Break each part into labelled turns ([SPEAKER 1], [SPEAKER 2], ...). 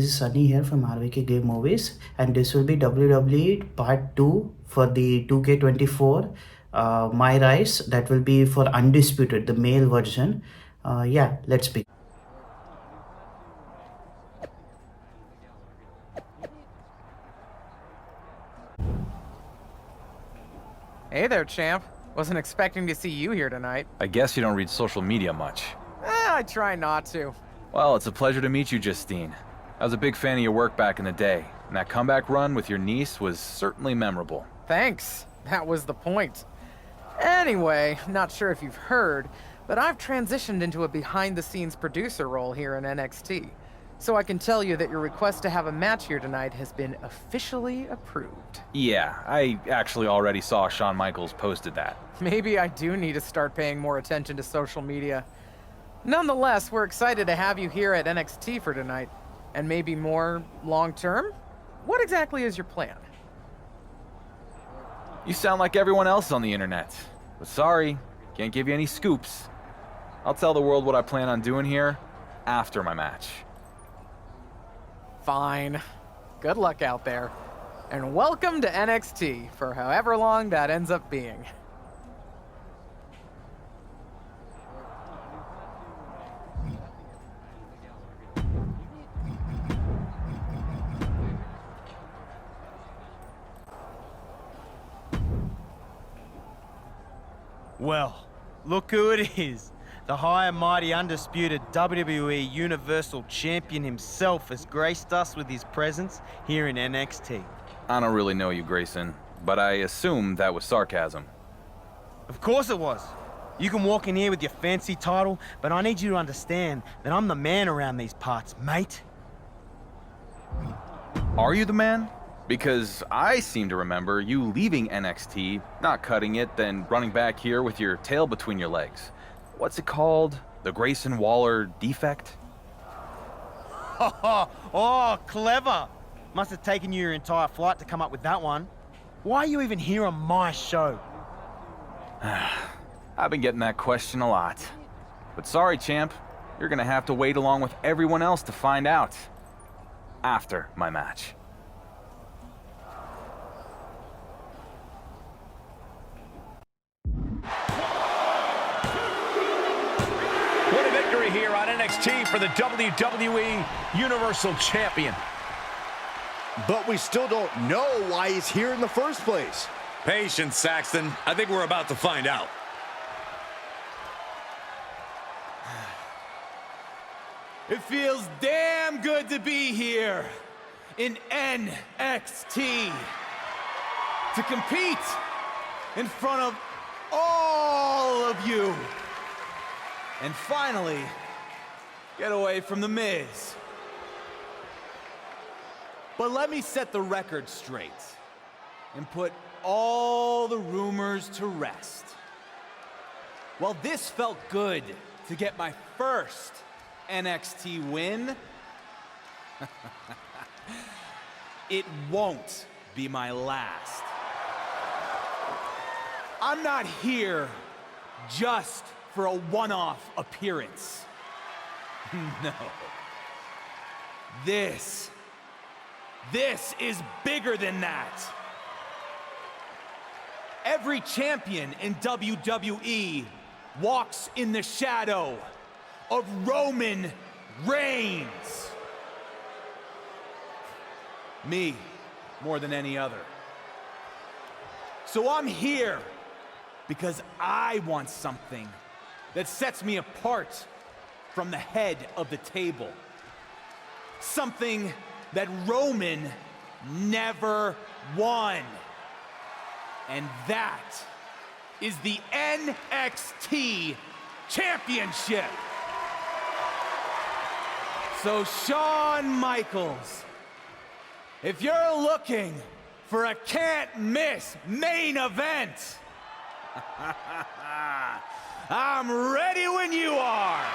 [SPEAKER 1] is Sunny here from RVK Game Movies, and this will be WWE Part 2 for the 2K24 My Rise. That will be for Undisputed, the male version. Yeah, let's begin.
[SPEAKER 2] Hey there, champ. Wasn't expecting to see you here tonight.
[SPEAKER 3] I guess you don't read social media much.
[SPEAKER 2] I try not to.
[SPEAKER 3] Well, it's a pleasure to meet you, Justine. I was a big fan of your work back in the day, and that comeback run with your niece was certainly memorable.
[SPEAKER 2] Thanks. That was the point. Anyway, not sure if you've heard, but I've transitioned into a behind-the-scenes producer role here in NXT. So I can tell you that your request to have a match here tonight has been officially approved.
[SPEAKER 3] Yeah, I actually already saw Shawn Michaels posted that.
[SPEAKER 2] Maybe I do need to start paying more attention to social media. Nonetheless, we're excited to have you here at NXT for tonight. And maybe more long-term? What exactly is your plan?
[SPEAKER 3] You sound like everyone else on the internet. But sorry, can't give you any scoops. I'll tell the world what I plan on doing here after my match.
[SPEAKER 2] Fine. Good luck out there. And welcome to NXT, for however long that ends up being.
[SPEAKER 4] Well, look who it is. The high and mighty undisputed WWE Universal Champion himself has graced us with his presence here in NXT.
[SPEAKER 3] I don't really know you, Grayson, but I assume that was sarcasm.
[SPEAKER 4] Of course it was. You can walk in here with your fancy title, but I need you to understand that I'm the man around these parts, mate.
[SPEAKER 3] Are you the man? Because I seem to remember you leaving NXT, not cutting it, then running back here with your tail between your legs. What's it called? The Grayson Waller defect?
[SPEAKER 4] Oh, clever. Must have taken you your entire flight to come up with that one. Why are you even here on my show?
[SPEAKER 3] I've been getting that question a lot. But sorry, champ. You're gonna have to wait along with everyone else to find out. After my match.
[SPEAKER 5] What a victory here on NXT for the WWE Universal Champion.
[SPEAKER 6] But we still don't know why he's here in the first place.
[SPEAKER 5] Patience, Saxton. I think we're about to find out.
[SPEAKER 7] It feels damn good to be here in NXT. To compete in front of all of you. And finally, get away from The Miz. But let me set the record straight and put all the rumors to rest. While this felt good to get my first NXT win, it won't be my last. I'm not here just for a one-off appearance. No. This is bigger than that. Every champion in WWE walks in the shadow of Roman Reigns. Me, more than any other. So I'm here because I want something that sets me apart from the head of the table. Something that Roman never won. And that is the NXT Championship. So Shawn Michaels, if you're looking for a can't-miss main event, I'm ready when you are.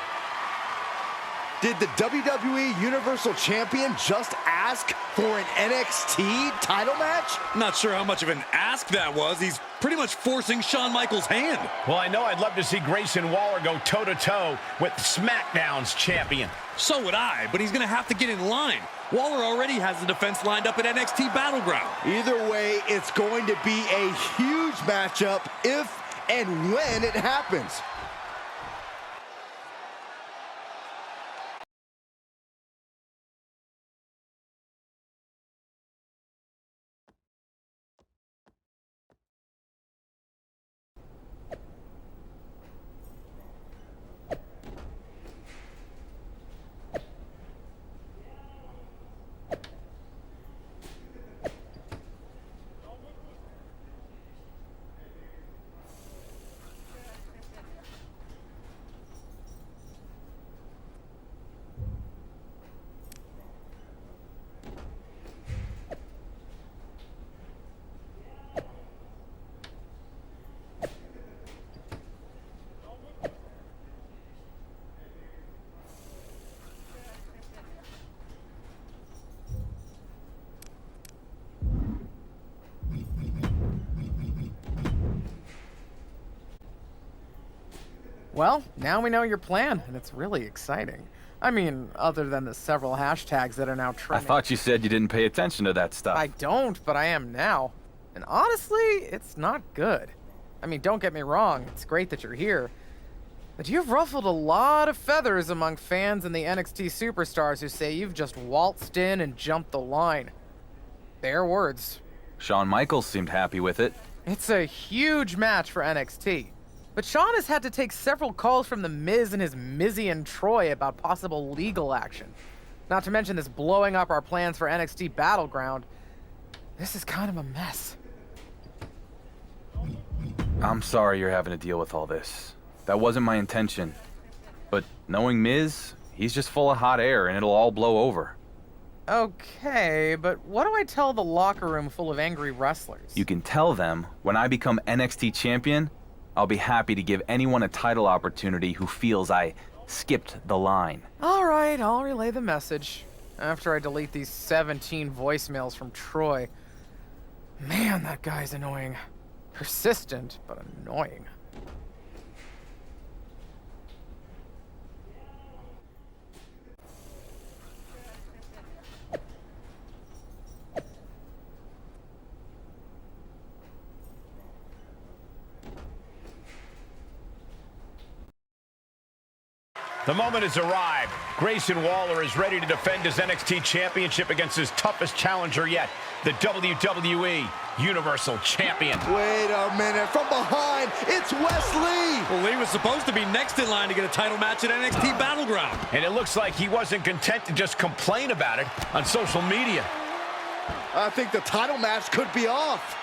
[SPEAKER 6] Did the WWE Universal Champion just ask for an NXT title match?
[SPEAKER 8] Not sure how much of an ask that was. He's pretty much forcing Shawn Michaels' hand.
[SPEAKER 5] Well, I know I'd love to see Grayson Waller go toe-to-toe with SmackDown's champion.
[SPEAKER 8] So would I, but he's going to have to get in line. Waller already has the defense lined up at NXT Battleground.
[SPEAKER 6] Either way, it's going to be a huge matchup if and when it happens.
[SPEAKER 2] Well, now we know your plan, and it's really exciting. I mean, other than the several hashtags that are now
[SPEAKER 3] I
[SPEAKER 2] trending.
[SPEAKER 3] thought you said you didn't pay attention to that stuff.
[SPEAKER 2] I don't, but I am now. And honestly, it's not good. I mean, don't get me wrong, it's great that you're here. But you've ruffled a lot of feathers among fans and the NXT superstars who say you've just waltzed in and jumped the line. Their words.
[SPEAKER 3] Shawn Michaels seemed happy with it.
[SPEAKER 2] It's a huge match for NXT. But Shawn has had to take several calls from The Miz and his Mizzy and Troy about possible legal action. Not to mention this blowing up our plans for NXT Battleground. This is kind of a mess.
[SPEAKER 3] I'm sorry you're having to deal with all this. That wasn't my intention. But knowing Miz, he's just full of hot air and it'll all blow over.
[SPEAKER 2] Okay, but what do I tell the locker room full of angry wrestlers?
[SPEAKER 3] You can tell them when I become NXT champion, I'll be happy to give anyone a title opportunity who feels I skipped the line.
[SPEAKER 2] All right, I'll relay the message after I delete these 17 voicemails from Troy. Man, that guy's annoying. Persistent, but annoying.
[SPEAKER 5] The moment has arrived. Grayson Waller is ready to defend his NXT Championship against his toughest challenger yet, the WWE Universal Champion.
[SPEAKER 6] Wait a minute, from behind, it's Wesley!
[SPEAKER 8] Well, Lee was supposed to be next in line to get a title match at NXT Battleground.
[SPEAKER 5] And it looks like he wasn't content to just complain about it on social media.
[SPEAKER 6] I think the title match could be off.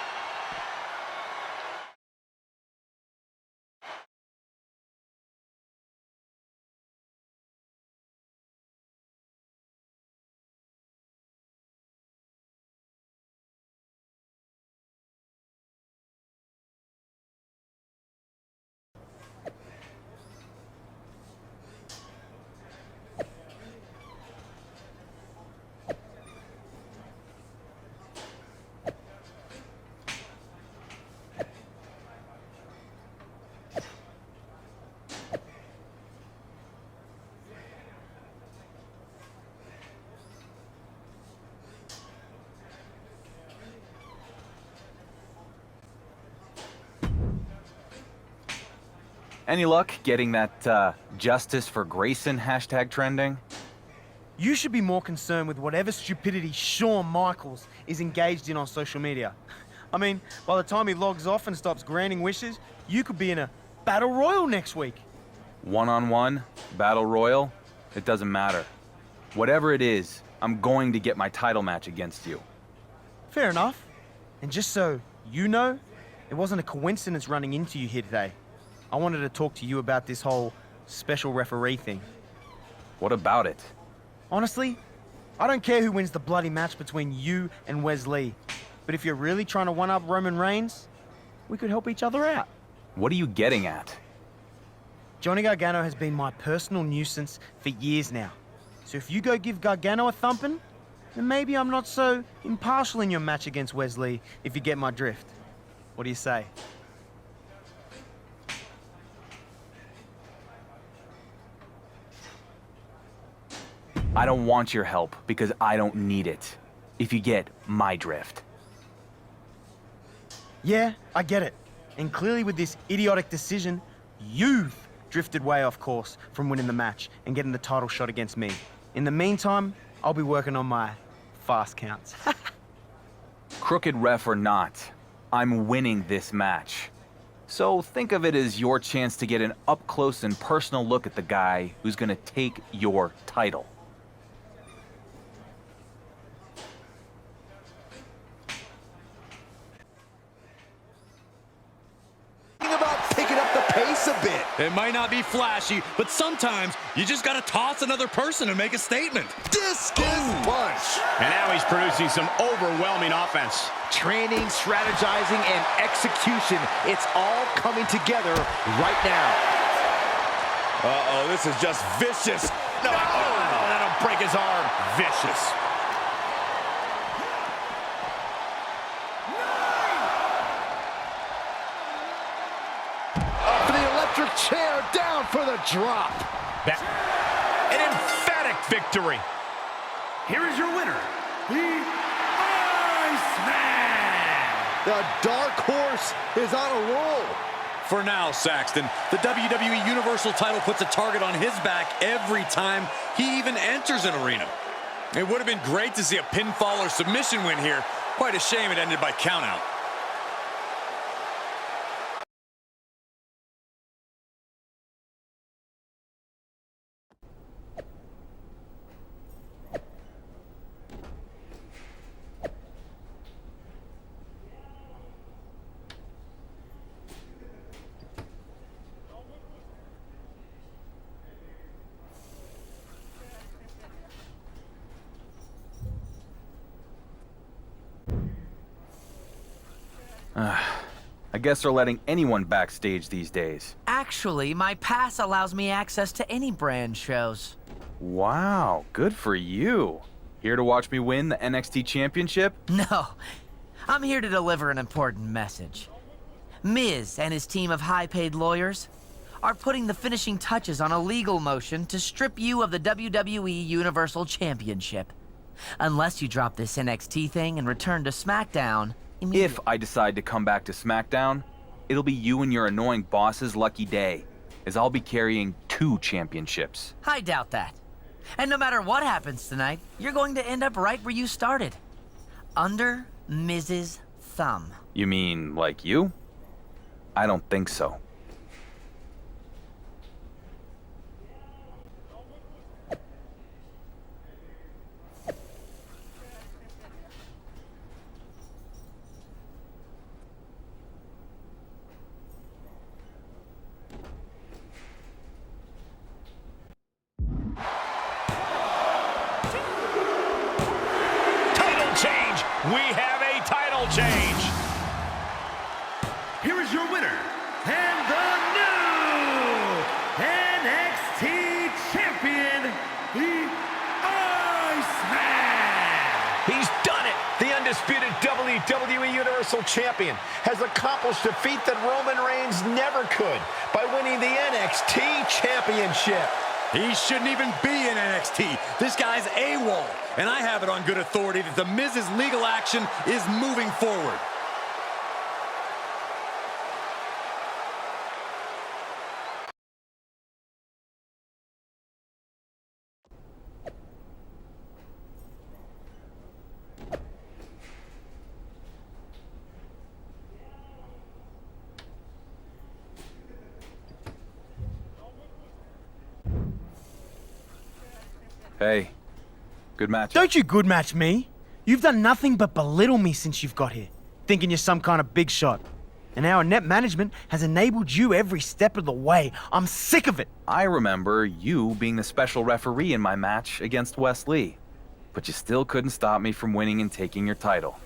[SPEAKER 3] Any luck getting that Justice for Grayson hashtag trending?
[SPEAKER 4] You should be more concerned with whatever stupidity Shawn Michaels is engaged in on social media. I mean, by the time he logs off and stops granting wishes, you could be in a battle royal next week.
[SPEAKER 3] One-on-one, battle royal, it doesn't matter. Whatever it is, I'm going to get my title match against you.
[SPEAKER 4] Fair enough. And just so you know, it wasn't a coincidence running into you here today. I wanted to talk to you about this whole special referee thing.
[SPEAKER 3] What about it?
[SPEAKER 4] Honestly, I don't care who wins the bloody match between you and Wesley. But if you're really trying to one-up Roman Reigns, we could help each other out.
[SPEAKER 3] What are you getting at?
[SPEAKER 4] Johnny Gargano has been my personal nuisance for years now. So if you go give Gargano a thumping, then maybe I'm not so impartial in your match against Wesley, if you get my drift. What do you say?
[SPEAKER 3] I don't want your help because I don't need it. If you get my drift.
[SPEAKER 4] Yeah, I get it. And clearly with this idiotic decision, you've drifted way off course from winning the match and getting the title shot against me. In the meantime, I'll be working on my fast counts.
[SPEAKER 3] Crooked ref or not, I'm winning this match. So think of it as your chance to get an up-close and personal look at the guy who's gonna take your title.
[SPEAKER 6] A bit.
[SPEAKER 8] It might not be flashy, but sometimes you just gotta toss another person and make a statement.
[SPEAKER 6] Discus punch.
[SPEAKER 5] And now he's producing some overwhelming offense.
[SPEAKER 6] Training, strategizing, and execution. It's all coming together right now. Uh-oh, this is just vicious. No, that'll break his arm. Vicious. Chair down for the drop.
[SPEAKER 5] An emphatic victory.
[SPEAKER 9] Here is your winner, the Iceman.
[SPEAKER 6] The dark horse is on a roll.
[SPEAKER 8] For now, Saxton, the WWE Universal title puts a target on his back every time he even enters an arena. It would have been great to see a pinfall or submission win here. Quite a shame it ended by countout.
[SPEAKER 3] I guess they're letting anyone backstage these days.
[SPEAKER 10] Actually, my pass allows me access to any brand shows.
[SPEAKER 3] Wow, good for you. Here to watch me win the NXT Championship?
[SPEAKER 10] No, I'm here to deliver an important message. Miz and his team of high-paid lawyers are putting the finishing touches on a legal motion to strip you of the WWE Universal Championship. Unless you drop this NXT thing and return to SmackDown
[SPEAKER 3] If I decide to come back to SmackDown, it'll be you and your annoying boss's lucky day, as I'll be carrying 2 championships.
[SPEAKER 10] I doubt that. And no matter what happens tonight, you're going to end up right where you started. Under Miz's thumb.
[SPEAKER 3] You mean like you? I don't think so.
[SPEAKER 5] We have a title change.
[SPEAKER 9] Here is your winner, and the new NXT champion, the Iceman.
[SPEAKER 5] He's done it. The undisputed WWE Universal Champion has accomplished a feat that Roman Reigns never could by winning the NXT Championship.
[SPEAKER 8] He shouldn't even be in NXT. This guy's AWOL. And I have it on good authority that The Miz's legal action is moving forward.
[SPEAKER 3] Hey, good match.
[SPEAKER 4] Don't you good match me. You've done nothing but belittle me since you've got here, thinking you're some kind of big shot. And our net management has enabled you every step of the way. I'm sick of it.
[SPEAKER 3] I remember you being the special referee in my match against Wes Lee, but you still couldn't stop me from winning and taking your title.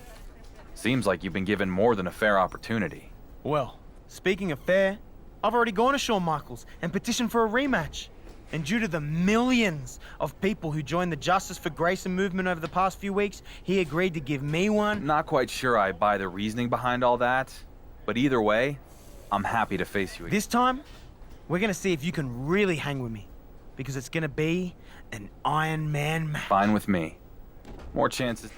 [SPEAKER 3] Seems like you've been given more than a fair opportunity.
[SPEAKER 4] Well, speaking of fair, I've already gone to Shawn Michaels and petitioned for a rematch. And due to the millions of people who joined the Justice for Grayson movement over the past few weeks, he agreed to give me one.
[SPEAKER 3] Not quite sure I buy the reasoning behind all that, but either way, I'm happy to face you again.
[SPEAKER 4] This time, we're gonna see if you can really hang with me, because it's gonna be an Iron Man match.
[SPEAKER 3] Fine with me. More chances.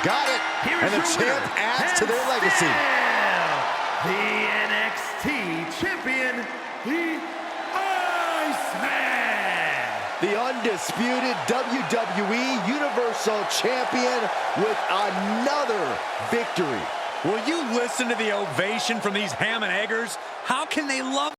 [SPEAKER 5] Got it.
[SPEAKER 9] Here
[SPEAKER 5] And
[SPEAKER 9] is
[SPEAKER 5] the
[SPEAKER 9] your
[SPEAKER 5] champ
[SPEAKER 9] winner,
[SPEAKER 5] adds to their
[SPEAKER 9] and
[SPEAKER 5] legacy.
[SPEAKER 9] still the NXT champion, the Iceman.
[SPEAKER 5] The undisputed WWE Universal Champion with another victory.
[SPEAKER 8] Will you listen to the ovation from these ham and eggers? How can they love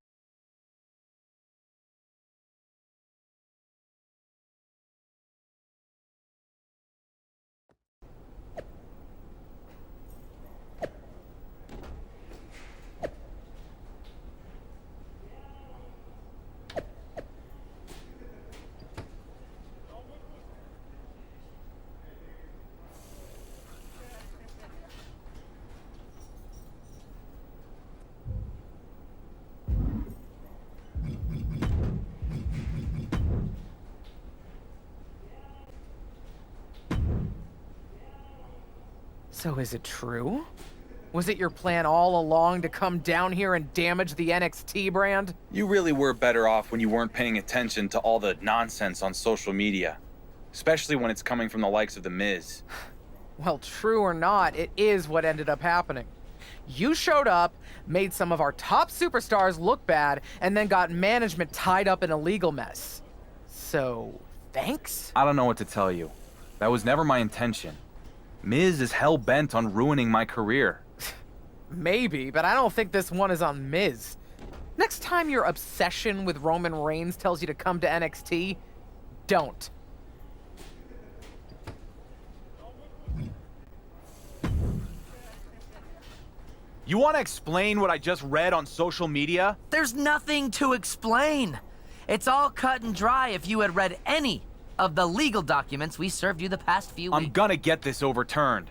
[SPEAKER 2] So is it true? Was it your plan all along to come down here and damage the NXT brand?
[SPEAKER 3] You really were better off when you weren't paying attention to all the nonsense on social media, especially when it's coming from the likes of The Miz.
[SPEAKER 2] Well, true or not, it is what ended up happening. You showed up, made some of our top superstars look bad, and then got management tied up in a legal mess. So, thanks?
[SPEAKER 3] I don't know what to tell you. That was never my intention. Miz is hell-bent on ruining my career.
[SPEAKER 2] Maybe, but I don't think this one is on Miz. Next time your obsession with Roman Reigns tells you to come to NXT, don't.
[SPEAKER 3] You want to explain what I just read on social media?
[SPEAKER 10] There's nothing to explain. It's all cut and dry if you had read any of the legal documents we served you the past few weeks.
[SPEAKER 3] I'm gonna get this overturned.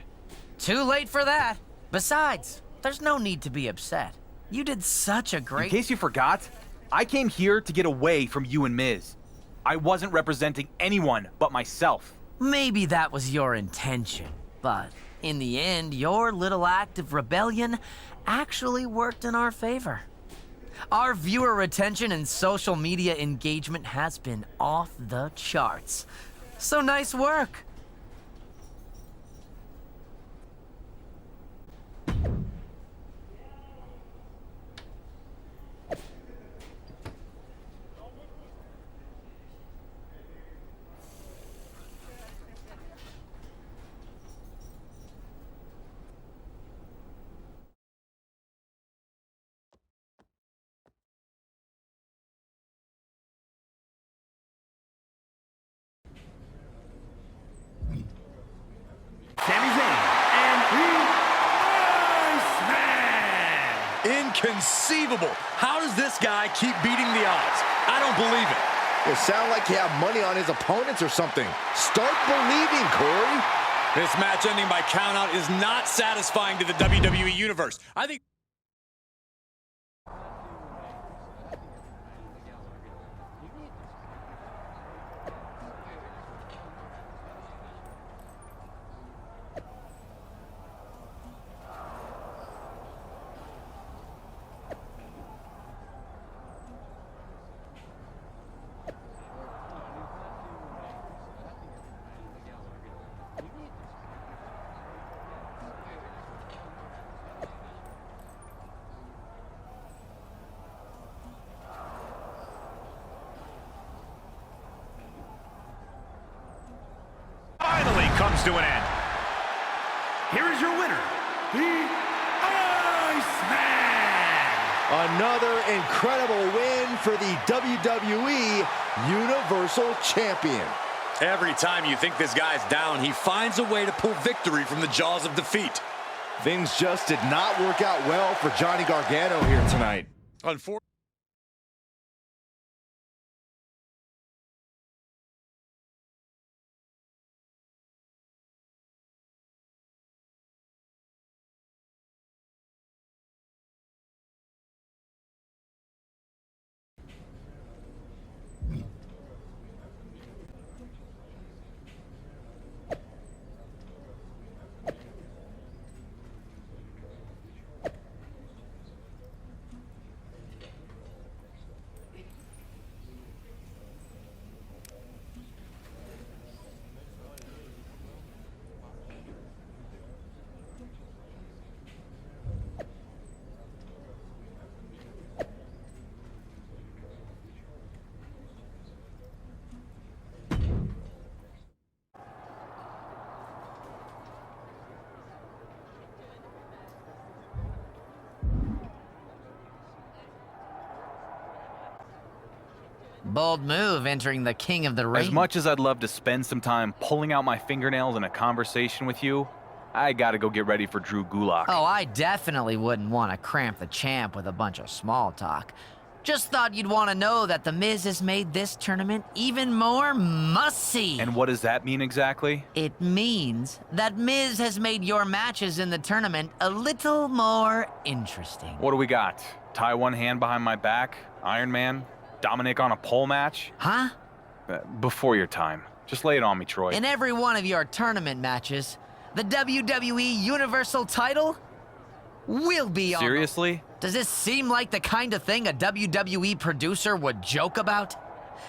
[SPEAKER 10] Too late for that. Besides, there's no need to be upset. You did such a
[SPEAKER 3] In
[SPEAKER 10] great...
[SPEAKER 3] case you forgot, I came here to get away from you and Miz. I wasn't representing anyone but myself.
[SPEAKER 10] Maybe that was your intention, but in the end, your little act of rebellion actually worked in our favor. Our viewer retention and social media engagement has been off the charts. So nice work.
[SPEAKER 9] Sami Zayn and the Iceman.
[SPEAKER 8] Inconceivable. How does this guy keep beating the odds? I don't believe it.
[SPEAKER 5] It sound like he had money on his opponents or something. Start believing, Corey.
[SPEAKER 8] This match ending by countout is not satisfying to the WWE Universe. I think...
[SPEAKER 6] Finally comes to an end.
[SPEAKER 9] Here is your winner, the Iceman.
[SPEAKER 5] Another incredible win for the WWE Universal Champion.
[SPEAKER 8] Every time you think this guy's down, he finds a way to pull victory from the jaws of defeat.
[SPEAKER 5] Things just did not work out well for Johnny Gargano here tonight.
[SPEAKER 8] Unfortunately.
[SPEAKER 10] Bold move entering the King of the Ring.
[SPEAKER 3] As much as I'd love to spend some time pulling out my fingernails in a conversation with you, I gotta go get ready for Drew Gulak.
[SPEAKER 10] Oh, I definitely wouldn't want to cramp the champ with a bunch of small talk. Just thought you'd want to know that The Miz has made this tournament even more must-see.
[SPEAKER 3] And what does that mean exactly?
[SPEAKER 10] It means that Miz has made your matches in the tournament a little more interesting.
[SPEAKER 3] What do we got? Tie one hand behind my back? Iron Man? Dominic on a pole match?
[SPEAKER 10] Huh?
[SPEAKER 3] Before your time. Just lay it on me, Troy.
[SPEAKER 10] In every one of your tournament matches, the WWE Universal title will be on.
[SPEAKER 3] Seriously?
[SPEAKER 10] Does this seem like the kind of thing a WWE producer would joke about?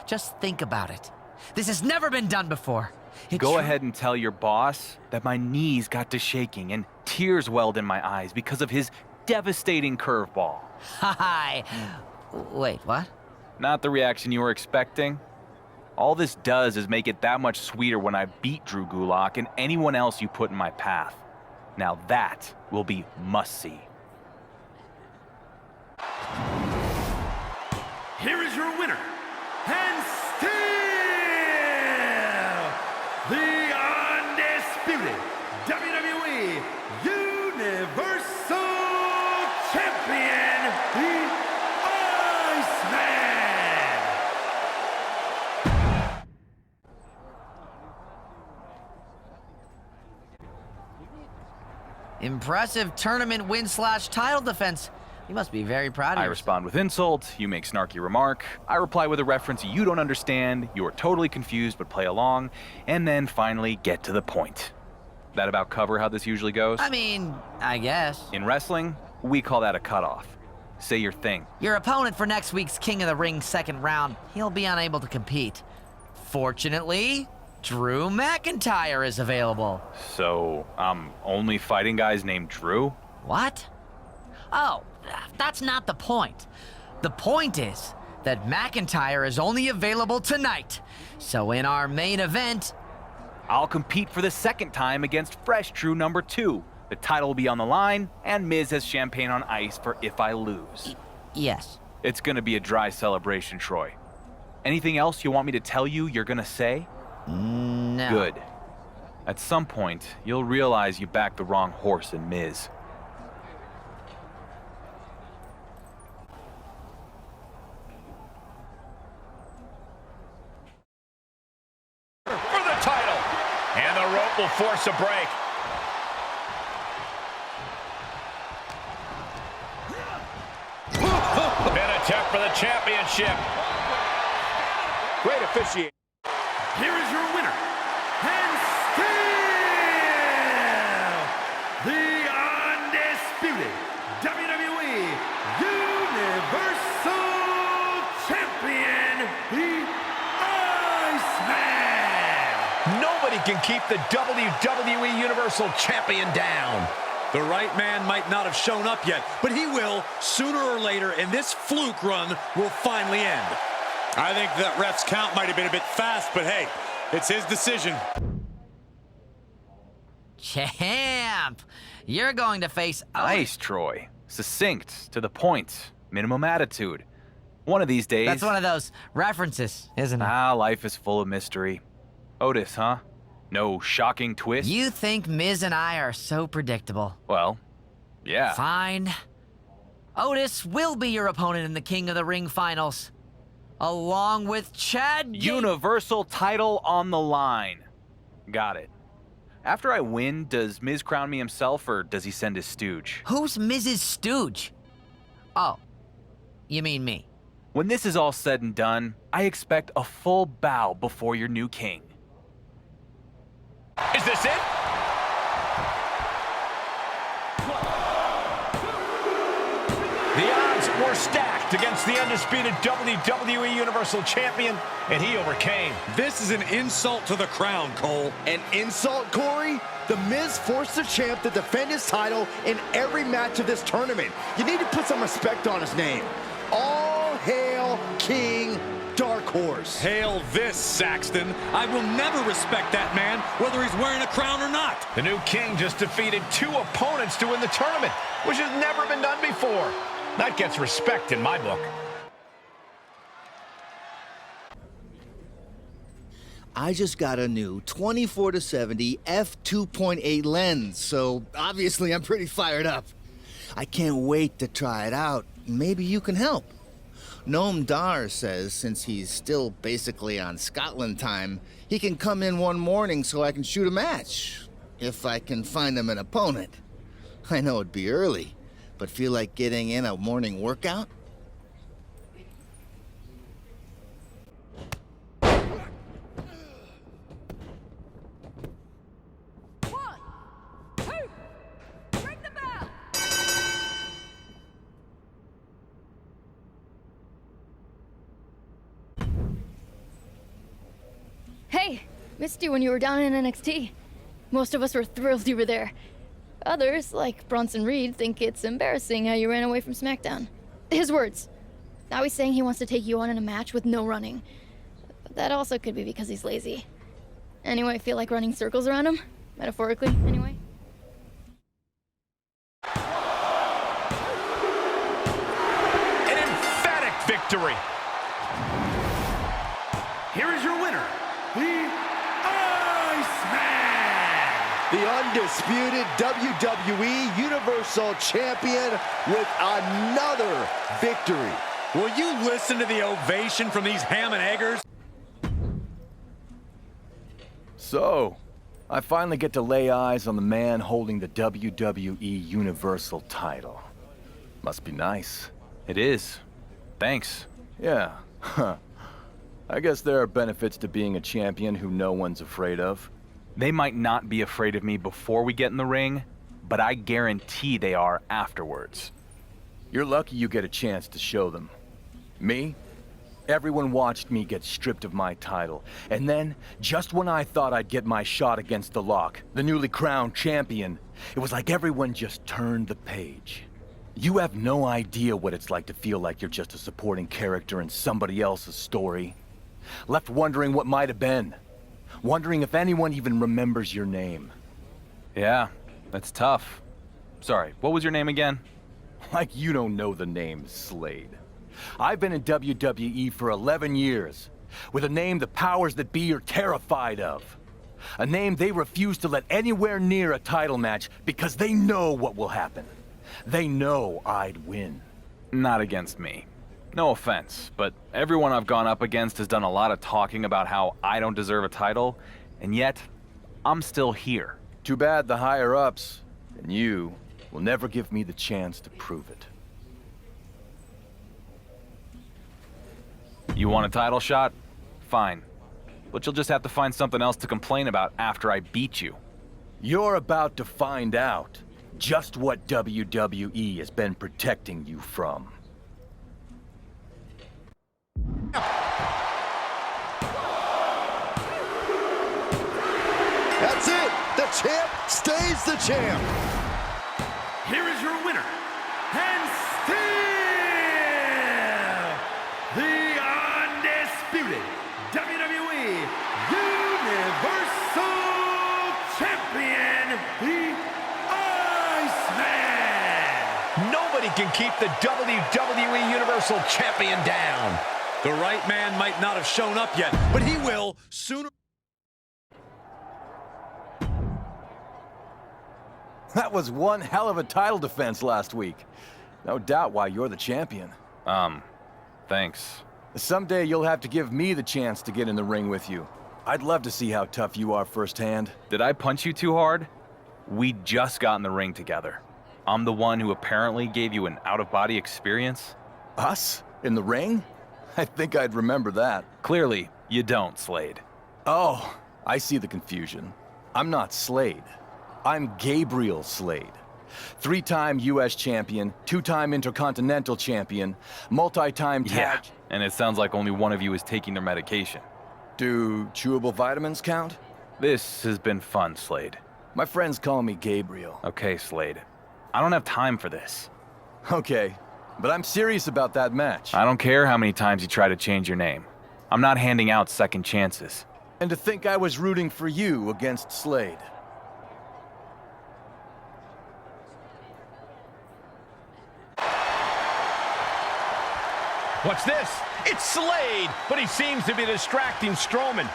[SPEAKER 10] Just think about it. This has never been done before.
[SPEAKER 3] Go ahead and tell your boss that my knees got to shaking and tears welled in my eyes because of his devastating curveball.
[SPEAKER 10] Hi. Wait, what?
[SPEAKER 3] Not the reaction you were expecting. All this does is make it that much sweeter when I beat Drew Gulak and anyone else you put in my path. Now that will be must-see.
[SPEAKER 9] Here is your winner, and still the undisputed WWE Universal Champion, the Iceman.
[SPEAKER 10] Impressive tournament win/title defense. You must be very proud of
[SPEAKER 3] I
[SPEAKER 10] yourself.
[SPEAKER 3] respond with insult, you make snarky remark, I reply with a reference you don't understand, you're totally confused but play along, and then finally get to the point. That about cover how this usually goes?
[SPEAKER 10] I mean, I guess.
[SPEAKER 3] In wrestling, we call that a cutoff. Say your thing.
[SPEAKER 10] Your opponent for next week's King of the Ring second round, he'll be unable to compete. Fortunately, Drew McIntyre is available.
[SPEAKER 3] So, I'm only fighting guys named Drew?
[SPEAKER 10] What? Oh, that's not the point. The point is that McIntyre is only available tonight. So in our main event,
[SPEAKER 3] I'll compete for the second time against fresh Drew number 2. The title will be on the line, and Miz has champagne on ice for if I lose.
[SPEAKER 10] yes.
[SPEAKER 3] It's gonna be a dry celebration, Troy. Anything else you want me to tell you you're gonna say?
[SPEAKER 10] No.
[SPEAKER 3] Good. At some point, you'll realize you backed the wrong horse in Miz.
[SPEAKER 5] For the title. And the rope will force a break. An attempt for the championship. Great officiating.
[SPEAKER 9] Here is your winner, and still the undisputed WWE Universal Champion, the Iceman.
[SPEAKER 5] Nobody can keep the WWE Universal Champion down.
[SPEAKER 8] The right man might not have shown up yet, but he will sooner or later, and this fluke run will finally end. I think that ref's count might have been a bit fast, but hey, it's his decision.
[SPEAKER 10] Champ, you're going to face...
[SPEAKER 3] Nice, Troy. Succinct, to the point, minimum attitude. One of these days...
[SPEAKER 10] That's one of those references, isn't it?
[SPEAKER 3] Life is full of mystery. Otis, huh? No shocking twist?
[SPEAKER 10] You think Miz and I are so predictable.
[SPEAKER 3] Well, yeah.
[SPEAKER 10] Fine. Otis will be your opponent in the King of the Ring finals, along with Chad
[SPEAKER 3] Universal title on the line. Got it. After I win, does Miz crown me himself, or does he send his stooge?
[SPEAKER 10] Who's Miz's stooge? Oh, you mean me.
[SPEAKER 3] When this is all said and done, I expect a full bow before your new king.
[SPEAKER 5] Is this it? The odds were stacked against the undisputed WWE Universal Champion, and he overcame.
[SPEAKER 8] This is an insult to the crown, Cole.
[SPEAKER 11] An insult, Corey? The Miz forced the champ to defend his title in every match of this tournament. You need to put some respect on his name. All hail King Dark Horse.
[SPEAKER 8] Hail this, Saxton. I will never respect that man, whether he's wearing a crown or not.
[SPEAKER 5] The new king just defeated 2 opponents to win the tournament, which has never been done before. That gets respect in my book.
[SPEAKER 11] I just got a new 24-70 f2.8 lens, so obviously I'm pretty fired up. I can't wait to try it out. Maybe you can help. Noam Dar says since he's still basically on Scotland time, he can come in one morning so I can shoot a match. If I can find him an opponent. I know it'd be early, but feel like getting in a morning workout?
[SPEAKER 12] Hey, missed you when you were down in NXT. Most of us were thrilled you were there. Others, like Bronson Reed, think it's embarrassing how you ran away from SmackDown. His words. Now he's saying he wants to take you on in a match with no running. But that also could be because he's lazy. Anyway, I feel like running circles around him. Metaphorically, anyway.
[SPEAKER 5] An emphatic victory.
[SPEAKER 9] Here is your winner, the Iceman!
[SPEAKER 11] The undisputed WWE Universal Champion with another victory.
[SPEAKER 8] Will you listen to the ovation from these ham and eggers?
[SPEAKER 13] So, I finally get to lay eyes on the man holding the WWE Universal title. Must be nice.
[SPEAKER 3] It is. Thanks.
[SPEAKER 13] Yeah, huh. I guess there are benefits to being a champion who no one's afraid of.
[SPEAKER 3] They might not be afraid of me before we get in the ring, but I guarantee they are afterwards.
[SPEAKER 13] You're lucky you get a chance to show them. Me? Everyone watched me get stripped of my title, and then, just when I thought I'd get my shot against the Lock, the newly crowned champion, it was like everyone just turned the page. You have no idea what it's like to feel like you're just a supporting character in somebody else's story. Left wondering what might have been. Wondering if anyone even remembers your name.
[SPEAKER 3] Yeah, that's tough. Sorry, what was your name again?
[SPEAKER 13] Like you don't know the name Slade. I've been in WWE for 11 years, with a name the powers that be are terrified of. A name they refuse to let anywhere near a title match because they know what will happen. They know I'd win.
[SPEAKER 3] Not against me. No offense, but everyone I've gone up against has done a lot of talking about how I don't deserve a title, and yet, I'm still here.
[SPEAKER 13] Too bad the higher-ups, and you, will never give me the chance to prove it.
[SPEAKER 3] You want a title shot? Fine. But you'll just have to find something else to complain about after I beat you.
[SPEAKER 13] You're about to find out just what WWE has been protecting you from.
[SPEAKER 11] That's it! The champ stays the champ!
[SPEAKER 9] Here is your winner, and still the undisputed WWE Universal Champion, the Iceman!
[SPEAKER 5] Nobody can keep the WWE Universal Champion down.
[SPEAKER 8] The right man might not have shown up yet, but he will sooner.
[SPEAKER 13] That was one hell of a title defense last week. No doubt why you're the champion.
[SPEAKER 3] Thanks.
[SPEAKER 13] Someday you'll have to give me the chance to get in the ring with you. I'd love to see how tough you are firsthand.
[SPEAKER 3] Did I punch you too hard? We just got in the ring together. I'm the one who apparently gave you an out-of-body experience.
[SPEAKER 13] Us? In the ring? I think I'd remember that.
[SPEAKER 3] Clearly, you don't, Slade.
[SPEAKER 13] Oh, I see the confusion. I'm not Slade. I'm Gabriel Slade. 3-time U.S. champion, 2-time Intercontinental champion, multi-time tag...
[SPEAKER 3] Yeah, and it sounds like only one of you is taking their medication.
[SPEAKER 13] Do chewable vitamins count?
[SPEAKER 3] This has been fun, Slade.
[SPEAKER 13] My friends call me Gabriel.
[SPEAKER 3] Okay, Slade. I don't have time for this.
[SPEAKER 13] Okay, but I'm serious about that match.
[SPEAKER 3] I don't care how many times you try to change your name. I'm not handing out second chances.
[SPEAKER 13] And to think I was rooting for you against Slade.
[SPEAKER 5] What's this? It's Slade, but he seems to be distracting Strowman.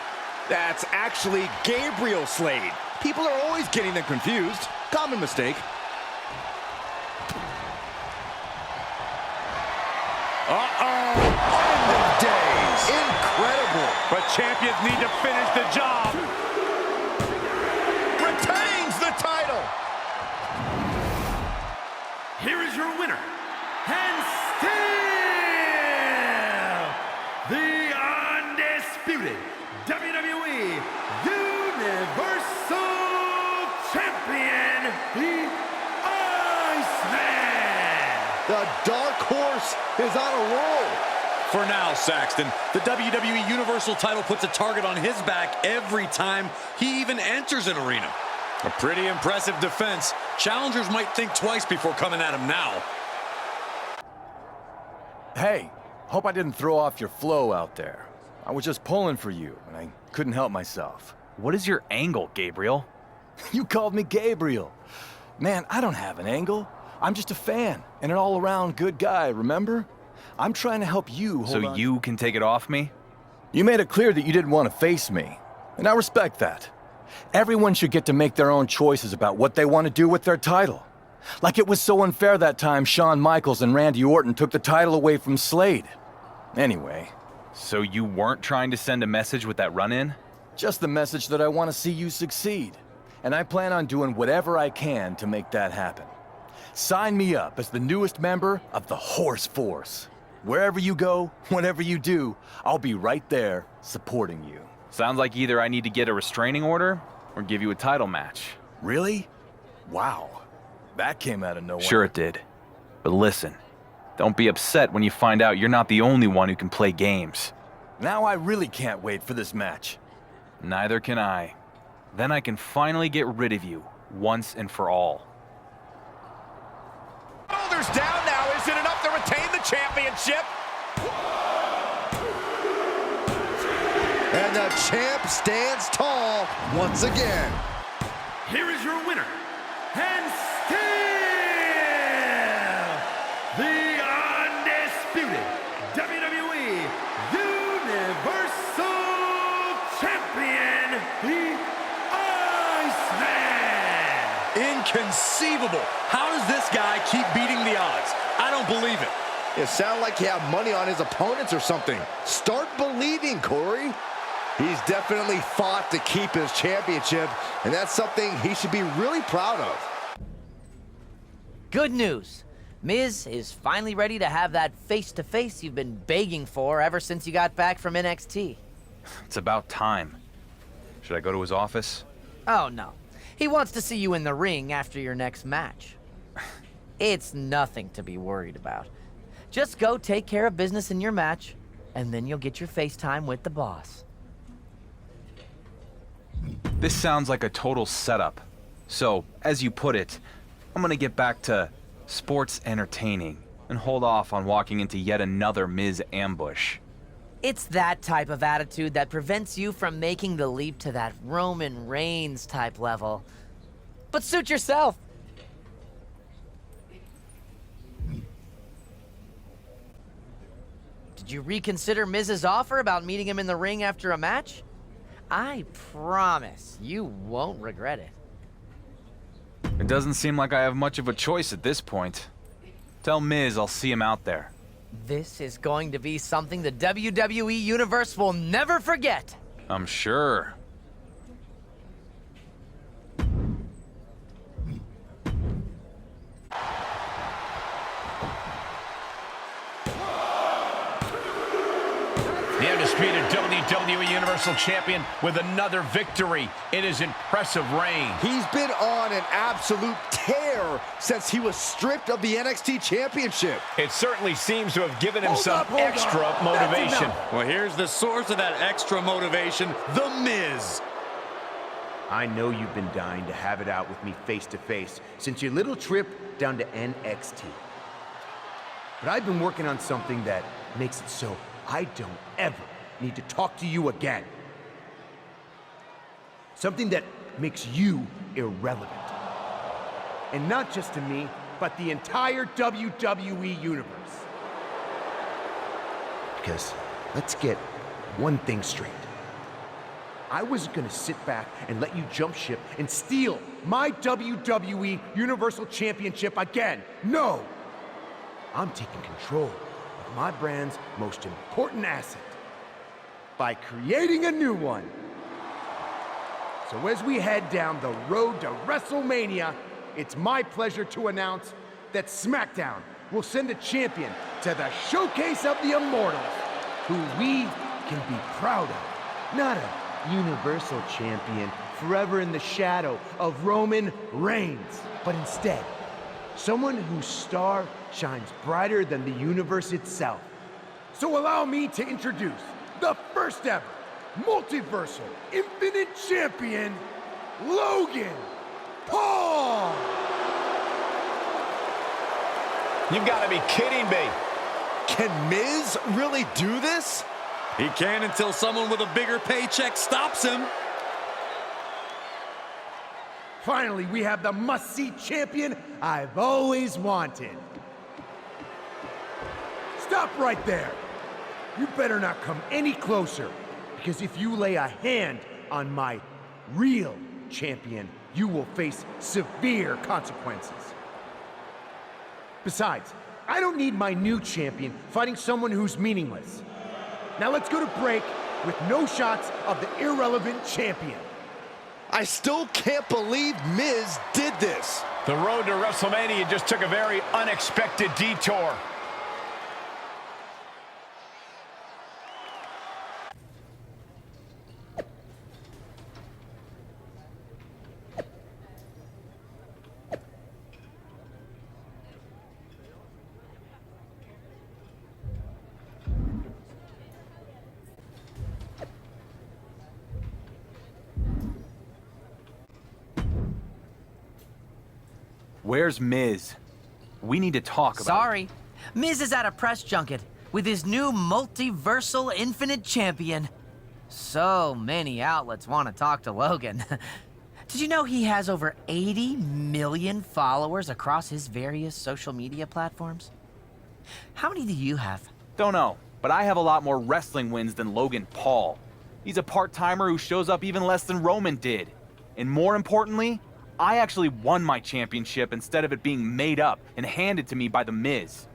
[SPEAKER 11] That's actually Gabriel Slade. People are always getting them confused. Common mistake.
[SPEAKER 5] Uh-oh. End of days. Incredible.
[SPEAKER 8] But champions need to finish the job.
[SPEAKER 5] Retains the title.
[SPEAKER 9] Here is your winner, and still the undisputed WWE Universal Champion, the Iceman.
[SPEAKER 11] The dark horse is on a roll.
[SPEAKER 8] For now, Saxton, the WWE Universal title puts a target on his back every time he even enters an arena. A pretty impressive defense. Challengers might think twice before coming at him now.
[SPEAKER 13] Hey, hope I didn't throw off your flow out there. I was just pulling for you, and I couldn't help myself.
[SPEAKER 3] What is your angle, Gabriel?
[SPEAKER 13] You called me Gabriel. Man, I don't have an angle. I'm just a fan and an all-around good guy, remember? I'm trying to help you hold
[SPEAKER 3] So
[SPEAKER 13] on.
[SPEAKER 3] you can take it off me?
[SPEAKER 13] You made it clear that you didn't want to face me, and I respect that. Everyone should get to make their own choices about what they want to do with their title. Like it was so unfair that time Shawn Michaels and Randy Orton took the title away from Slade. Anyway.
[SPEAKER 3] So you weren't trying to send a message with that run-in?
[SPEAKER 13] Just the message that I want to see you succeed. And I plan on doing whatever I can to make that happen. Sign me up as the newest member of the Horse Force. Wherever you go, whatever you do, I'll be right there supporting you.
[SPEAKER 3] Sounds like either I need to get a restraining order or give you a title match.
[SPEAKER 13] Really? Wow. That came out of nowhere.
[SPEAKER 3] Sure it did. But listen, don't be upset when you find out you're not the only one who can play games.
[SPEAKER 13] Now I really can't wait for this match.
[SPEAKER 3] Neither can I. Then I can finally get rid of you, once and for all.
[SPEAKER 5] Shoulders down now. Is it enough to retain the championship?
[SPEAKER 11] And the champ stands tall once again.
[SPEAKER 9] Here is your winner, and still the undisputed WWE Universal Champion, the Iceman.
[SPEAKER 8] Inconceivable. How does this guy keep beating the odds? I don't believe it.
[SPEAKER 11] It sounded like he had money on his opponents or something. Start believing, Corey. He's definitely fought to keep his championship, and that's something he should be really proud of.
[SPEAKER 10] Good news. Miz is finally ready to have that face-to-face you've been begging for ever since you got back from NXT.
[SPEAKER 3] It's about time. Should I go to his office?
[SPEAKER 10] Oh, no. He wants to see you in the ring after your next match. It's nothing to be worried about. Just go take care of business in your match, and then you'll get your FaceTime with the boss.
[SPEAKER 3] This sounds like a total setup. So, as you put it, I'm gonna get back to sports entertaining and hold off on walking into yet another Miz ambush.
[SPEAKER 10] It's that type of attitude that prevents you from making the leap to that Roman Reigns type level. But suit yourself. Did you reconsider Miz's offer about meeting him in the ring after a match? I promise you won't regret it.
[SPEAKER 3] It doesn't seem like I have much of a choice at this point. Tell Miz I'll see him out there.
[SPEAKER 10] This is going to be something the WWE Universe will never forget.
[SPEAKER 3] I'm sure.
[SPEAKER 5] The undisputed WWE Universal Champion with another victory in his impressive reign.
[SPEAKER 11] He's been on an absolute tear since he was stripped of the NXT Championship.
[SPEAKER 5] It certainly seems to have given him some extra motivation.
[SPEAKER 8] Well, here's the source of that extra motivation, The Miz.
[SPEAKER 14] I know you've been dying to have it out with me face to face since your little trip down to NXT. But I've been working on something that makes it so I don't ever need to talk to you again. Something that makes you irrelevant. And not just to me, but the entire WWE Universe. Because let's get one thing straight. I wasn't gonna sit back and let you jump ship and steal my WWE Universal Championship again. No! I'm taking control of my brand's most important asset by creating a new one. So as we head down the road to WrestleMania, it's my pleasure to announce that SmackDown will send a champion to the showcase of the Immortals, who we can be proud of. Not a Universal Champion forever in the shadow of Roman Reigns, but instead, someone whose star shines brighter than the universe itself. So allow me to introduce the first ever Multiversal Infinite Champion, Logan Paul!
[SPEAKER 5] You've got to be kidding me.
[SPEAKER 6] Can Miz really do this?
[SPEAKER 8] He can until someone with a bigger paycheck stops him.
[SPEAKER 14] Finally, we have the must-see champion I've always wanted. Stop right there. You better not come any closer, because if you lay a hand on my real champion, you will face severe consequences. Besides, I don't need my new champion fighting someone who's meaningless. Now let's go to break with no shots of the irrelevant champion.
[SPEAKER 6] I still can't believe Miz did this.
[SPEAKER 5] The road to WrestleMania just took a very unexpected detour.
[SPEAKER 3] Where's Miz? We need to talk about
[SPEAKER 10] Sorry. Miz is at a press junket with his new Multiversal Infinite Champion. So many outlets want to talk to Logan. Did you know he has over 80 million followers across his various social media platforms? How many do you have?
[SPEAKER 3] Don't know, but I have a lot more wrestling wins than Logan Paul. He's a part-timer who shows up even less than Roman did. And more importantly, I actually won my championship instead of it being made up and handed to me by The Miz.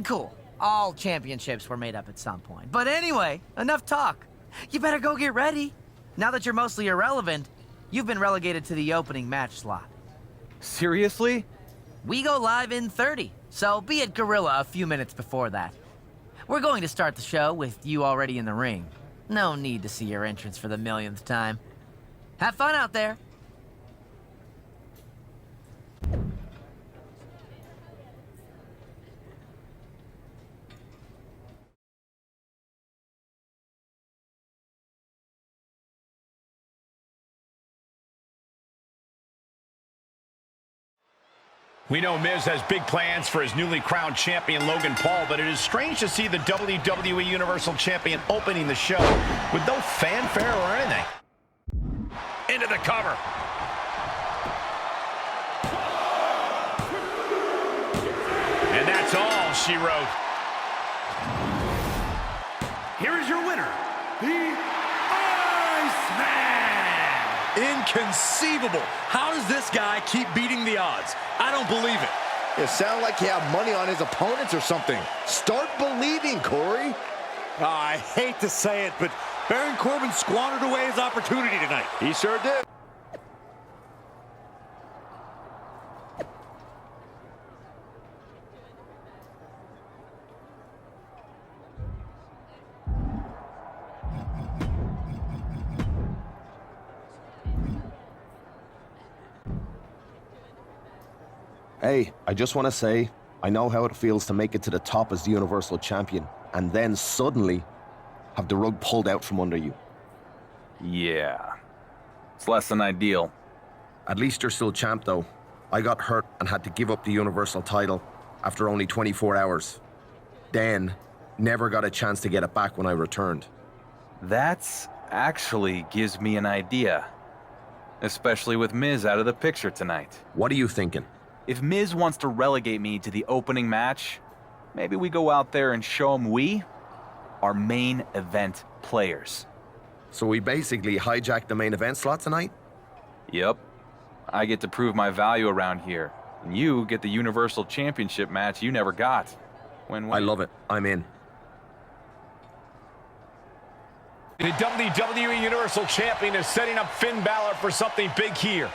[SPEAKER 10] Cool. All championships were made up at some point. But anyway, enough talk. You better go get ready. Now that you're mostly irrelevant, you've been relegated to the opening match slot.
[SPEAKER 3] Seriously?
[SPEAKER 10] We go live in 30, so be at Gorilla a few minutes before that. We're going to start the show with you already in the ring. No need to see your entrance for the millionth time. Have fun out there.
[SPEAKER 5] We know Miz has big plans for his newly crowned champion, Logan Paul, but it is strange to see the WWE Universal Champion opening the show with no fanfare or anything. Into the cover. And that's all she wrote.
[SPEAKER 9] Here is your winner, the Iceman!
[SPEAKER 8] Inconceivable. How does this guy keep beating the odds? I don't believe it.
[SPEAKER 11] It sounds like he had money on his opponents or something. Start believing, Corey.
[SPEAKER 6] I hate to say it, but Baron Corbin squandered away his opportunity tonight.
[SPEAKER 11] He sure did.
[SPEAKER 15] Hey, I just want to say, I know how it feels to make it to the top as the Universal Champion, and then suddenly have the rug pulled out from under you.
[SPEAKER 3] Yeah. It's less than ideal.
[SPEAKER 15] At least you're still champ, though. I got hurt and had to give up the Universal title after only 24 hours. Then, never got a chance to get it back when I returned.
[SPEAKER 3] That's actually gives me an idea. Especially with Miz out of the picture tonight.
[SPEAKER 15] What are you thinking?
[SPEAKER 3] If Miz wants to relegate me to the opening match, maybe we go out there and show him we are main event players.
[SPEAKER 15] So we basically hijacked the main event slot tonight?
[SPEAKER 3] Yep. I get to prove my value around here. And you get the Universal Championship match you never got.
[SPEAKER 15] I love it. I'm in.
[SPEAKER 5] The WWE Universal Champion is setting up Finn Balor for something big here.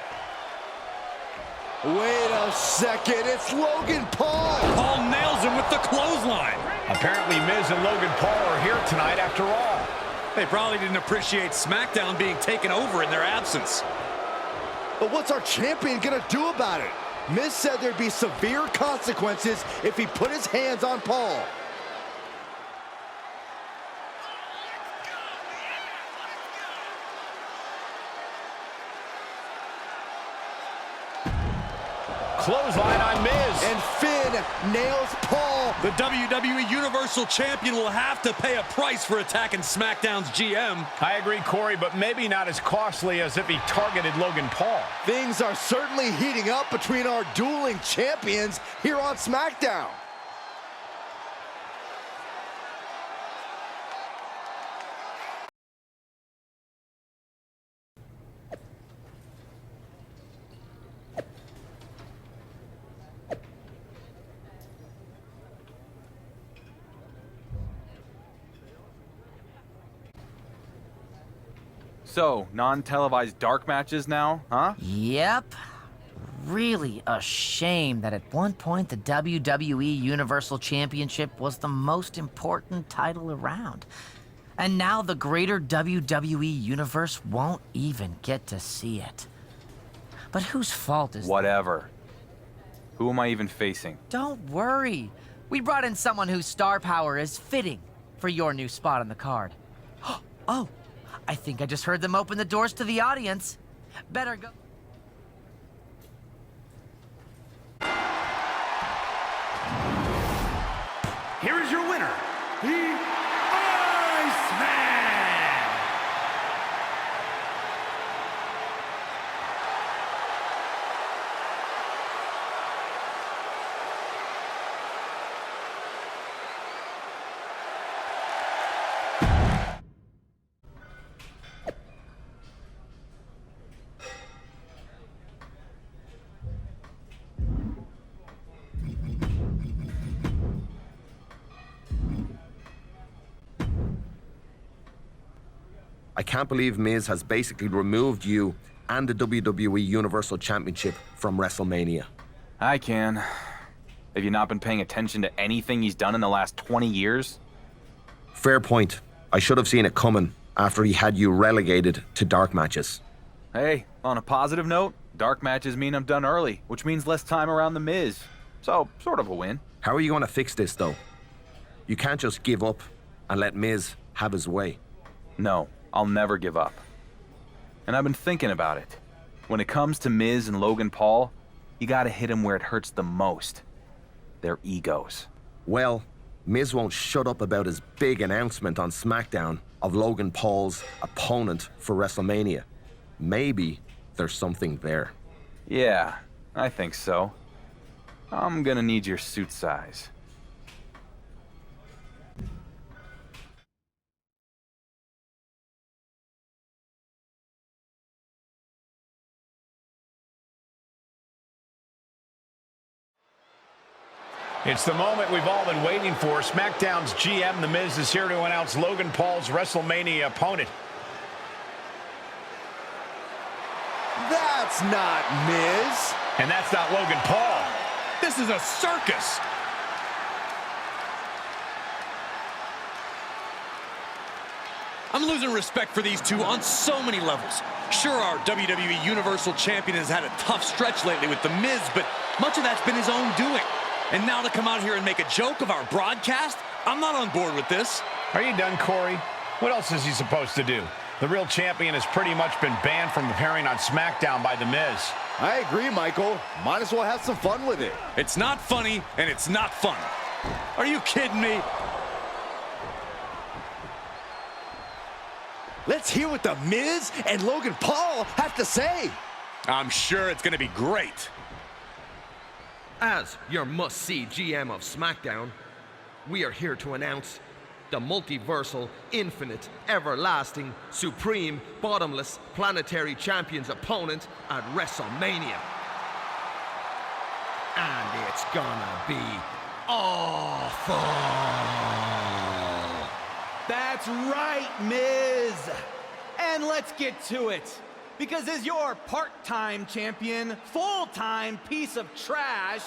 [SPEAKER 11] Wait a second, it's Logan Paul!
[SPEAKER 8] Paul nails him with the clothesline.
[SPEAKER 5] Apparently Miz and Logan Paul are here tonight after all.
[SPEAKER 8] They probably didn't appreciate SmackDown being taken over in their absence.
[SPEAKER 11] But what's our champion gonna do about it? Miz said there'd be severe consequences if he put his hands on Paul.
[SPEAKER 5] Clothesline on Miz.
[SPEAKER 11] And Finn nails Paul.
[SPEAKER 8] The WWE Universal Champion will have to pay a price for attacking SmackDown's GM.
[SPEAKER 5] I agree, Corey, but maybe not as costly as if he targeted Logan Paul.
[SPEAKER 11] Things are certainly heating up between our dueling champions here on SmackDown.
[SPEAKER 3] So, non-televised dark matches now, huh?
[SPEAKER 10] Yep. Really a shame that at one point the WWE Universal Championship was the most important title around. And now the greater WWE Universe won't even get to see it. But whose fault is
[SPEAKER 3] Whatever. Who am I even facing?
[SPEAKER 10] Don't worry. We brought in someone whose star power is fitting for your new spot on the card. Oh, I think I just heard them open the doors to the audience. Better go.
[SPEAKER 9] Here is your winner, the Iceman!
[SPEAKER 15] I can't believe Miz has basically removed you and the WWE Universal Championship from WrestleMania.
[SPEAKER 3] I can. Have you not been paying attention to anything he's done in the last 20 years?
[SPEAKER 15] Fair point. I should have seen it coming after he had you relegated to dark matches.
[SPEAKER 3] Hey, on a positive note, dark matches mean I'm done early, which means less time around the Miz. So, sort of a win.
[SPEAKER 15] How are you going to fix this, though? You can't just give up and let Miz have his way.
[SPEAKER 3] No, I'll never give up. And I've been thinking about it. When it comes to Miz and Logan Paul, you gotta hit them where it hurts the most. Their egos.
[SPEAKER 15] Well, Miz won't shut up about his big announcement on SmackDown of Logan Paul's opponent for WrestleMania. Maybe there's something there.
[SPEAKER 3] Yeah, I think so. I'm gonna need your suit size.
[SPEAKER 5] It's the moment we've all been waiting for. SmackDown's GM, The Miz, is here to announce Logan Paul's WrestleMania opponent.
[SPEAKER 11] That's not Miz.
[SPEAKER 5] And that's not Logan Paul. This is a circus.
[SPEAKER 8] I'm losing respect for these two on so many levels. Sure, our WWE Universal Champion has had a tough stretch lately with The Miz, but much of that's been his own doing. And now to come out here and make a joke of our broadcast? I'm not on board with this.
[SPEAKER 5] Are you done, Corey? What else is he supposed to do? The real champion has pretty much been banned from appearing on SmackDown by The Miz.
[SPEAKER 11] I agree, Michael. Might as well have some fun with it.
[SPEAKER 8] It's not funny, and it's not fun. Are you kidding me?
[SPEAKER 11] Let's hear what The Miz and Logan Paul have to say.
[SPEAKER 8] I'm sure it's going to be great.
[SPEAKER 16] As your must-see GM of SmackDown, we are here to announce
[SPEAKER 15] the multiversal, infinite, everlasting, supreme, bottomless, planetary champion's opponent at WrestleMania. And it's gonna be awful.
[SPEAKER 7] That's right, Miz. And let's get to it. Because as your part-time champion, full-time piece of trash,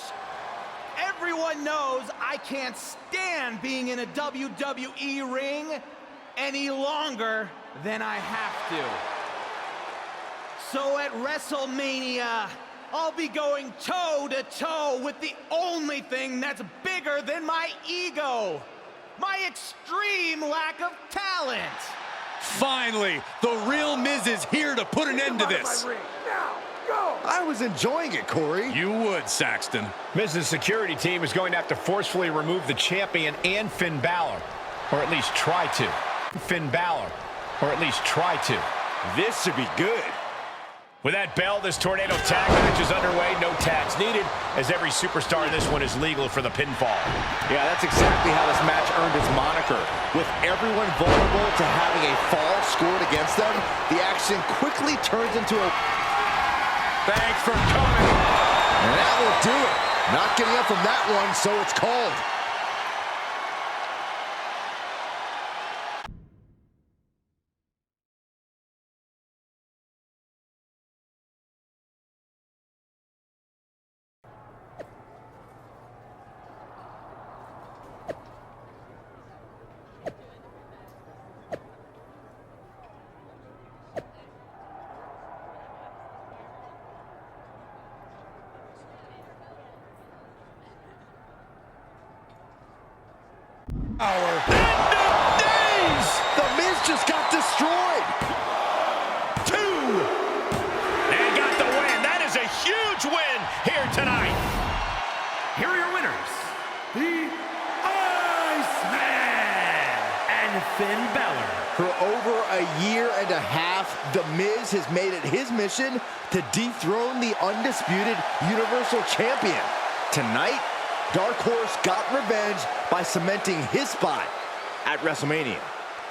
[SPEAKER 7] everyone knows I can't stand being in a WWE ring any longer than I have to. So at WrestleMania, I'll be going toe-to-toe with the only thing that's bigger than my ego. My extreme lack of talent.
[SPEAKER 8] Finally, the real Miz is here to put an end to this.
[SPEAKER 11] I was enjoying it, Corey.
[SPEAKER 8] You would, Saxton.
[SPEAKER 5] Miz's security team is going to have to forcefully remove the champion and Finn Balor. Or at least try to. Finn Balor. Or at least try to.
[SPEAKER 8] This should be good.
[SPEAKER 5] With that bell, this tornado tag match is underway. No tags needed, as every superstar in this one is legal for the pinfall.
[SPEAKER 6] Yeah, that's exactly how this match earned its moniker. With everyone vulnerable to having a fall scored against them, the action quickly turns into a...
[SPEAKER 8] Thanks for coming.
[SPEAKER 11] And that will do it. Not getting up from that one, so it's called. The Miz just got destroyed.
[SPEAKER 5] 2. And got the win. That is a huge win here tonight.
[SPEAKER 9] Here are your winners, the Iceman and Finn Balor.
[SPEAKER 11] For over a year and a half, The Miz has made it his mission to dethrone the undisputed Universal Champion. Tonight, Dark Horse got revenge by cementing his spot at WrestleMania.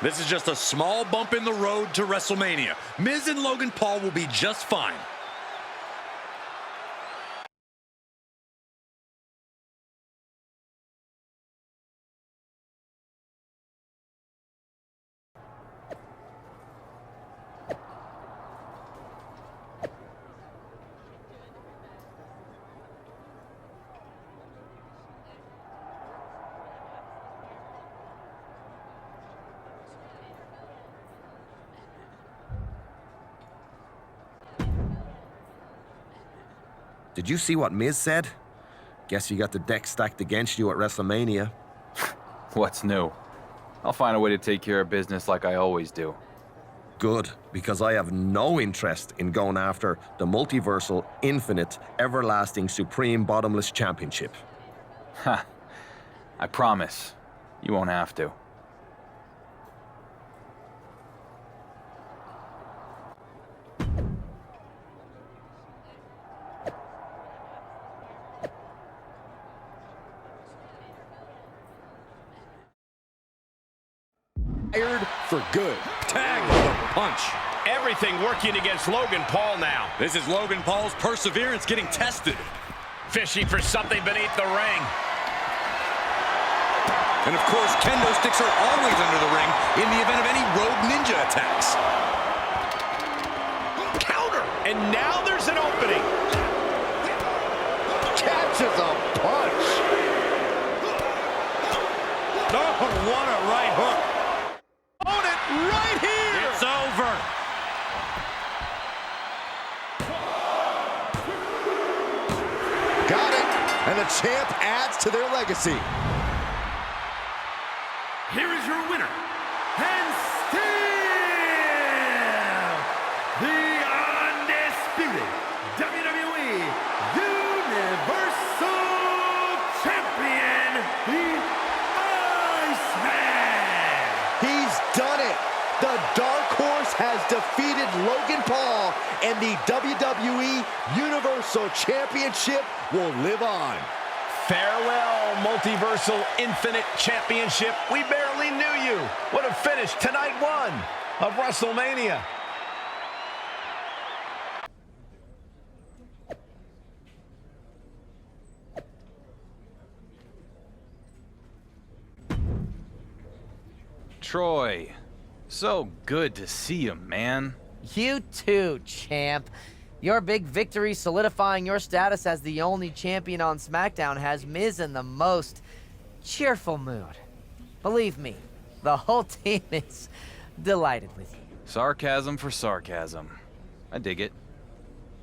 [SPEAKER 8] This is just a small bump in the road to WrestleMania. Miz and Logan Paul will be just fine.
[SPEAKER 15] Did you see what Miz said? Guess you got the deck stacked against you at WrestleMania.
[SPEAKER 3] What's new? I'll find a way to take care of business like I always do.
[SPEAKER 15] Good, because I have no interest in going after the multiversal, infinite, everlasting, supreme, bottomless championship.
[SPEAKER 3] Ha! I promise. You won't have to.
[SPEAKER 8] Fired for good. Tagged with a punch.
[SPEAKER 5] Everything working against Logan Paul now.
[SPEAKER 8] This is Logan Paul's perseverance getting tested.
[SPEAKER 5] Fishing for something beneath the ring.
[SPEAKER 8] And of course, kendo sticks are always under the ring in the event of any rogue ninja attacks.
[SPEAKER 5] Counter! And now there's an opening.
[SPEAKER 11] Catches a punch.
[SPEAKER 8] Oh, what a right hook.
[SPEAKER 5] Own it right here!
[SPEAKER 8] It's over.
[SPEAKER 11] Got it. And the champ adds to their legacy.
[SPEAKER 9] Here is your winner, and still the undisputed WWE Universal Champion, the Iceman.
[SPEAKER 11] He's done it. The Dark Horse has defeated Logan Paul, and the WWE Universal Championship will live on.
[SPEAKER 5] Farewell, Multiversal Infinite Championship. We barely knew you. What a finish to night one of WrestleMania.
[SPEAKER 3] Troy, so good to see you, man.
[SPEAKER 10] You too, champ. Your big victory solidifying your status as the only champion on SmackDown has Miz in the most cheerful mood. Believe me, the whole team is delighted with you.
[SPEAKER 3] Sarcasm for sarcasm. I dig it.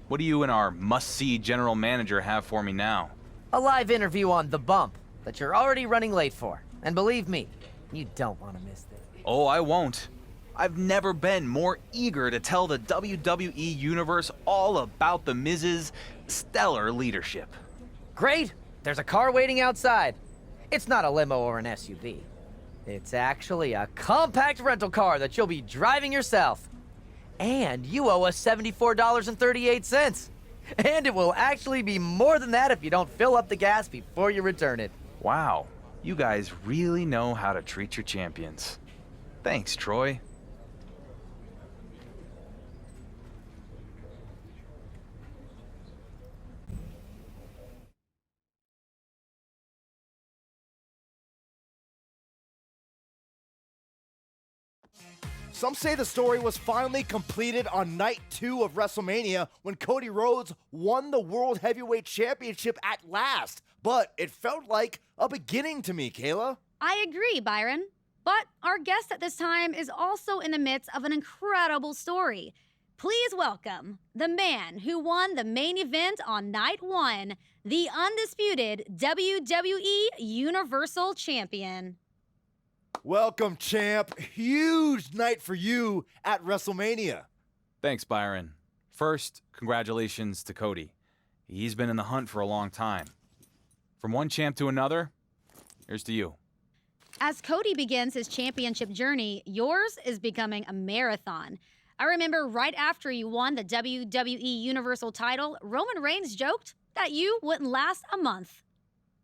[SPEAKER 3] What do you and our must-see general manager have for me now?
[SPEAKER 10] A live interview on The Bump that you're already running late for. And believe me, you don't want to miss this.
[SPEAKER 3] Oh, I won't. I've never been more eager to tell the WWE Universe all about The Miz's stellar leadership.
[SPEAKER 10] Great! There's a car waiting outside. It's not a limo or an SUV. It's actually a compact rental car that you'll be driving yourself. And you owe us $74.38. And it will actually be more than that if you don't fill up the gas before you return it.
[SPEAKER 3] Wow, you guys really know how to treat your champions. Thanks, Troy.
[SPEAKER 11] Some say the story was finally completed on night 2 of WrestleMania when Cody Rhodes won the World Heavyweight Championship at last. But it felt like a beginning to me, Kayla.
[SPEAKER 16] I agree, Byron. But our guest at this time is also in the midst of an incredible story. Please welcome the man who won the main event on night 1, the undisputed WWE Universal Champion.
[SPEAKER 11] Welcome, champ. Huge night for you at WrestleMania.
[SPEAKER 3] Thanks, Byron. First, congratulations to Cody. He's been in the hunt for a long time. From one champ to another, here's to you.
[SPEAKER 16] As Cody begins his championship journey, yours is becoming a marathon. I remember right after you won the WWE Universal title, Roman Reigns joked that you wouldn't last a month.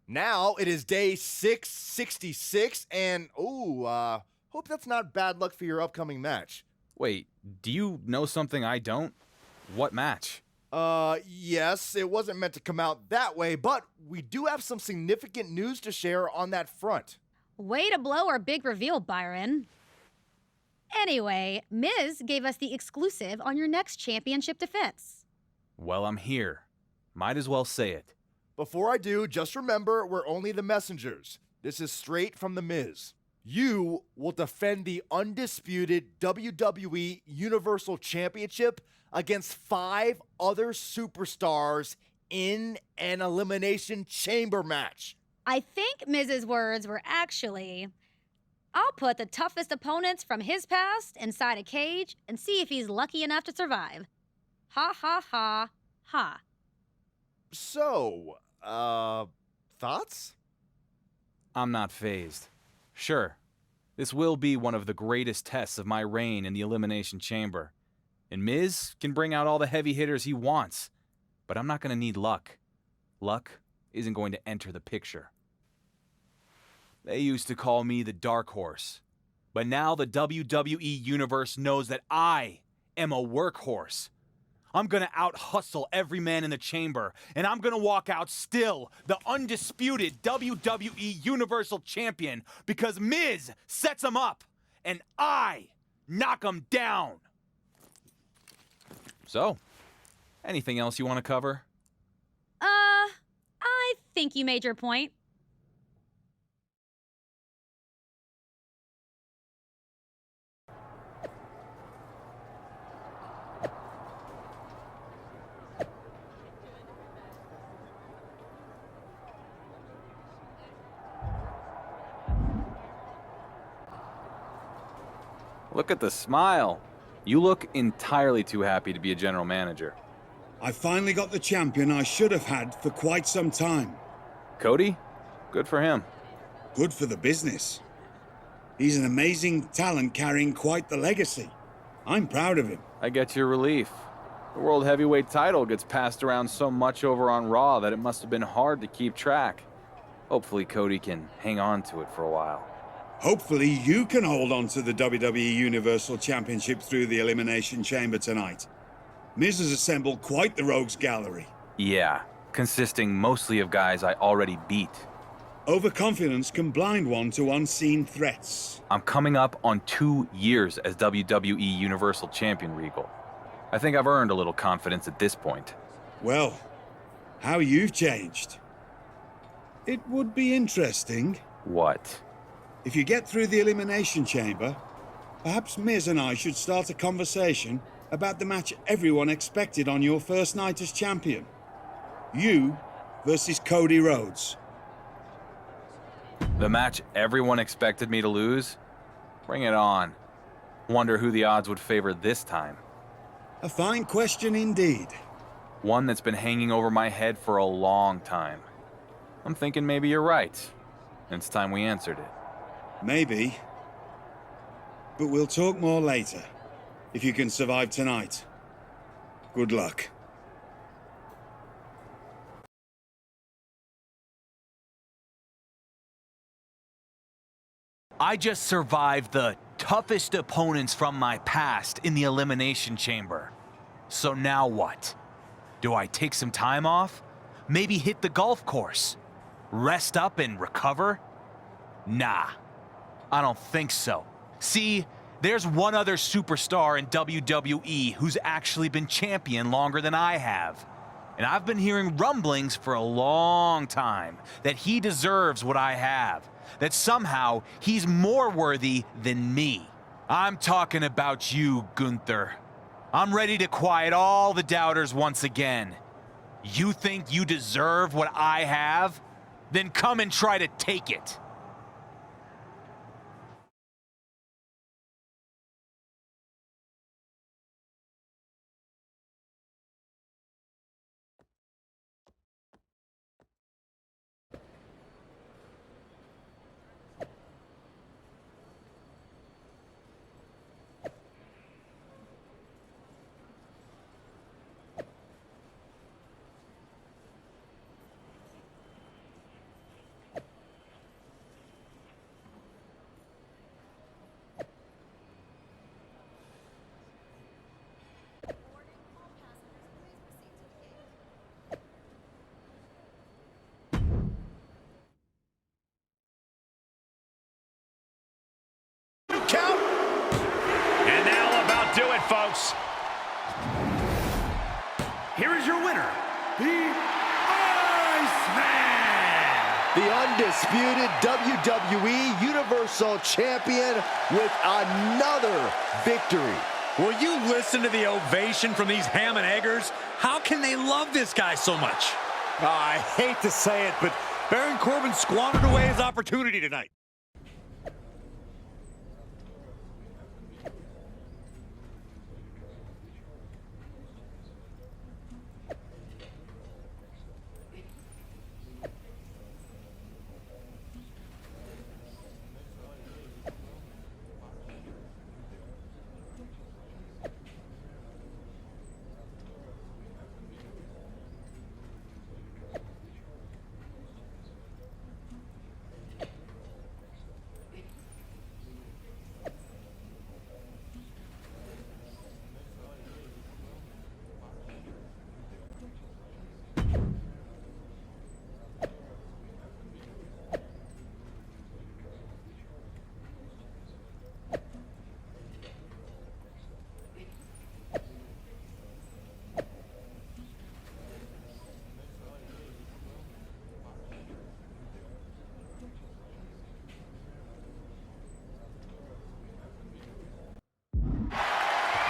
[SPEAKER 11] Now it is day 666, and hope that's not bad luck for your upcoming match.
[SPEAKER 3] Wait, do you know something I don't? What match?
[SPEAKER 11] Yes, it wasn't meant to come out that way, but we do have some significant news to share on that front.
[SPEAKER 16] Way to blow our big reveal, Byron. Anyway, Miz gave us the exclusive on your next championship defense.
[SPEAKER 3] Well, I'm here. Might as well say it.
[SPEAKER 11] Before I do, just remember, we're only the messengers. This is straight from The Miz. You will defend the undisputed WWE Universal Championship against 5 other superstars in an Elimination Chamber match.
[SPEAKER 16] I think Miz's words were actually, I'll put the toughest opponents from his past inside a cage and see if he's lucky enough to survive. Ha ha ha ha.
[SPEAKER 11] So, thoughts?
[SPEAKER 3] I'm not fazed. Sure, this will be one of the greatest tests of my reign in the Elimination Chamber. And Miz can bring out all the heavy hitters he wants. But I'm not going to need luck. Luck isn't going to enter the picture. They used to call me the Dark Horse. But now the WWE Universe knows that I am a workhorse. I'm gonna out-hustle every man in the chamber, and I'm gonna walk out still the undisputed WWE Universal Champion because Miz sets him up, and I knock him down. So, anything else you want to cover?
[SPEAKER 16] I think you made your point.
[SPEAKER 3] Look at the smile. You look entirely too happy to be a general manager.
[SPEAKER 17] I finally got the champion I should have had for quite some time.
[SPEAKER 3] Cody? Good for him.
[SPEAKER 17] Good for the business. He's an amazing talent carrying quite the legacy. I'm proud of him.
[SPEAKER 3] I get your relief. The World Heavyweight title gets passed around so much over on Raw that it must have been hard to keep track. Hopefully Cody can hang on to it for a while.
[SPEAKER 17] Hopefully you can hold on to the WWE Universal Championship through the Elimination Chamber tonight. Miz has assembled quite the rogues gallery.
[SPEAKER 3] Yeah, consisting mostly of guys I already beat.
[SPEAKER 17] Overconfidence can blind one to unseen threats.
[SPEAKER 3] I'm coming up on 2 years as WWE Universal Champion, Regal. I think I've earned a little confidence at this point.
[SPEAKER 17] Well, how you've changed. It would be interesting.
[SPEAKER 3] What?
[SPEAKER 17] If you get through the Elimination Chamber, perhaps Miz and I should start a conversation about the match everyone expected on your first night as champion. You versus Cody Rhodes.
[SPEAKER 3] The match everyone expected me to lose? Bring it on. Wonder who the odds would favor this time.
[SPEAKER 17] A fine question indeed.
[SPEAKER 3] One that's been hanging over my head for a long time. I'm thinking maybe you're right. It's time we answered it.
[SPEAKER 17] Maybe. But we'll talk more later. If you can survive tonight. Good luck.
[SPEAKER 18] I just survived the toughest opponents from my past in the Elimination Chamber. So now what? Do I take some time off? Maybe hit the golf course? Rest up and recover? Nah, I don't think so. See, there's one other superstar in WWE who's actually been champion longer than I have. And I've been hearing rumblings for a long time that he deserves what I have. That somehow he's more worthy than me. I'm talking about you, Gunther. I'm ready to quiet all the doubters once again. You think you deserve what I have? Then come and try to take it.
[SPEAKER 5] Count. And that'll about do it, folks.
[SPEAKER 9] Here is your winner, the Iceman!
[SPEAKER 11] The undisputed WWE Universal Champion with another victory.
[SPEAKER 8] Will you listen to the ovation from these ham and eggers? How can they love this guy so much? I hate to say it, but Baron Corbin squandered away his opportunity tonight.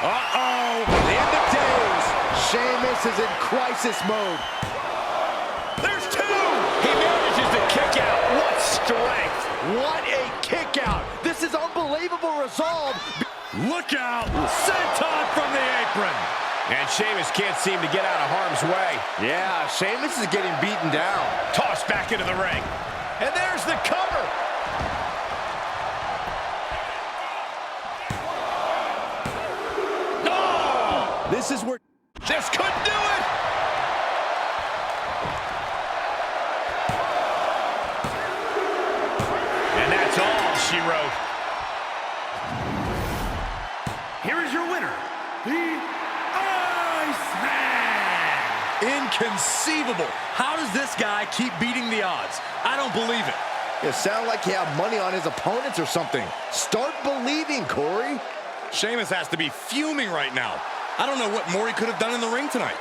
[SPEAKER 11] Uh-oh! The end of days. Sheamus is in crisis mode.
[SPEAKER 5] There's two! He manages to kick out. What strength!
[SPEAKER 11] What a kick out! This is unbelievable resolve.
[SPEAKER 5] Look out! Senton from the apron! And Sheamus can't seem to get out of harm's way.
[SPEAKER 11] Yeah, Sheamus is getting beaten down.
[SPEAKER 5] Tossed back into the ring. And there's the cover!
[SPEAKER 11] This is where...
[SPEAKER 5] This could do it! she wrote.
[SPEAKER 9] Here is your winner, the Iceman!
[SPEAKER 8] Inconceivable. How does this guy keep beating the odds? I don't believe it.
[SPEAKER 11] You sound like you have money on his opponents or something. Start believing, Corey.
[SPEAKER 8] Sheamus has to be fuming right now. I don't know what more he could have done in the ring tonight.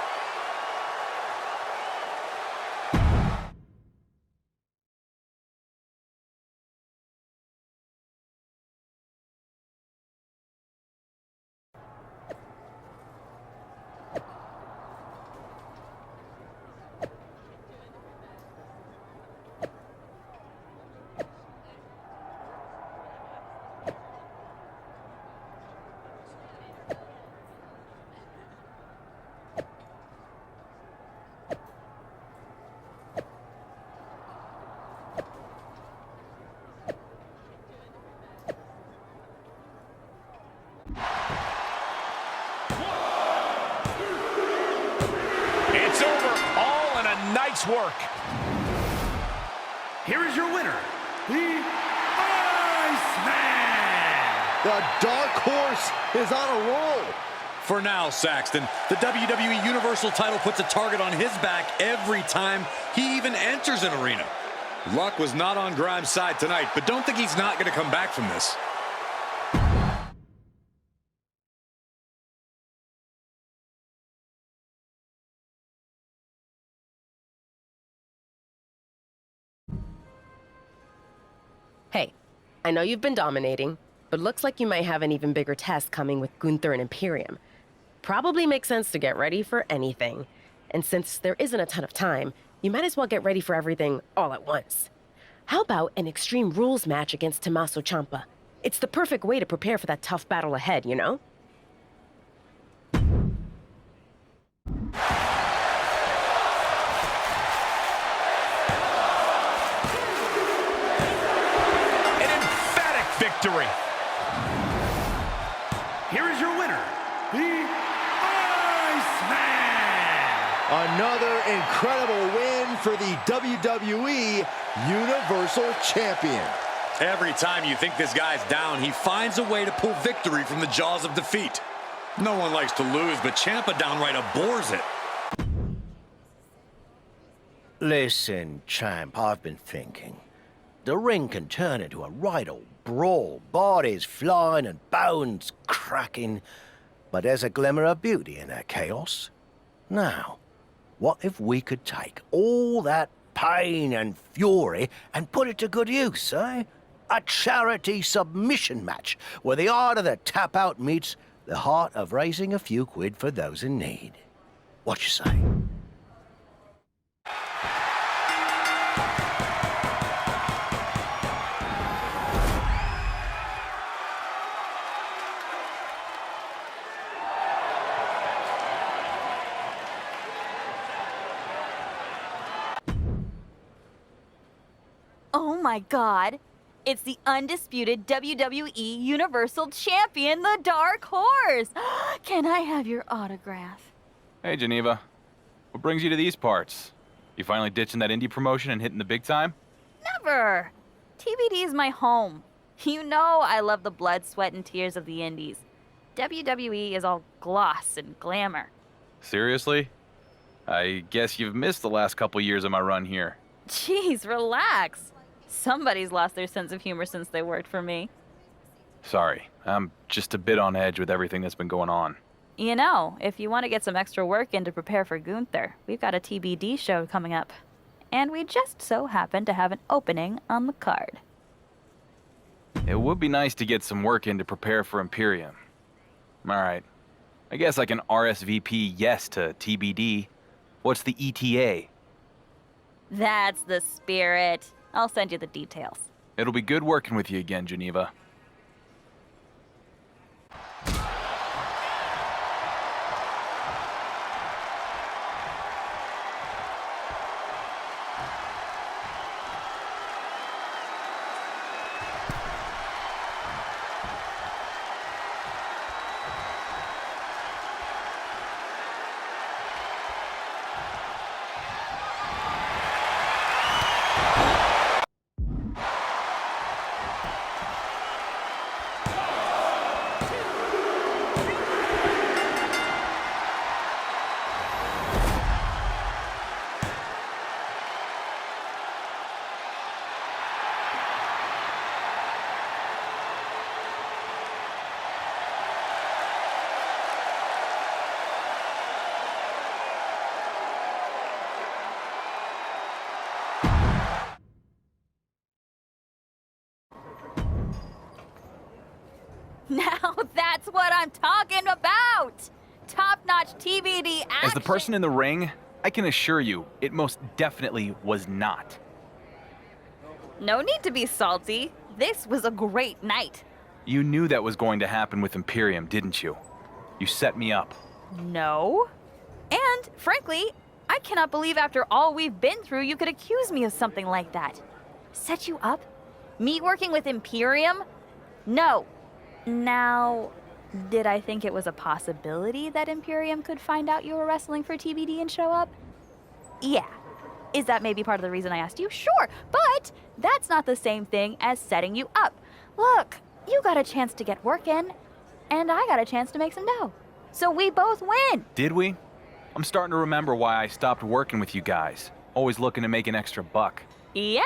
[SPEAKER 5] It's over, all in a night's work.
[SPEAKER 9] Here is your winner, the Iceman!
[SPEAKER 11] The dark horse is on a roll.
[SPEAKER 8] For now, Saxton, the WWE Universal title puts a target on his back every time he even enters an arena. Luck was not on Grimes' side tonight, but don't think he's not going to come back from this.
[SPEAKER 19] Hey, I know you've been dominating, but looks like you might have an even bigger test coming with Gunther and Imperium. Probably makes sense to get ready for anything. And since there isn't a ton of time, you might as well get ready for everything all at once. How about an Extreme Rules match against Tommaso Ciampa? It's the perfect way to prepare for that tough battle ahead, you know?
[SPEAKER 5] Victory.
[SPEAKER 9] Here is your winner, the Iceman!
[SPEAKER 11] Another incredible win for the WWE Universal Champion.
[SPEAKER 8] Every time you think this guy's down, he finds a way to pull victory from the jaws of defeat. No one likes to lose, but Ciampa downright abhors it.
[SPEAKER 20] Listen, champ, I've been thinking. The ring can turn into a right old brawl, bodies flying and bones cracking, but there's a glimmer of beauty in that chaos. Now, what if we could take all that pain and fury and put it to good use, eh? A charity submission match where the art of the tap-out meets the heart of raising a few quid for those in need. What you say?
[SPEAKER 21] Oh my God. It's the undisputed WWE Universal Champion, the Dark Horse. Can I have your autograph?
[SPEAKER 3] Hey, Geneva. What brings you to these parts? You finally ditching that indie promotion and hitting the big time?
[SPEAKER 21] Never. TBD is my home. You know I love the blood, sweat, and tears of the indies. WWE is all gloss and glamour.
[SPEAKER 3] Seriously? I guess you've missed the last couple years of my run here.
[SPEAKER 21] Jeez, relax. Somebody's lost their sense of humor since they worked for me.
[SPEAKER 3] Sorry, I'm just a bit on edge with everything that's been going on.
[SPEAKER 21] You know, if you want to get some extra work in to prepare for Gunther, we've got a TBD show coming up. And we just so happen to have an opening on the card.
[SPEAKER 3] It would be nice to get some work in to prepare for Imperium. Alright, I guess I can RSVP yes to TBD. What's the ETA?
[SPEAKER 21] That's the spirit. I'll send you the details.
[SPEAKER 3] It'll be good working with you again, Geneva.
[SPEAKER 21] what I'm talking about. Top-notch TBD action.
[SPEAKER 3] As the person in the ring, I can assure you, it most definitely was not.
[SPEAKER 21] No need to be salty. This was a great night.
[SPEAKER 3] You knew that was going to happen with Imperium, didn't you? You set me up.
[SPEAKER 21] No. And, frankly, I cannot believe after all we've been through you could accuse me of something like that. Set you up? Me working with Imperium? No. Now, did I think it was a possibility that Imperium could find out you were wrestling for TBD and show up? Yeah. Is that maybe part of the reason I asked you? Sure, but that's not the same thing as setting you up. Look, you got a chance to get work in, and I got a chance to make some dough. So we both win.
[SPEAKER 3] Did we? I'm starting to remember why I stopped working with you guys. Always looking to make an extra buck.
[SPEAKER 21] Yeah.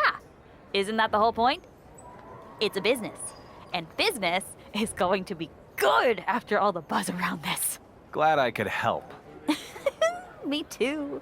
[SPEAKER 21] Isn't that the whole point? It's a business. And business is going to be good after all the buzz around this.
[SPEAKER 3] Glad I could help.
[SPEAKER 21] Me too.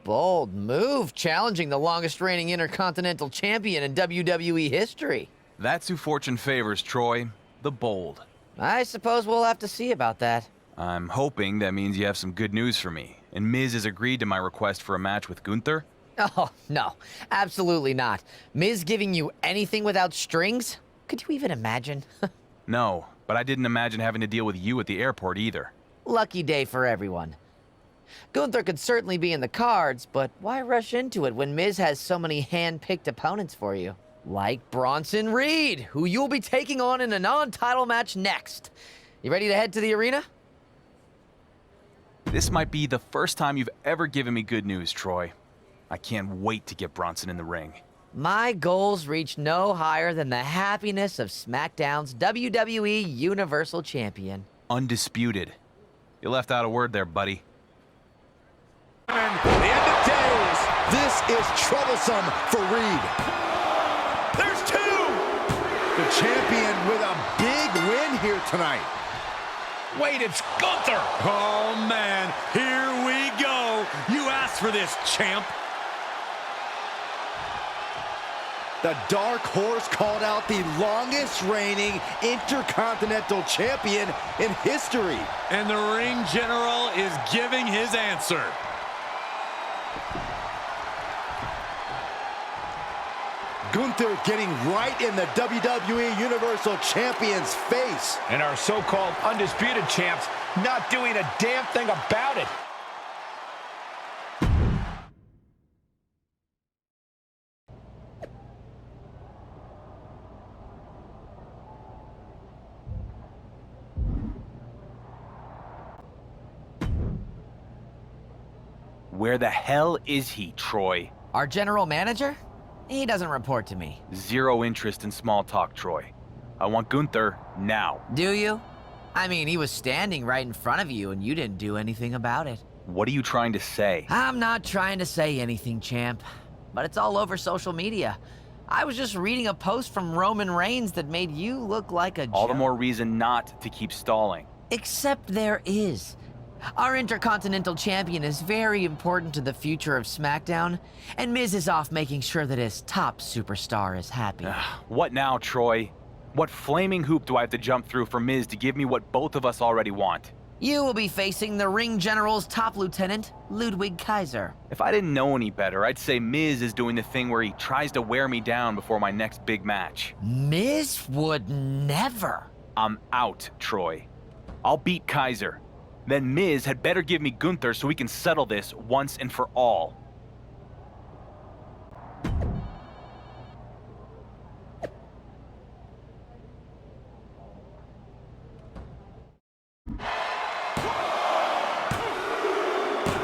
[SPEAKER 10] Bold move, challenging the longest reigning Intercontinental Champion in WWE history.
[SPEAKER 3] That's who fortune favors, Troy. The bold.
[SPEAKER 10] I suppose we'll have to see about that.
[SPEAKER 3] I'm hoping that means you have some good news for me. And Miz has agreed to my request for a match with Gunther?
[SPEAKER 10] Oh, no. Absolutely not. Miz giving you anything without strings? Could you even imagine?
[SPEAKER 3] No, but I didn't imagine having to deal with you at the airport either.
[SPEAKER 10] Lucky day for everyone. Gunther could certainly be in the cards, but why rush into it when Miz has so many hand-picked opponents for you? Like Bronson Reed, who you'll be taking on in a non-title match next. You ready to head to the arena?
[SPEAKER 3] This might be the first time you've ever given me good news, Troy. I can't wait to get Bronson in the ring.
[SPEAKER 10] My goals reach no higher than the happiness of SmackDown's WWE Universal Champion.
[SPEAKER 3] Undisputed. You left out a word there, buddy.
[SPEAKER 11] The end of days. This is troublesome for Reed.
[SPEAKER 5] There's two!
[SPEAKER 11] The champion with a big win here tonight.
[SPEAKER 5] Wait, it's Gunther!
[SPEAKER 8] Oh, man, here we go. You asked for this, champ.
[SPEAKER 11] The Dark Horse called out the longest reigning Intercontinental Champion in history.
[SPEAKER 8] And the ring general is giving his answer.
[SPEAKER 11] Gunther getting right in the WWE Universal Champion's face.
[SPEAKER 5] And our so-called undisputed champs not doing a damn thing about it.
[SPEAKER 3] Where the hell is he, Troy?
[SPEAKER 10] Our general manager? He doesn't report to me.
[SPEAKER 3] Zero interest in small talk, Troy. I want Gunther now.
[SPEAKER 10] Do you? I mean, he was standing right in front of you and you didn't do anything about it.
[SPEAKER 3] What are you trying to say?
[SPEAKER 10] I'm not trying to say anything, champ. But it's all over social media. I was just reading a post from Roman Reigns that made you look like a
[SPEAKER 3] All the
[SPEAKER 10] joke.
[SPEAKER 3] more reason not to keep stalling.
[SPEAKER 10] Except there is. Our Intercontinental Champion is very important to the future of SmackDown, and Miz is off making sure that his top superstar is happy.
[SPEAKER 3] What now, Troy? What flaming hoop do I have to jump through for Miz to give me what both of us already want?
[SPEAKER 10] You will be facing the Ring General's top lieutenant, Ludwig Kaiser.
[SPEAKER 3] If I didn't know any better, I'd say Miz is doing the thing where he tries to wear me down before my next big match.
[SPEAKER 10] Miz would never.
[SPEAKER 3] I'm out, Troy. I'll beat Kaiser. Then Miz had better give me Gunther so we can settle this once and for all.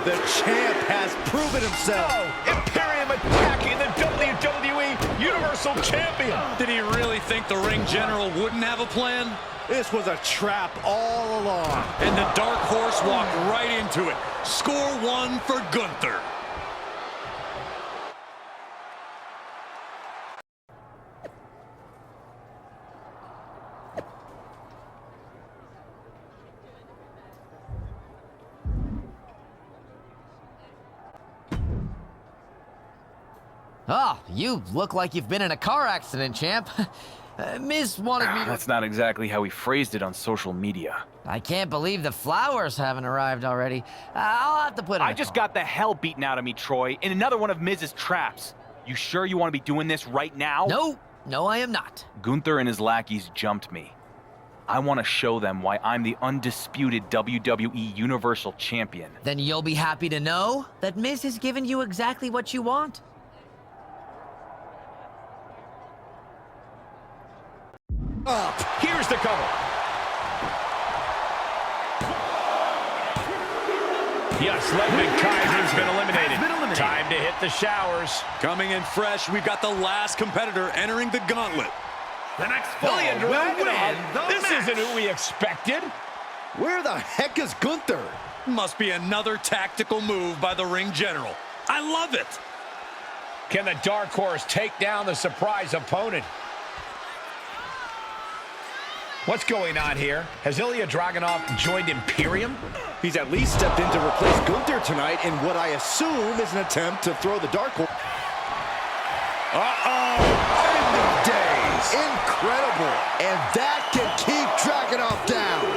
[SPEAKER 11] The champ has proven himself.
[SPEAKER 5] Oh, Imperium attacking the WWE Universal Champion.
[SPEAKER 8] Did he really think the ring general wouldn't have a plan?
[SPEAKER 11] This was a trap all along.
[SPEAKER 8] And the Dark Horse walked right into it. Score one for Gunther.
[SPEAKER 10] Oh, you look like you've been in a car accident, champ. Miz wanted me to...
[SPEAKER 3] That's not exactly how he phrased it on social media.
[SPEAKER 10] I can't believe the flowers haven't arrived already. I'll have to put
[SPEAKER 3] I just got the hell beaten out of me, Troy, in another one of Miz's traps. You sure you want to be doing this right now?
[SPEAKER 10] No, I am not.
[SPEAKER 3] Gunther and his lackeys jumped me. I want to show them why I'm the undisputed WWE Universal Champion.
[SPEAKER 10] Then you'll be happy to know that Miz has given you exactly what you want.
[SPEAKER 5] Up. Here's the cover. Yes, Ludwig Kaiser's been eliminated. Time to hit the showers.
[SPEAKER 8] Coming in fresh, we've got the last competitor entering the gauntlet.
[SPEAKER 9] The next fall will win the
[SPEAKER 5] This
[SPEAKER 9] match.
[SPEAKER 5] isn't who we expected.
[SPEAKER 11] Where the heck is Gunther?
[SPEAKER 8] Must be another tactical move by the ring general. I love it.
[SPEAKER 5] Can the Dark Horse take down the surprise opponent? What's going on here? Has Ilya Dragunov joined Imperium?
[SPEAKER 11] He's at least stepped in to replace Gunther tonight in what I assume is an attempt to throw the Dark Horse.
[SPEAKER 5] Uh-oh!
[SPEAKER 11] Days. Incredible. And that can keep Dragunov down.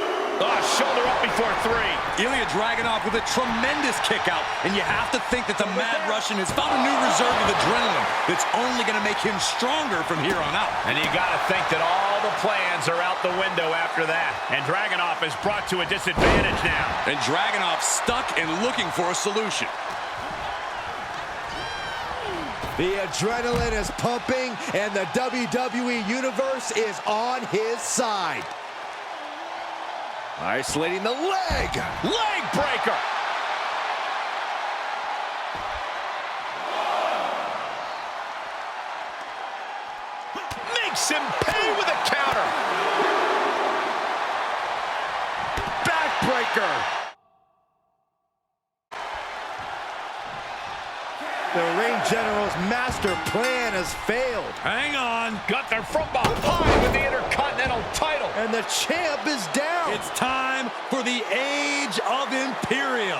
[SPEAKER 5] Shoulder up before three.
[SPEAKER 8] Ilya Dragunov with a tremendous kick out, and you have to think that the Mad Russian has found a new reserve of adrenaline that's only going to make him stronger from here on out.
[SPEAKER 5] And you got to think that all the plans are out the window after that. And Dragunov is brought to a disadvantage now.
[SPEAKER 8] And Dragunov stuck and looking for a solution.
[SPEAKER 11] The adrenaline is pumping, and the WWE Universe is on his side. Isolating the leg.
[SPEAKER 5] Leg breaker. Makes him pay with a counter.
[SPEAKER 11] Backbreaker. The ring general's master plan has failed.
[SPEAKER 8] Hang on.
[SPEAKER 5] Gunther from behind with the Intercontinental title.
[SPEAKER 11] And the champ is down.
[SPEAKER 8] It's time for the Age of Imperium.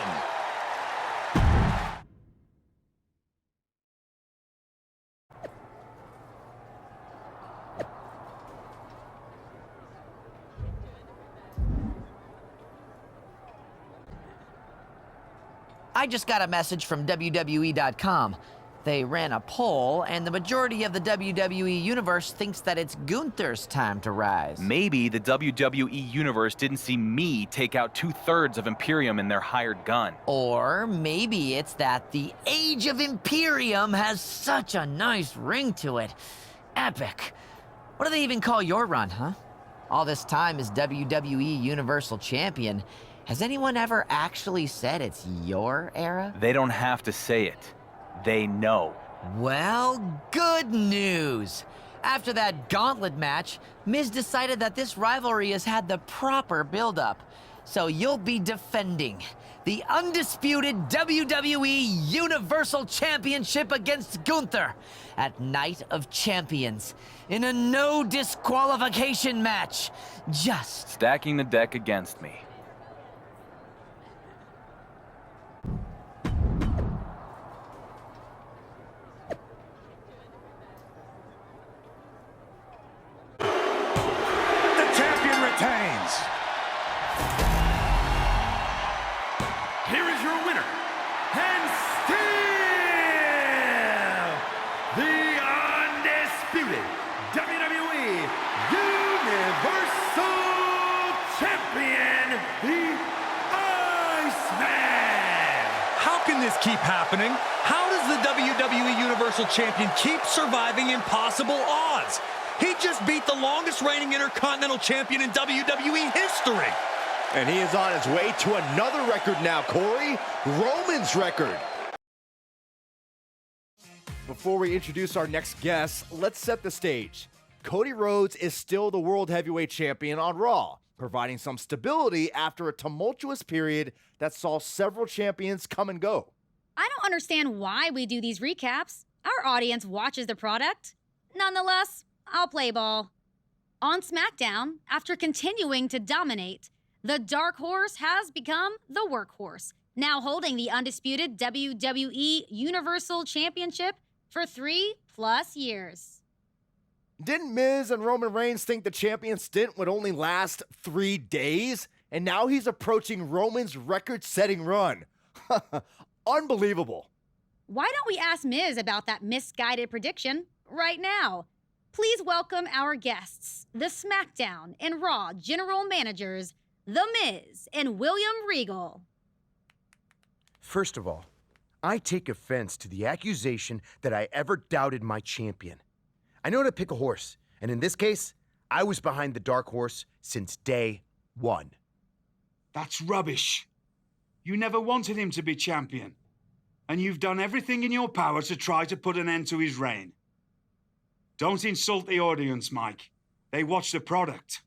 [SPEAKER 10] I just got a message from WWE.com. They ran a poll, and the majority of the WWE Universe thinks that it's Gunther's time to rise.
[SPEAKER 3] Maybe the WWE Universe didn't see me take out 2/3 of Imperium in their hired gun.
[SPEAKER 10] Or maybe it's that the Age of Imperium has such a nice ring to it. Epic. What do they even call your run, huh? All this time as WWE Universal Champion. Has anyone ever actually said it's your era?
[SPEAKER 3] They don't have to say it. They know.
[SPEAKER 10] Well, good news. After that gauntlet match, Miz decided that this rivalry has had the proper build-up. So you'll be defending the undisputed WWE Universal Championship against Gunther at Night of Champions in a no disqualification match. Just
[SPEAKER 3] stacking the deck against me.
[SPEAKER 9] Here is your winner, and still the undisputed WWE Universal Champion, the Iceman.
[SPEAKER 8] How can this keep happening? How does the WWE Universal Champion keep surviving impossible odds? He just beat the longest reigning Intercontinental Champion in WWE history.
[SPEAKER 11] And he is on his way to another record now, Corey. Roman's record. Before we introduce our next guest, let's set the stage. Cody Rhodes is still the World Heavyweight Champion on Raw, providing some stability after a tumultuous period that saw several champions come and go.
[SPEAKER 16] I don't understand why we do these recaps. Our audience watches the product. Nonetheless, I'll play ball. On SmackDown, after continuing to dominate, the Dark Horse has become the Workhorse, now holding the undisputed WWE Universal Championship for 3+ years.
[SPEAKER 11] Didn't Miz and Roman Reigns think the champion stint would only last 3 days? And now he's approaching Roman's record-setting run. Unbelievable.
[SPEAKER 16] Why don't we ask Miz about that misguided prediction right now? Please welcome our guests, the SmackDown and Raw General Managers, The Miz and William Regal.
[SPEAKER 14] First of all, I take offense to the accusation that I ever doubted my champion. I know how to pick a horse, and in this case, I was behind the Dark Horse since day one.
[SPEAKER 17] That's rubbish. You never wanted him to be champion. And you've done everything in your power to try to put an end to his reign. Don't insult the audience, Mike. They watch the product.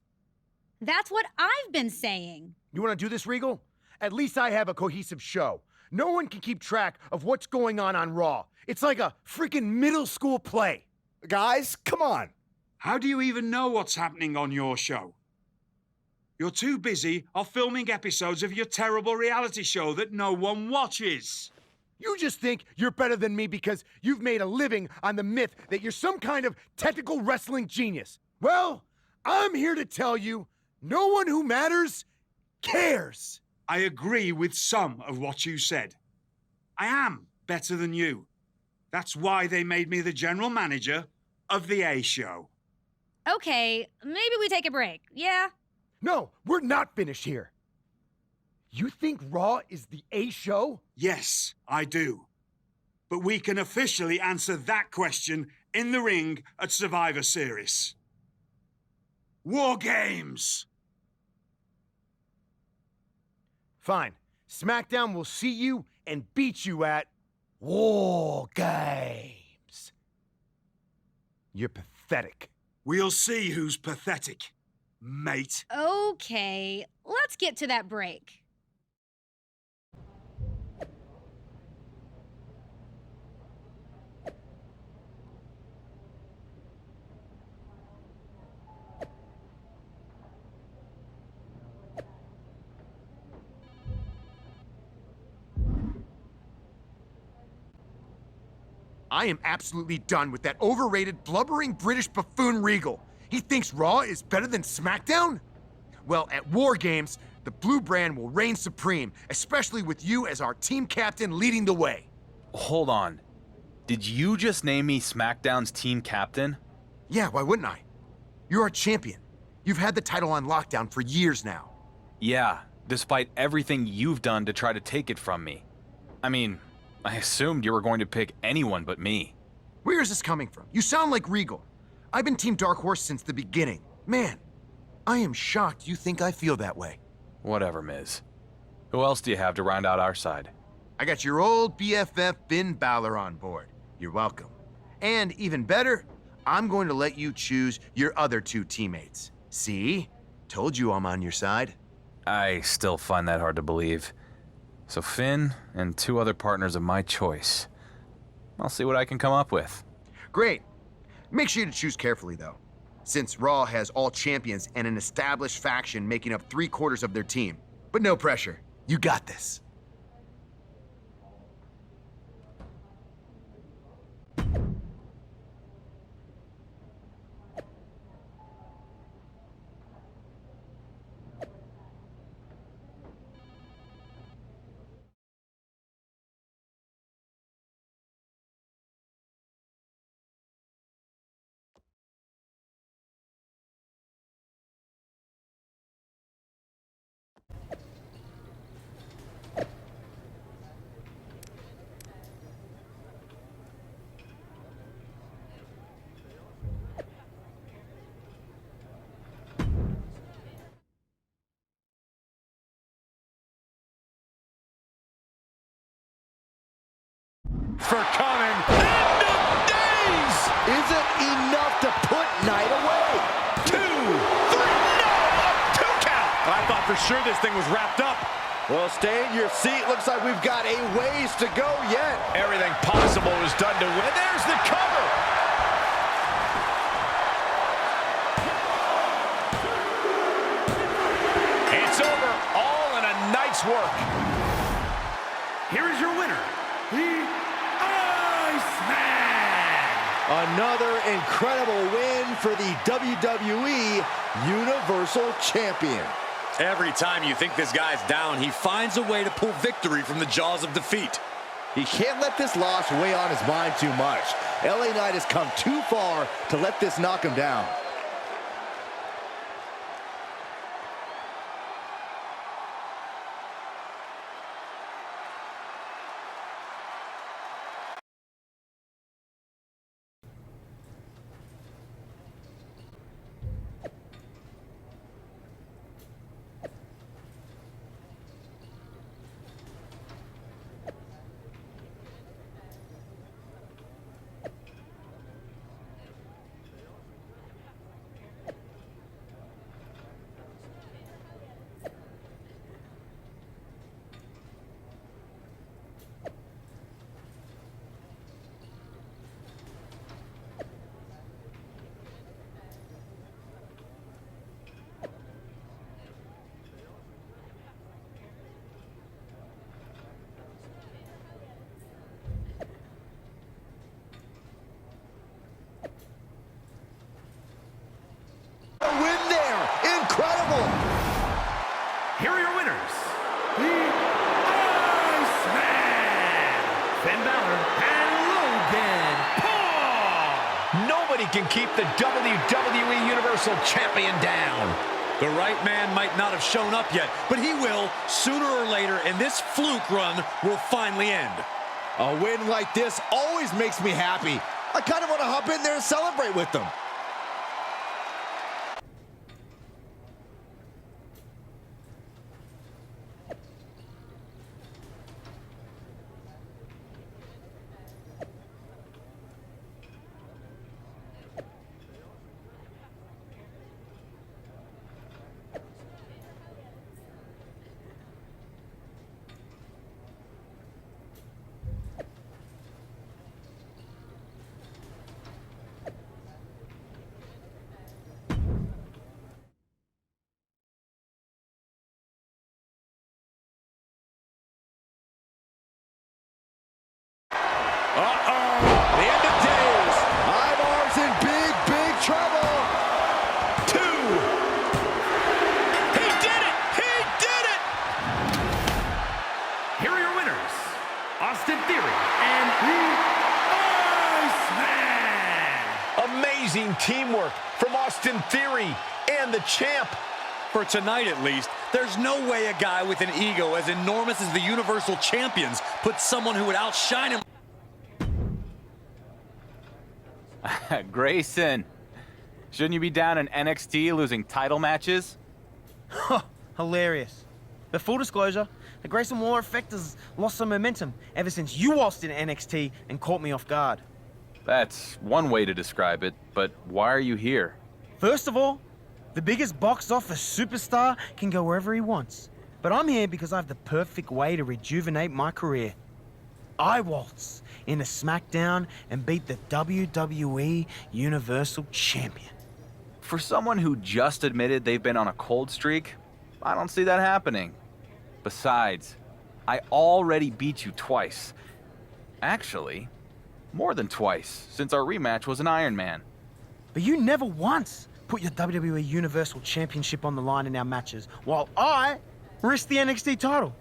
[SPEAKER 16] That's what I've been saying.
[SPEAKER 14] You want to do this, Regal? At least I have a cohesive show. No one can keep track of what's going on Raw. It's like a freaking middle school play.
[SPEAKER 11] Guys, come on.
[SPEAKER 17] How do you even know what's happening on your show? You're too busy off filming episodes of your terrible reality show that no one watches.
[SPEAKER 14] You just think you're better than me because you've made a living on the myth that you're some kind of technical wrestling genius. Well, I'm here to tell you, no one who matters cares.
[SPEAKER 17] I agree with some of what you said. I am better than you. That's why they made me the general manager of the A Show.
[SPEAKER 16] Okay, maybe we take a break, yeah?
[SPEAKER 14] No, we're not finished here. You think Raw is the A Show?
[SPEAKER 17] Yes, I do. But we can officially answer that question in the ring at Survivor Series. War Games!
[SPEAKER 14] Fine. SmackDown will see you and beat you at War Games. You're pathetic.
[SPEAKER 17] We'll see who's pathetic, mate.
[SPEAKER 16] Okay, let's get to that break.
[SPEAKER 14] I am absolutely done with that overrated, blubbering British buffoon Regal. He thinks Raw is better than SmackDown? Well, at War Games, the blue brand will reign supreme, especially with you as our team captain leading the way.
[SPEAKER 3] Hold on. Did you just name me SmackDown's team captain?
[SPEAKER 14] Yeah, why wouldn't I? You're our champion. You've had the title on lockdown for years now.
[SPEAKER 3] Yeah, despite everything you've done to try to take it from me. I mean, I assumed you were going to pick anyone but me.
[SPEAKER 14] Where is this coming from? You sound like Regal. I've been Team Dark Horse since the beginning. Man, I am shocked you think I feel that way.
[SPEAKER 3] Whatever, Miz. Who else do you have to round out our side?
[SPEAKER 14] I got your old BFF Finn Balor on board. You're welcome. And even better, I'm going to let you choose your other 2 teammates. See? Told you I'm on your side.
[SPEAKER 3] I still find that hard to believe. So Finn and 2 other partners of my choice. I'll see what I can come up with.
[SPEAKER 14] Great. Make sure to choose carefully, though. Since Raw has all champions and an established faction making up 3/4 of their team. But no pressure. You got this.
[SPEAKER 8] for coming. End of days!
[SPEAKER 11] Is it enough to put Knight away?
[SPEAKER 8] 2, 3, no! A 2 count! I thought for sure this thing was wrapped up.
[SPEAKER 11] Well, stay in your seat. Looks like we've got a ways to go yet.
[SPEAKER 5] Everything possible was done to win. There's the cover! It's over, all in a night's work.
[SPEAKER 9] Here is your winner, the Iceman!
[SPEAKER 11] Another incredible win for the WWE Universal Champion.
[SPEAKER 8] Every time you think this guy's down, he finds a way to pull victory from the jaws of defeat.
[SPEAKER 11] He can't let this loss weigh on his mind too much. LA Knight has come too far to let this knock him down.
[SPEAKER 9] Here are your winners, the Iceman, Finn Balor and Logan Paul.
[SPEAKER 5] Nobody can keep the WWE Universal Champion down.
[SPEAKER 8] The right man might not have shown up yet, but he will sooner or later, and this fluke run will finally end.
[SPEAKER 11] A win like this always makes me happy. I kind of want to hop in there and celebrate with them.
[SPEAKER 5] Uh-oh, the end of days.
[SPEAKER 11] Ivar's in big, big trouble.
[SPEAKER 5] 2. He did it! He did it!
[SPEAKER 9] Here are your winners, Austin Theory and the Iceman.
[SPEAKER 5] Amazing teamwork from Austin Theory and the champ.
[SPEAKER 8] For tonight, at least, there's no way a guy with an ego as enormous as the Universal Champions puts someone who would outshine him.
[SPEAKER 3] Grayson, shouldn't you be down in NXT losing title matches?
[SPEAKER 4] Hilarious. But full disclosure, the Grayson Waller effect has lost some momentum ever since you waltzed in NXT and caught me off guard.
[SPEAKER 3] That's one way to describe it, but why are you here?
[SPEAKER 4] First of all, the biggest box office superstar can go wherever he wants. But I'm here because I have the perfect way to rejuvenate my career. I waltz into SmackDown and beat the WWE Universal Champion.
[SPEAKER 3] For someone who just admitted they've been on a cold streak, I don't see that happening. Besides, I already beat you twice. Actually, more than twice, since our rematch was an Iron Man.
[SPEAKER 4] But you never once put your WWE Universal Championship on the line in our matches, while I risked the NXT title.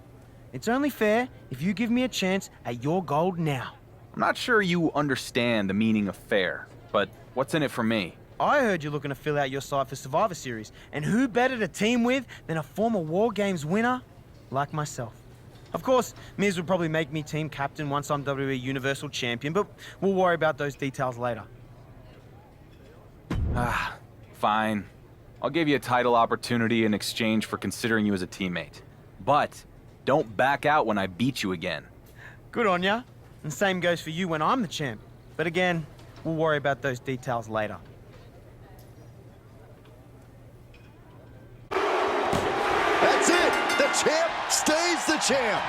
[SPEAKER 4] It's only fair if you give me a chance at your gold now.
[SPEAKER 3] I'm not sure you understand the meaning of fair, but what's in it for me?
[SPEAKER 4] I heard you're looking to fill out your side for Survivor Series, and who better to team with than a former War Games winner like myself? Of course, Miz would probably make me team captain once I'm WWE Universal Champion, but we'll worry about those details later.
[SPEAKER 3] Fine. I'll give you a title opportunity in exchange for considering you as a teammate. But don't back out when I beat you again.
[SPEAKER 4] Good on ya. And same goes for you when I'm the champ. But again, we'll worry about those details later.
[SPEAKER 11] That's it! The champ stays the champ!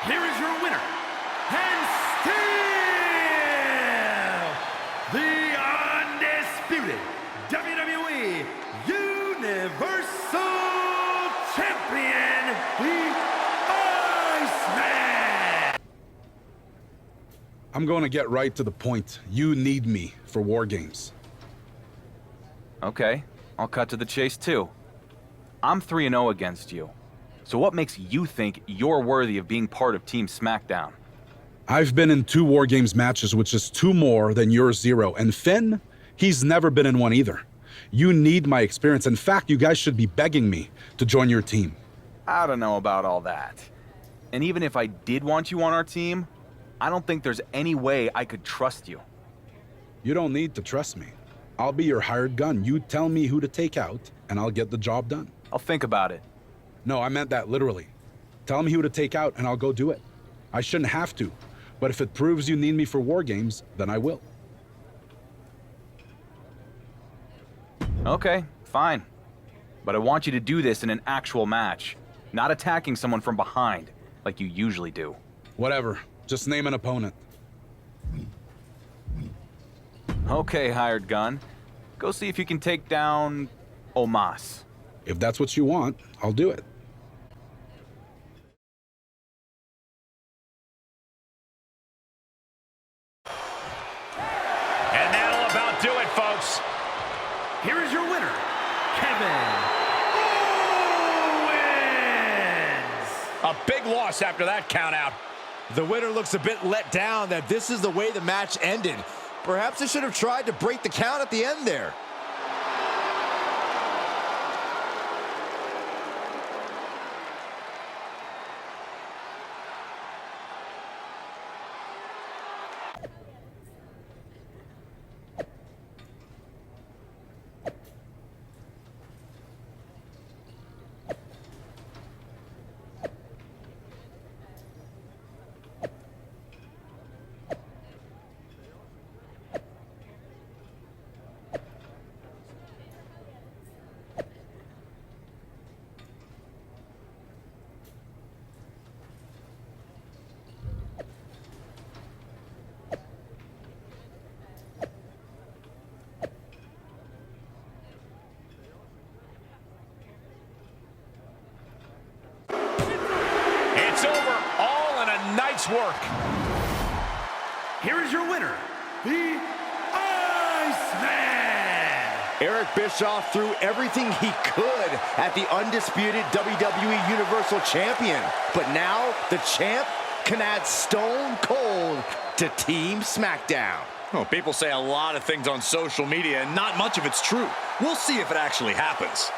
[SPEAKER 9] Here is your winner, and still the undisputed WWE Universal Champion, the Iceman!
[SPEAKER 1] I'm going to get right to the point. You need me for War Games.
[SPEAKER 3] Okay, I'll cut to the chase too. I'm 3-0 against you. So what makes you think you're worthy of being part of Team SmackDown?
[SPEAKER 1] I've been in 2 War Games matches, which is 2 more than your 0. And Finn, he's never been in one either. You need my experience. In fact, you guys should be begging me to join your team.
[SPEAKER 3] I don't know about all that. And even if I did want you on our team, I don't think there's any way I could trust you.
[SPEAKER 1] You don't need to trust me. I'll be your hired gun. You tell me who to take out, and I'll get the job done.
[SPEAKER 3] I'll think about it.
[SPEAKER 1] No, I meant that literally. Tell me who to take out, and I'll go do it. I shouldn't have to, but if it proves you need me for War Games, then I will.
[SPEAKER 3] Okay, fine. But I want you to do this in an actual match, not attacking someone from behind, like you usually do.
[SPEAKER 1] Whatever. Just name an opponent.
[SPEAKER 3] Okay, hired gun. Go see if you can take down Omos.
[SPEAKER 1] If that's what you want, I'll do it.
[SPEAKER 5] And that'll about do it, folks.
[SPEAKER 9] Here is your winner, Kevin Owens!
[SPEAKER 5] A big loss after that countout.
[SPEAKER 6] The winner looks a bit let down that this is the way the match ended. Perhaps they should have tried to break the count at the end there.
[SPEAKER 5] It's over, all in a night's work.
[SPEAKER 9] Here is your winner, the Iceman!
[SPEAKER 14] Eric Bischoff threw everything he could at the undisputed WWE Universal Champion. But now, the champ can add Stone Cold to Team SmackDown.
[SPEAKER 8] Well, people say a lot of things on social media, and not much of it's true. We'll see if it actually happens.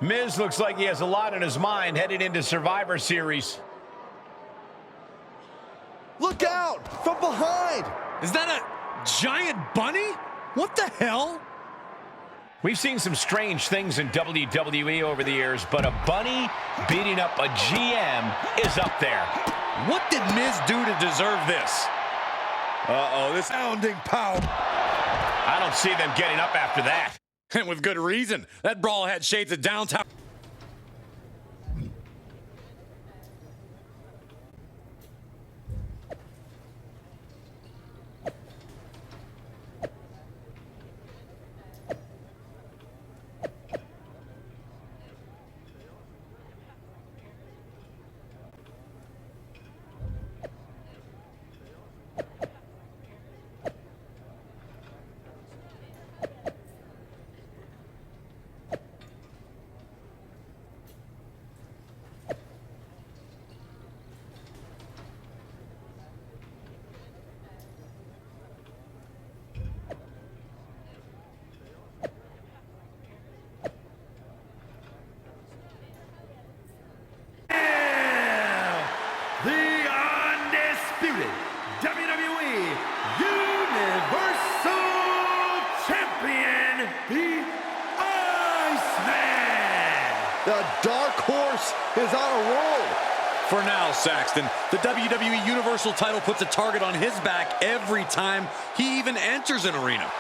[SPEAKER 5] Miz looks like he has a lot on his mind heading into Survivor Series.
[SPEAKER 11] Look out! From behind!
[SPEAKER 8] Is that a giant bunny? What the hell?
[SPEAKER 5] We've seen some strange things in WWE over the years, but a bunny beating up a GM is up there.
[SPEAKER 8] What did Miz do to deserve this?
[SPEAKER 11] Uh-oh, this sounding power.
[SPEAKER 5] I don't see them getting up after that.
[SPEAKER 8] And with good reason. That brawl had shades of downtown.
[SPEAKER 11] The dark horse is on a roll.
[SPEAKER 8] For now, Saxton, the WWE Universal title puts a target on his back every time he even enters an arena.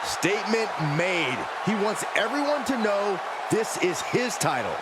[SPEAKER 11] Statement made. He wants everyone to know this is his title.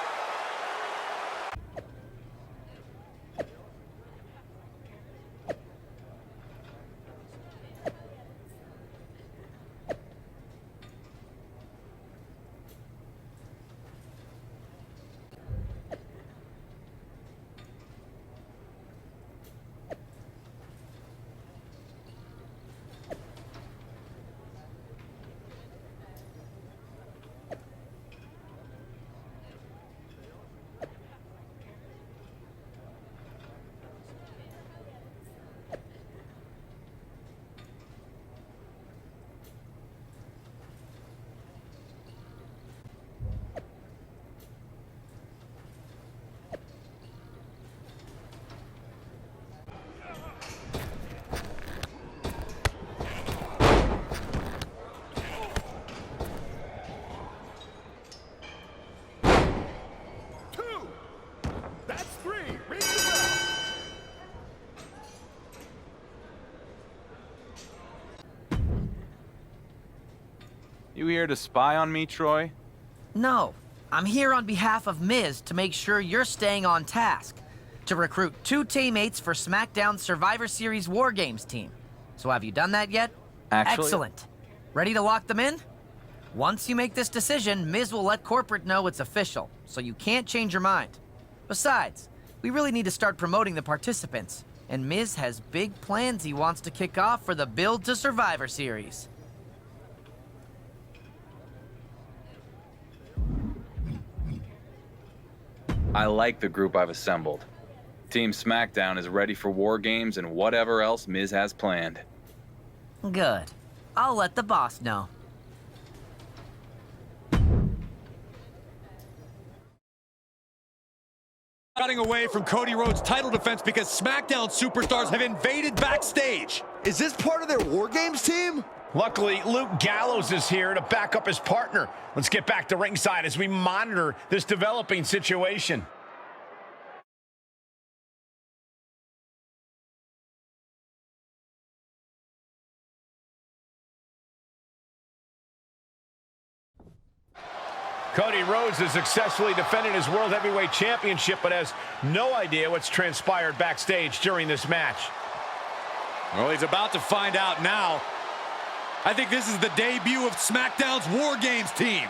[SPEAKER 3] You here to spy on me, Troy?
[SPEAKER 10] No, I'm here on behalf of Miz to make sure you're staying on task. To recruit 2 teammates for SmackDown's Survivor Series War Games team. So have you done that yet?
[SPEAKER 3] Actually...
[SPEAKER 10] Excellent. Ready to lock them in? Once you make this decision, Miz will let corporate know it's official, so you can't change your mind. Besides, we really need to start promoting the participants, and Miz has big plans he wants to kick off for the Build to Survivor Series.
[SPEAKER 3] I like the group I've assembled. Team SmackDown is ready for War Games and whatever else Miz has planned.
[SPEAKER 10] Good. I'll let the boss know.
[SPEAKER 8] Running away from Cody Rhodes' title defense because SmackDown superstars have invaded backstage.
[SPEAKER 11] Is this part of their War Games team?
[SPEAKER 5] Luckily, Luke Gallows is here to back up his partner. Let's get back to ringside as we monitor this developing situation. Cody Rhodes has successfully defended his World Heavyweight Championship, but has no idea what's transpired backstage during this match.
[SPEAKER 8] Well, he's about to find out now. I think this is the debut of SmackDown's War Games team.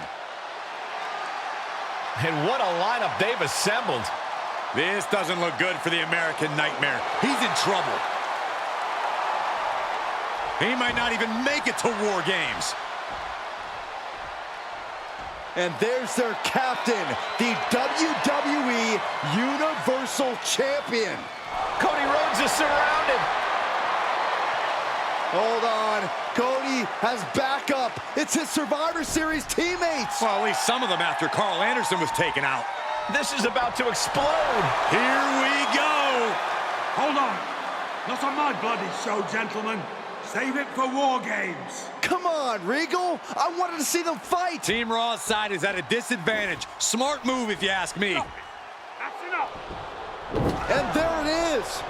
[SPEAKER 5] And what a lineup they've assembled.
[SPEAKER 8] This doesn't look good for the American Nightmare. He's in trouble. He might not even make it to War Games.
[SPEAKER 11] And there's their captain, the WWE Universal Champion.
[SPEAKER 5] Cody Rhodes is surrounded.
[SPEAKER 11] Hold on. Cody has backup. It's his Survivor Series teammates.
[SPEAKER 8] Well, at least some of them after Carl Anderson was taken out.
[SPEAKER 5] This is about to explode.
[SPEAKER 8] Here we go.
[SPEAKER 9] Hold on. Not on my bloody show, gentlemen. Save it for War Games.
[SPEAKER 11] Come on, Regal. I wanted to see them fight.
[SPEAKER 8] Team Raw's side is at a disadvantage. Smart move, if you ask me.
[SPEAKER 9] That's enough.
[SPEAKER 11] And there it is.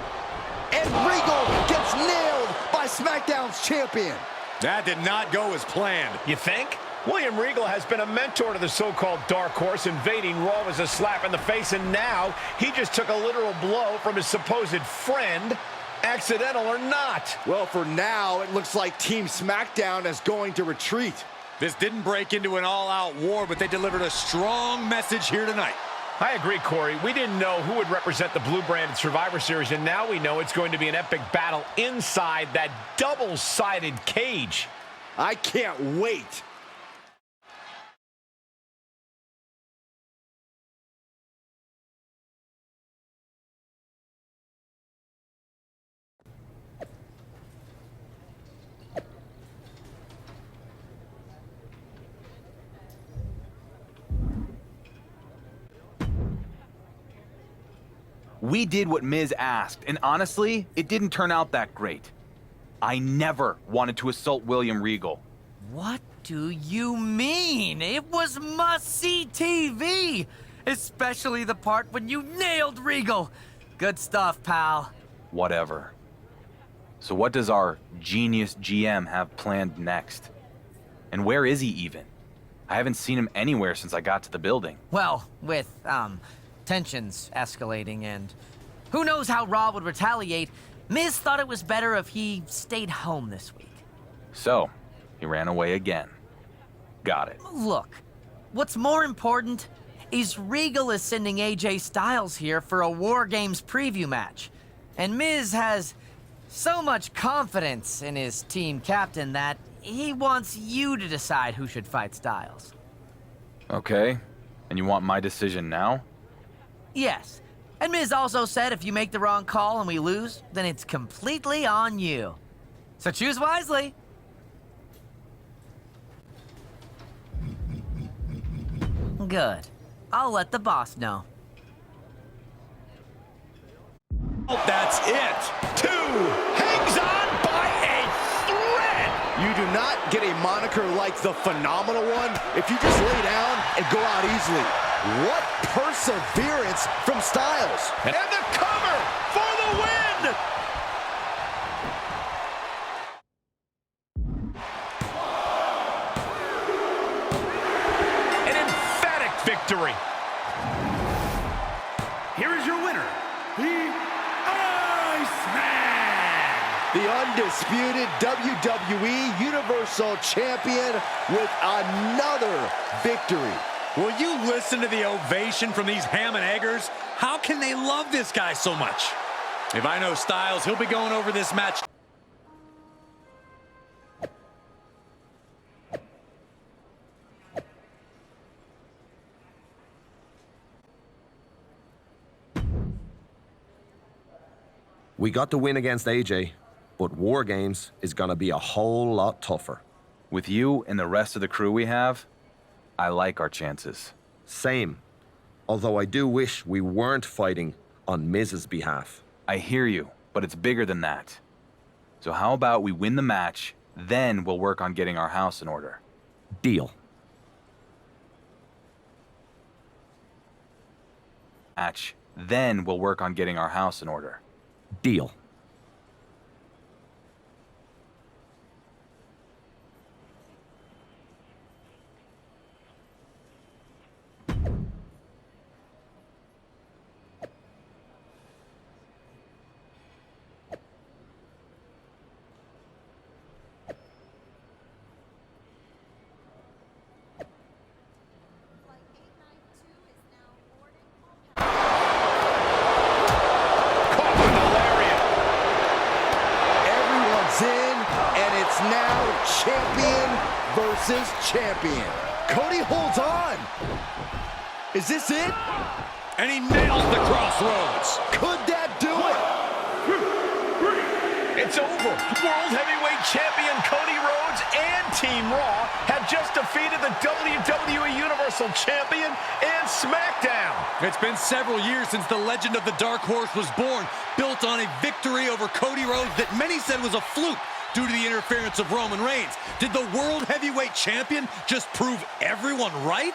[SPEAKER 11] And Regal gets nailed by SmackDown's champion.
[SPEAKER 8] That did not go as planned.
[SPEAKER 5] You think? William Regal has been a mentor to the so-called Dark Horse. Invading Raw was a slap in the face, and now he just took a literal blow from his supposed friend, accidental or not.
[SPEAKER 11] Well, for now, it looks like Team SmackDown is going to retreat.
[SPEAKER 8] This didn't break into an all-out war, but they delivered a strong message here tonight.
[SPEAKER 5] I agree, Corey. We didn't know who would represent the blue-branded Survivor Series, and now we know it's going to be an epic battle inside that double-sided cage.
[SPEAKER 11] I can't wait.
[SPEAKER 3] We did what Miz asked, and honestly, it didn't turn out that great. I never wanted to assault William Regal.
[SPEAKER 10] What do you mean? It was must-see TV! Especially the part when you nailed Regal. Good stuff, pal.
[SPEAKER 3] Whatever. So what does our genius GM have planned next? And where is he even? I haven't seen him anywhere since I got to the building.
[SPEAKER 10] Well, with, tensions escalating and who knows how Raw would retaliate, Miz thought it was better if he stayed home this week.
[SPEAKER 3] So, he ran away again. Got it.
[SPEAKER 10] Look, what's more important is Regal is sending AJ Styles here for a War Games preview match. And Miz has so much confidence in his team captain that he wants you to decide who should fight Styles.
[SPEAKER 3] Okay. And you want my decision now?
[SPEAKER 10] Yes. And Miz also said if you make the wrong call and we lose, then it's completely on you. So choose wisely. Good. I'll let the boss know.
[SPEAKER 5] That's it. 2 hangs on by a thread.
[SPEAKER 11] You do not get a moniker like the Phenomenal One if you just lay down and go out easily. What perseverance from Styles.
[SPEAKER 5] And the cover for the win. An emphatic victory.
[SPEAKER 9] Here is your winner, the Iceman!
[SPEAKER 11] The undisputed WWE Universal Champion with another victory.
[SPEAKER 8] Will you listen to the ovation from these ham and eggers? How can they love this guy so much? If I know Styles, he'll be going over this match.
[SPEAKER 15] We got the win against AJ, but War Games is gonna be a whole lot tougher.
[SPEAKER 3] With you and the rest of the crew we have, I like our chances.
[SPEAKER 15] Same. Although I do wish we weren't fighting on Miz's behalf.
[SPEAKER 3] I hear you, but it's bigger than that. So how about we win the match, then we'll work on getting our house in order.
[SPEAKER 15] Deal.
[SPEAKER 3] Match, then we'll work on getting our house in order.
[SPEAKER 15] Deal.
[SPEAKER 11] Champion. Cody holds on. Is this it?
[SPEAKER 8] And he nails the crossroads.
[SPEAKER 11] Could that do it?
[SPEAKER 5] It's over. World Heavyweight Champion Cody Rhodes and Team Raw have just defeated the WWE Universal Champion and SmackDown.
[SPEAKER 8] It's been several years since the legend of the Dark Horse was born, built on a victory over Cody Rhodes that many said was a fluke due to the interference of Roman Reigns. Did the World Heavyweight Champion just prove everyone right?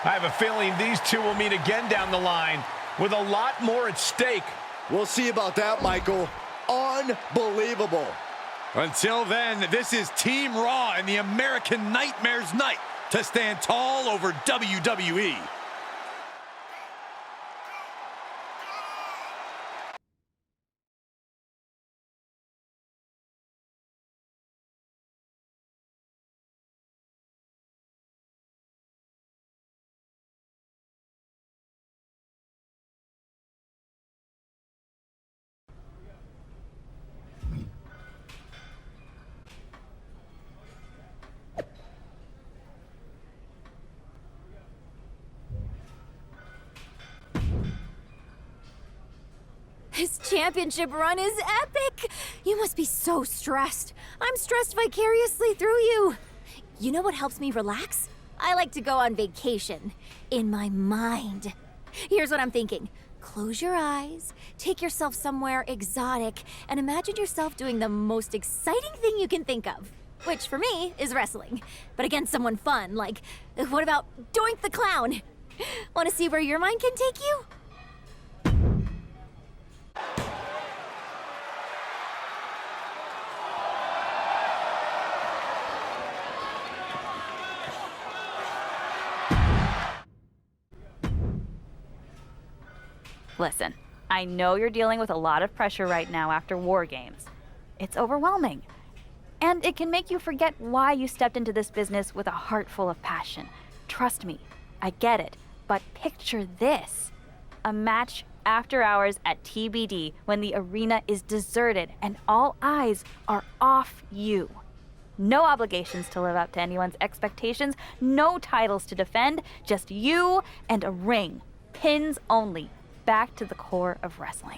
[SPEAKER 5] I have a feeling these two will meet again down the line with a lot more at stake.
[SPEAKER 11] We'll see about that, Michael. Unbelievable.
[SPEAKER 8] Until then, this is Team Raw and the American Nightmare's night to stand tall over WWE.
[SPEAKER 2] This championship run is epic! You must be so stressed. I'm stressed vicariously through you. You know what helps me relax? I like to go on vacation. In my mind. Here's what I'm thinking. Close your eyes, take yourself somewhere exotic, and imagine yourself doing the most exciting thing you can think of. which for me is wrestling, but against someone fun, like, what about Doink the Clown? Want to see where your mind can take you?
[SPEAKER 21] Listen, I know you're dealing with a lot of pressure right now after War Games. It's overwhelming. And it can make you forget why you stepped into this business with a heart full of passion. Trust me, I get it. But picture this. A match after hours at TBD when the arena is deserted and all eyes are off you. No obligations to live up to anyone's expectations, no titles to defend, just you and a ring. Pins only. Back to the core of wrestling.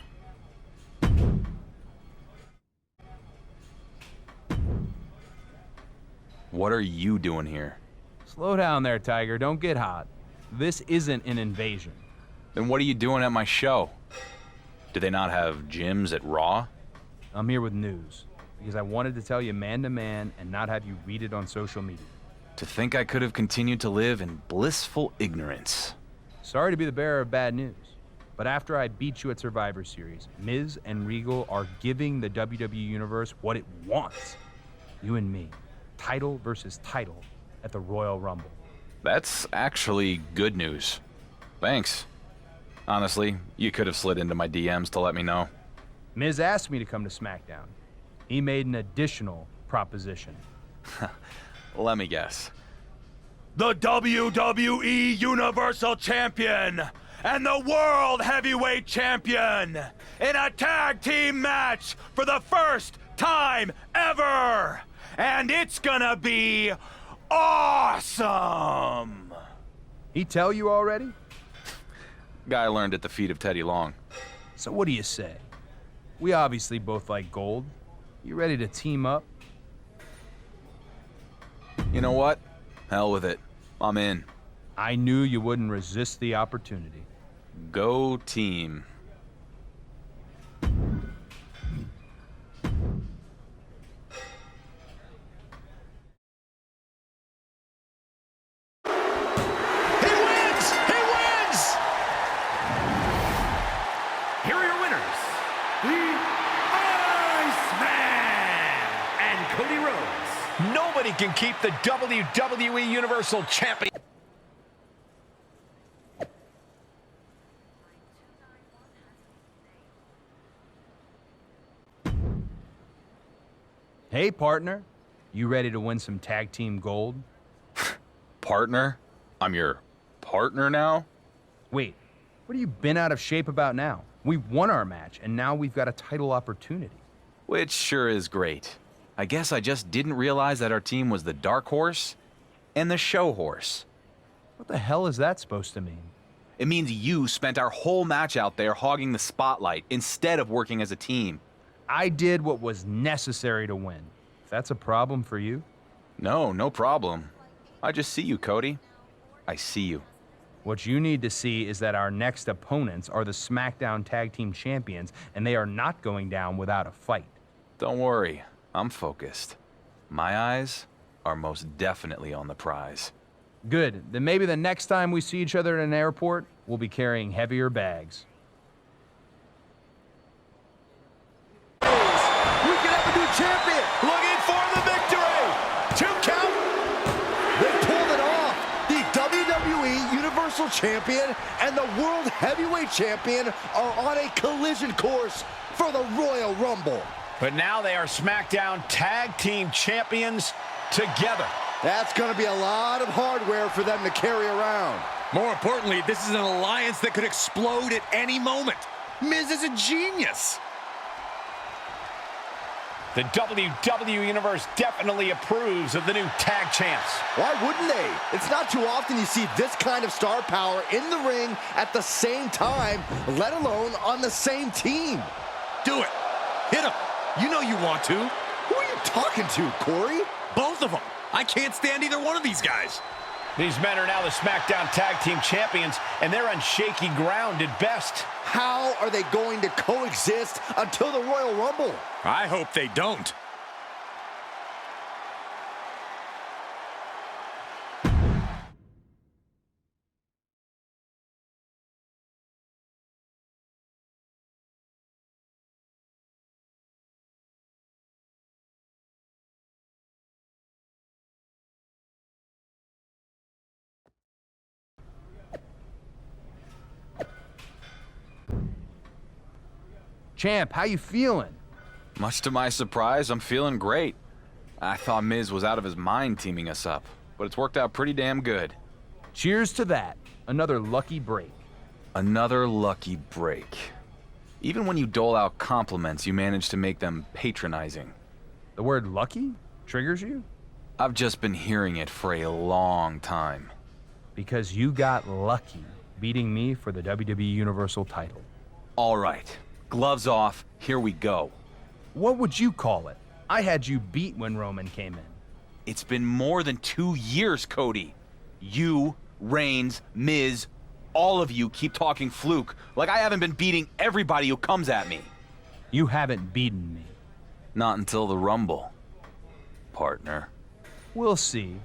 [SPEAKER 3] What are you doing here?
[SPEAKER 12] Slow down there, Tiger. Don't get hot. This isn't an invasion.
[SPEAKER 3] Then what are you doing at my show? Do they not have gyms at Raw?
[SPEAKER 12] I'm here with news, because I wanted to tell you man to man and not have you read it on social media.
[SPEAKER 3] To think I could have continued to live in blissful ignorance.
[SPEAKER 12] Sorry to be the bearer of bad news, but after I beat you at Survivor Series, Miz and Regal are giving the WWE Universe what it wants. You and me, title versus title at the Royal Rumble.
[SPEAKER 3] That's actually good news. Thanks. Honestly, you could have slid into my DMs to let me know.
[SPEAKER 12] Miz asked me to come to SmackDown. He made an additional proposition.
[SPEAKER 3] Let me guess.
[SPEAKER 6] The WWE Universal Champion and the World Heavyweight Champion in a tag team match for the first time ever! And it's gonna be awesome!
[SPEAKER 12] He tell you already?
[SPEAKER 3] Guy learned at the feet of Teddy Long.
[SPEAKER 12] So what do you say? We obviously both like gold. You ready to team up?
[SPEAKER 3] You know what? Hell with it. I'm in.
[SPEAKER 12] I knew you wouldn't resist the opportunity.
[SPEAKER 3] Go team.
[SPEAKER 5] Nobody can keep the WWE Universal Champion.
[SPEAKER 12] Hey, partner. You ready to win some tag team gold?
[SPEAKER 3] Partner? I'm your partner now?
[SPEAKER 12] Wait, what have you been out of shape about now? We won our match, and now we've got a title opportunity.
[SPEAKER 3] Which sure is great. I guess I just didn't realize that our team was the dark horse and the show horse.
[SPEAKER 12] What the hell is that supposed to mean?
[SPEAKER 3] It means you spent our whole match out there hogging the spotlight instead of working as a team.
[SPEAKER 12] I did what was necessary to win. If that's a problem for you?
[SPEAKER 3] No, no problem. I just see you, Cody. I see you.
[SPEAKER 12] What you need to see is that our next opponents are the SmackDown Tag Team Champions, and they are not going down without a fight.
[SPEAKER 3] Don't worry. I'm focused. My eyes are most definitely on the prize.
[SPEAKER 12] Good. Then maybe the next time we see each other at an airport, we'll be carrying heavier bags.
[SPEAKER 11] We can have a new champion!
[SPEAKER 6] Looking for the victory! 2 count!
[SPEAKER 11] They pulled it off! The WWE Universal Champion and the World Heavyweight Champion are on a collision course for the Royal Rumble.
[SPEAKER 5] But now they are SmackDown Tag Team Champions together.
[SPEAKER 11] That's going to be a lot of hardware for them to carry around.
[SPEAKER 8] More importantly, this is an alliance that could explode at any moment. Miz is a genius. The WWE Universe definitely approves of the new tag champs.
[SPEAKER 11] Why wouldn't they? It's not too often you see this kind of star power in the ring at the same time, let alone on the same team.
[SPEAKER 8] Do it. Hit him. You know you want to.
[SPEAKER 11] Who are you talking to, Corey?
[SPEAKER 8] Both of them. I can't stand either one of these guys.
[SPEAKER 5] These men are now the SmackDown Tag Team Champions, and they're on shaky ground at best.
[SPEAKER 11] How are they going to coexist until the Royal Rumble?
[SPEAKER 8] I hope they don't.
[SPEAKER 12] Champ, how you feeling?
[SPEAKER 3] Much to my surprise, I'm feeling great. I thought Miz was out of his mind teaming us up, but it's worked out pretty damn good.
[SPEAKER 12] Cheers to that. Another lucky break.
[SPEAKER 3] Another lucky break. Even when you dole out compliments, you manage to make them patronizing.
[SPEAKER 12] The word lucky triggers you?
[SPEAKER 3] I've just been hearing it for a long time.
[SPEAKER 12] Because you got lucky beating me for the WWE Universal title.
[SPEAKER 3] All right, gloves off, here we go.
[SPEAKER 12] What would you call it? I had you beat when Roman came in.
[SPEAKER 3] It's been more than 2 years, Cody. You, Reigns, Miz, all of you keep talking fluke, like I haven't been beating everybody who comes at me.
[SPEAKER 12] You haven't beaten me.
[SPEAKER 3] Not until the Rumble, partner.
[SPEAKER 12] We'll see.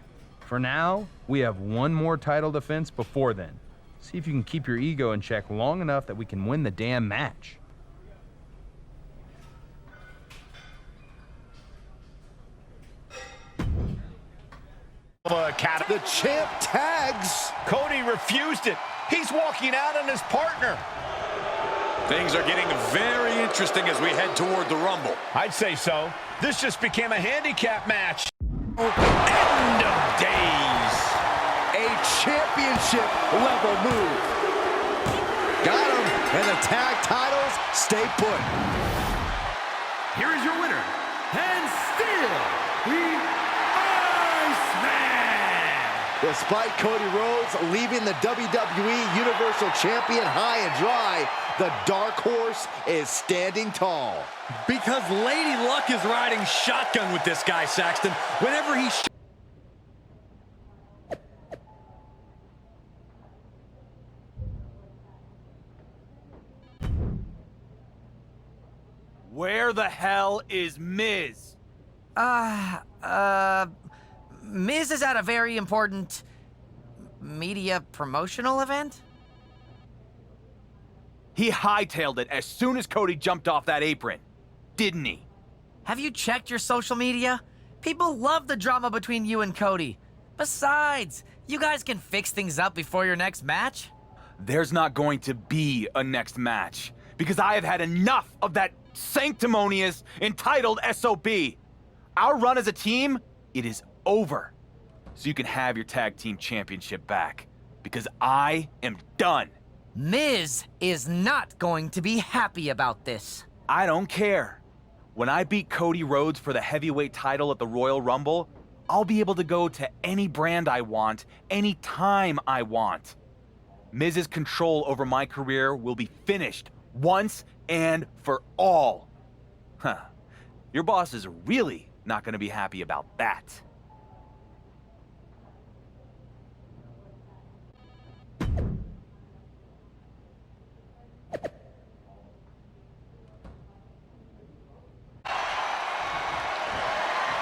[SPEAKER 12] For now, we have one more title defense before then. See if you can keep your ego in check long enough that we can win the damn match.
[SPEAKER 11] The champ tags.
[SPEAKER 5] Cody refused it. He's walking out on his partner.
[SPEAKER 8] Things are getting very interesting as we head toward the Rumble.
[SPEAKER 5] I'd say so. This just became a handicap match. End of days.
[SPEAKER 11] A championship level move. Got him. And the tag titles stay put.
[SPEAKER 9] Here is your winner, and still the Iceman.
[SPEAKER 11] Despite Cody Rhodes leaving the WWE Universal Champion high and dry, the Dark Horse is standing tall.
[SPEAKER 8] Because Lady Luck is riding shotgun with this guy, Saxton. Whenever he...
[SPEAKER 18] Where the hell is Miz?
[SPEAKER 10] Miz is at a very important media promotional event?
[SPEAKER 18] He hightailed it as soon as Cody jumped off that apron, didn't he?
[SPEAKER 10] Have you checked your social media? People love the drama between you and Cody. Besides, you guys can fix things up before your next match.
[SPEAKER 18] There's not going to be a next match because I have had enough of that sanctimonious, entitled SOB. Our run as a team, it is over. So you can have your tag team championship back because I am done.
[SPEAKER 10] Miz is not going to be happy about this.
[SPEAKER 18] I don't care. When I beat Cody Rhodes for the heavyweight title at the Royal Rumble, I'll be able to go to any brand I want, any time I want. Miz's control over my career will be finished once and for all. Huh. Your boss is really not going to be happy about that.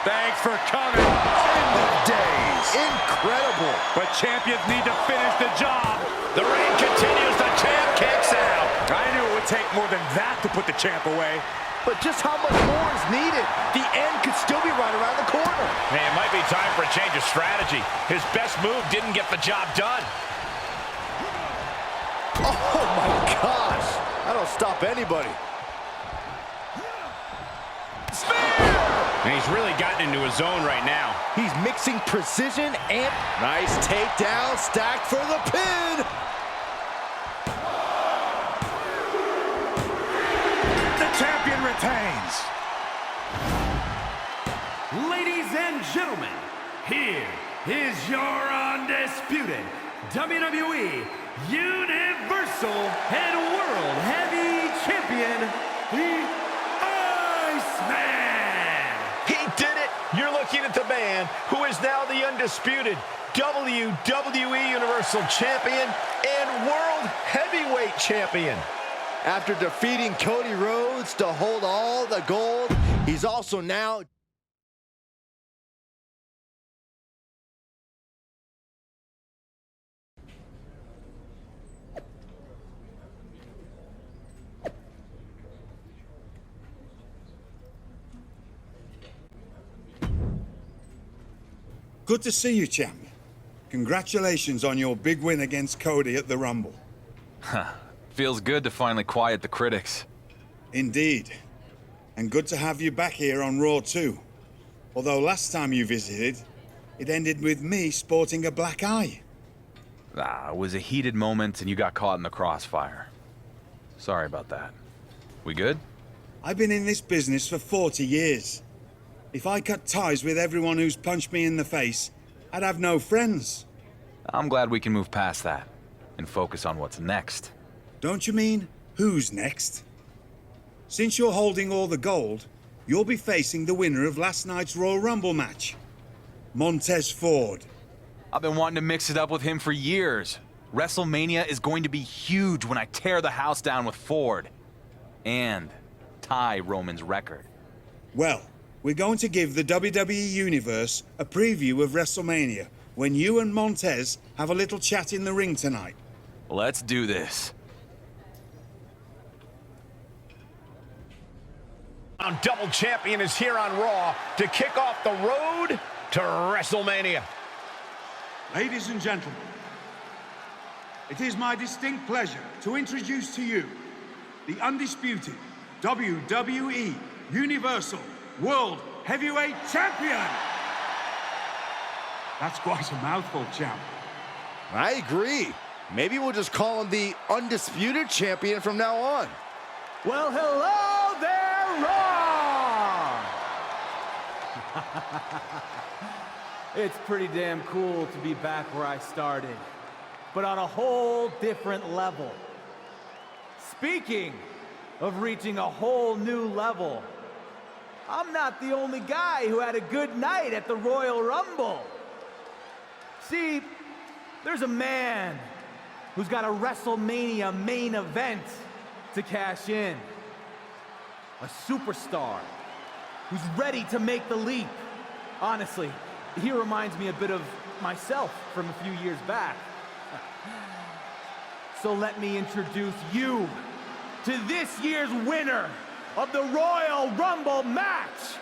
[SPEAKER 5] Thanks for coming.
[SPEAKER 11] End of days. Incredible.
[SPEAKER 5] But champions need to finish the job. The reign continues. The champ kicks out. I knew it would take more than that to put the champ away.
[SPEAKER 11] But just how much more is needed? The end could still be right around the corner.
[SPEAKER 5] Hey, it might be time for a change of strategy. His best move didn't get the job done.
[SPEAKER 11] Oh my gosh. I don't stop anybody.
[SPEAKER 5] And he's really gotten into his zone right now.
[SPEAKER 11] He's mixing precision and... Nice takedown, stacked for the pin.
[SPEAKER 9] The champion retains. Ladies and gentlemen, here is your undisputed WWE Universal and World Heavy Champion, the Iceman.
[SPEAKER 5] He did it! You're looking at the man who is now the undisputed WWE Universal Champion and World Heavyweight Champion.
[SPEAKER 11] After defeating Cody Rhodes to hold all the gold, he's also now...
[SPEAKER 17] Good to see you, champ. Congratulations on your big win against Cody at the Rumble.
[SPEAKER 3] Feels good to finally quiet the critics.
[SPEAKER 17] Indeed. And good to have you back here on Raw too. Although last time you visited, it ended with me sporting a black eye.
[SPEAKER 3] It was a heated moment and you got caught in the crossfire. Sorry about that. We good?
[SPEAKER 17] I've been in this business for 40 years. If I cut ties with everyone who's punched me in the face, I'd have no friends.
[SPEAKER 3] I'm glad we can move past that and focus on what's next.
[SPEAKER 17] Don't you mean who's next? Since you're holding all the gold, you'll be facing the winner of last night's Royal Rumble match, Montez Ford.
[SPEAKER 3] I've been wanting to mix it up with him for years. WrestleMania is going to be huge when I tear the house down with Ford. And tie Roman's record.
[SPEAKER 17] Well, we're going to give the WWE Universe a preview of WrestleMania when you and Montez have a little chat in the ring tonight.
[SPEAKER 3] Let's do this.
[SPEAKER 5] Double champion is here on Raw to kick off the road to WrestleMania.
[SPEAKER 9] Ladies and gentlemen, it is my distinct pleasure to introduce to you the undisputed WWE Universal World Heavyweight Champion. That's quite a mouthful, champ.
[SPEAKER 11] I agree. Maybe we'll just call him the Undisputed Champion from now on.
[SPEAKER 7] Well, hello there, Raw! It's pretty damn cool to be back where I started, but on a whole different level. Speaking of reaching a whole new level, I'm not the only guy who had a good night at the Royal Rumble. See, there's a man who's got a WrestleMania main event to cash in. A superstar who's ready to make the leap. Honestly, he reminds me a bit of myself from a few years back. So let me introduce you to this year's winner of the Royal Rumble match,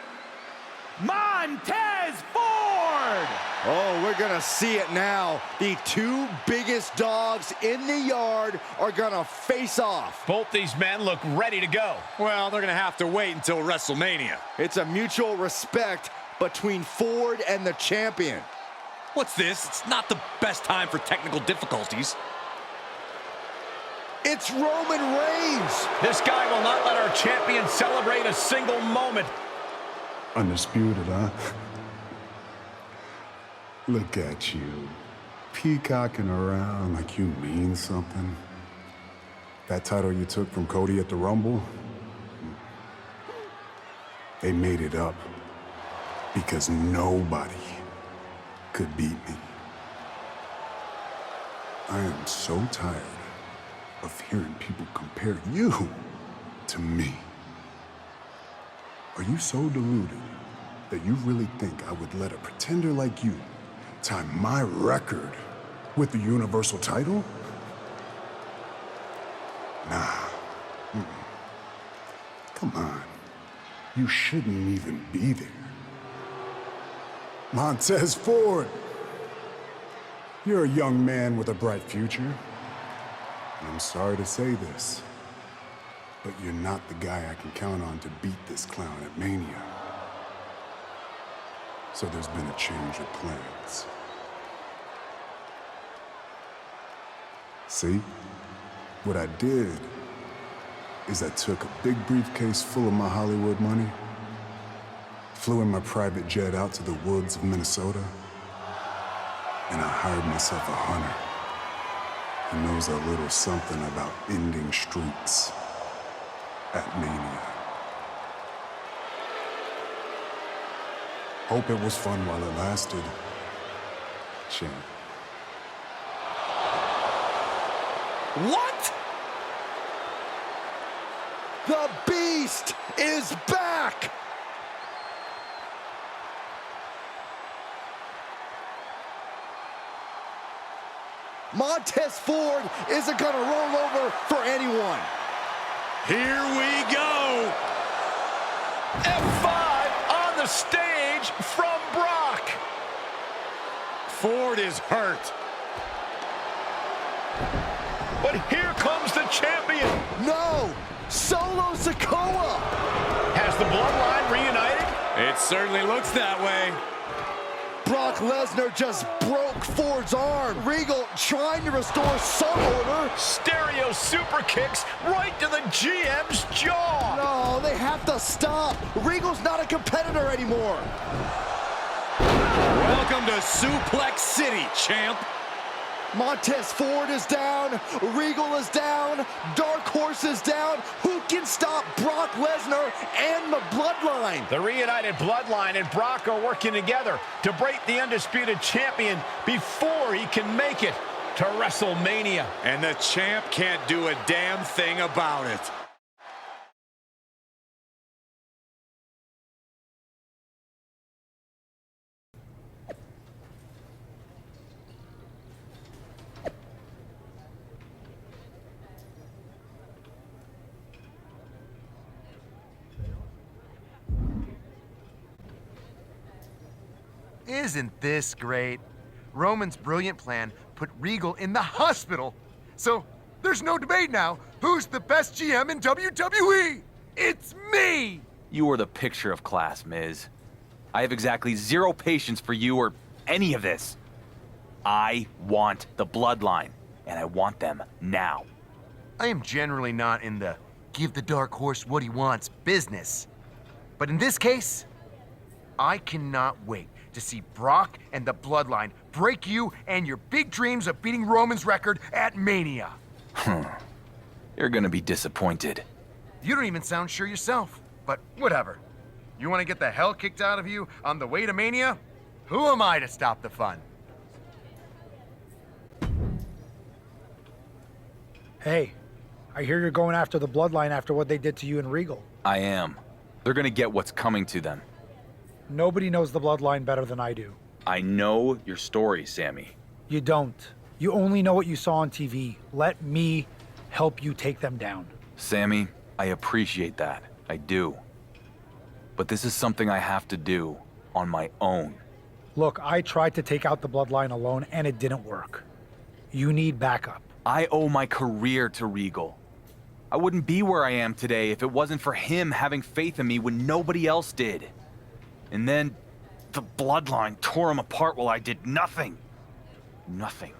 [SPEAKER 7] Montez Ford!
[SPEAKER 11] Oh, we're gonna see it now. The two biggest dogs in the yard are gonna face off.
[SPEAKER 5] Both these men look ready to go.
[SPEAKER 8] Well, they're gonna have to wait until WrestleMania.
[SPEAKER 11] It's a mutual respect between Ford and the champion.
[SPEAKER 8] What's this? It's not the best time for technical difficulties.
[SPEAKER 11] It's Roman Reigns!
[SPEAKER 5] This guy will not let our champion celebrate a single moment.
[SPEAKER 13] Undisputed, huh? Look at you, peacocking around like you mean something. That title you took from Cody at the Rumble, they made it up because nobody could beat me. I am so tired of hearing people compare you to me. Are you so deluded that you really think I would let a pretender like you tie my record with the Universal title? Nah. Come on. You shouldn't even be there. Montez Ford, you're a young man with a bright future. I'm sorry to say this, but you're not the guy I can count on to beat this clown at Mania. So there's been a change of plans. See? What I did is I took a big briefcase full of my Hollywood money, flew in my private jet out to the woods of Minnesota, and I hired myself a hunter who knows a little something about ending streaks at Mania. Hope it was fun while it lasted, champ.
[SPEAKER 11] What? The Beast is back! Montez Ford isn't gonna roll over for anyone.
[SPEAKER 5] Here we go. F5 on the stage from Brock.
[SPEAKER 8] Ford is hurt.
[SPEAKER 5] But here comes the champion.
[SPEAKER 11] No, Solo Sikoa!
[SPEAKER 5] Has the bloodline reunited?
[SPEAKER 8] It certainly looks that way.
[SPEAKER 11] Brock Lesnar just broke Ford's arm. Regal trying to restore some order.
[SPEAKER 5] Stereo super kicks right to the GM's jaw.
[SPEAKER 11] No, they have to stop. Regal's not a competitor anymore.
[SPEAKER 8] Welcome to Suplex City, champ.
[SPEAKER 11] Montez Ford is down. Regal is down. Dark Horse is down. Who can stop Brock Lesnar and the Bloodline?
[SPEAKER 5] The reunited Bloodline and Brock are working together to break the Undisputed Champion before he can make it to WrestleMania.
[SPEAKER 8] And the champ can't do a damn thing about it.
[SPEAKER 4] Isn't this great? Roman's brilliant plan put Regal in the hospital. So there's no debate now. Who's the best GM in WWE? It's me!
[SPEAKER 3] You are the picture of class, Miz. I have exactly zero patience for you or any of this. I want the Bloodline, and I want them now.
[SPEAKER 4] I am generally not in the give the Dark Horse what he wants business. But in this case, I cannot wait to see Brock and the Bloodline break you and your big dreams of beating Roman's record at Mania.
[SPEAKER 3] You're gonna be disappointed.
[SPEAKER 4] You don't even sound sure yourself, but whatever. You want to get the hell kicked out of you on the way to Mania? Who am I to stop the fun?
[SPEAKER 19] Hey, I hear you're going after the Bloodline after what they did to you and Regal.
[SPEAKER 3] I am. They're gonna get what's coming to them.
[SPEAKER 19] Nobody knows the Bloodline better than I do.
[SPEAKER 3] I know your story, Sammy.
[SPEAKER 19] You don't. You only know what you saw on TV. Let me help you take them down.
[SPEAKER 3] Sammy, I appreciate that. I do. But this is something I have to do on my own.
[SPEAKER 19] Look, I tried to take out the Bloodline alone, and it didn't work. You need backup.
[SPEAKER 3] I owe my career to Regal. I wouldn't be where I am today if it wasn't for him having faith in me when nobody else did. And then the Bloodline tore him apart while I did nothing. Nothing.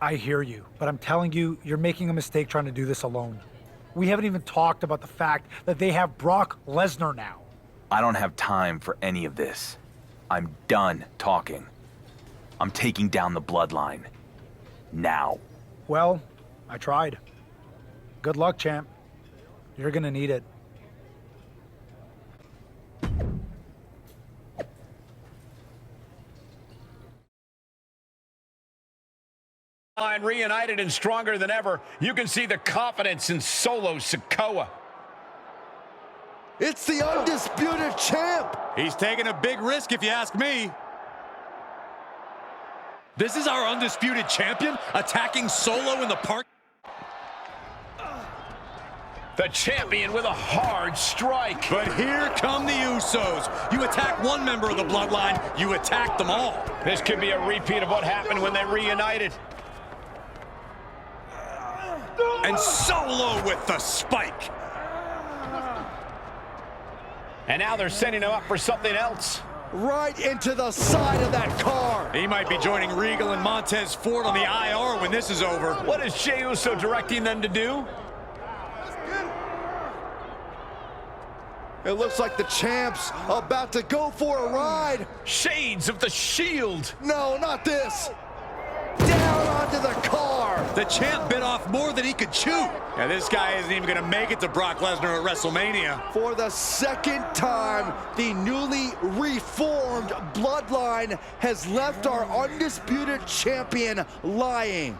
[SPEAKER 19] I hear you, but I'm telling you, you're making a mistake trying to do this alone. We haven't even talked about the fact that they have Brock Lesnar now.
[SPEAKER 3] I don't have time for any of this. I'm done talking. I'm taking down the Bloodline. Now.
[SPEAKER 19] Well, I tried. Good luck, champ. You're gonna need it.
[SPEAKER 5] Reunited and stronger than ever. You can see the confidence in Solo Sikoa.
[SPEAKER 11] It's the Undisputed Champ!
[SPEAKER 8] He's taking a big risk if you ask me. This is our Undisputed Champion attacking Solo in the park.
[SPEAKER 5] The champion with a hard strike.
[SPEAKER 8] But here come the Usos. You attack one member of the Bloodline, you attack them all.
[SPEAKER 5] This could be a repeat of what happened when they reunited.
[SPEAKER 8] And Solo with the spike.
[SPEAKER 5] And now they're sending him up for something else.
[SPEAKER 11] Right into the side of that car.
[SPEAKER 8] He might be joining Regal and Montez Ford on the IR when this is over.
[SPEAKER 5] What is Jey Uso directing them to do?
[SPEAKER 11] It looks like the champ's about to go for a ride.
[SPEAKER 5] Shades of the Shield.
[SPEAKER 11] No, not this. Down onto the car.
[SPEAKER 8] The champ bit off more than he could chew. And this guy isn't even going to make it to Brock Lesnar at WrestleMania.
[SPEAKER 11] For the second time, the newly reformed Bloodline has left our Undisputed Champion lying.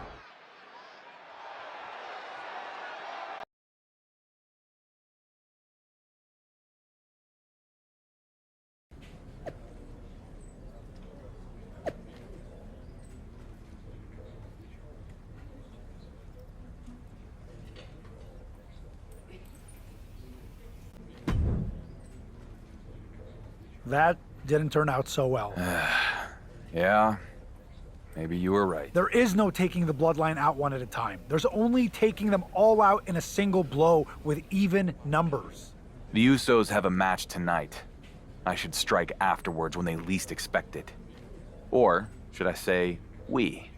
[SPEAKER 19] That didn't turn out so well.
[SPEAKER 3] Yeah? Maybe you were right.
[SPEAKER 19] There is no taking the bloodline out one at a time. There's only taking them all out in a single blow with even numbers.
[SPEAKER 3] The Usos have a match tonight. I should strike afterwards when they least expect it. Or, should I say, we.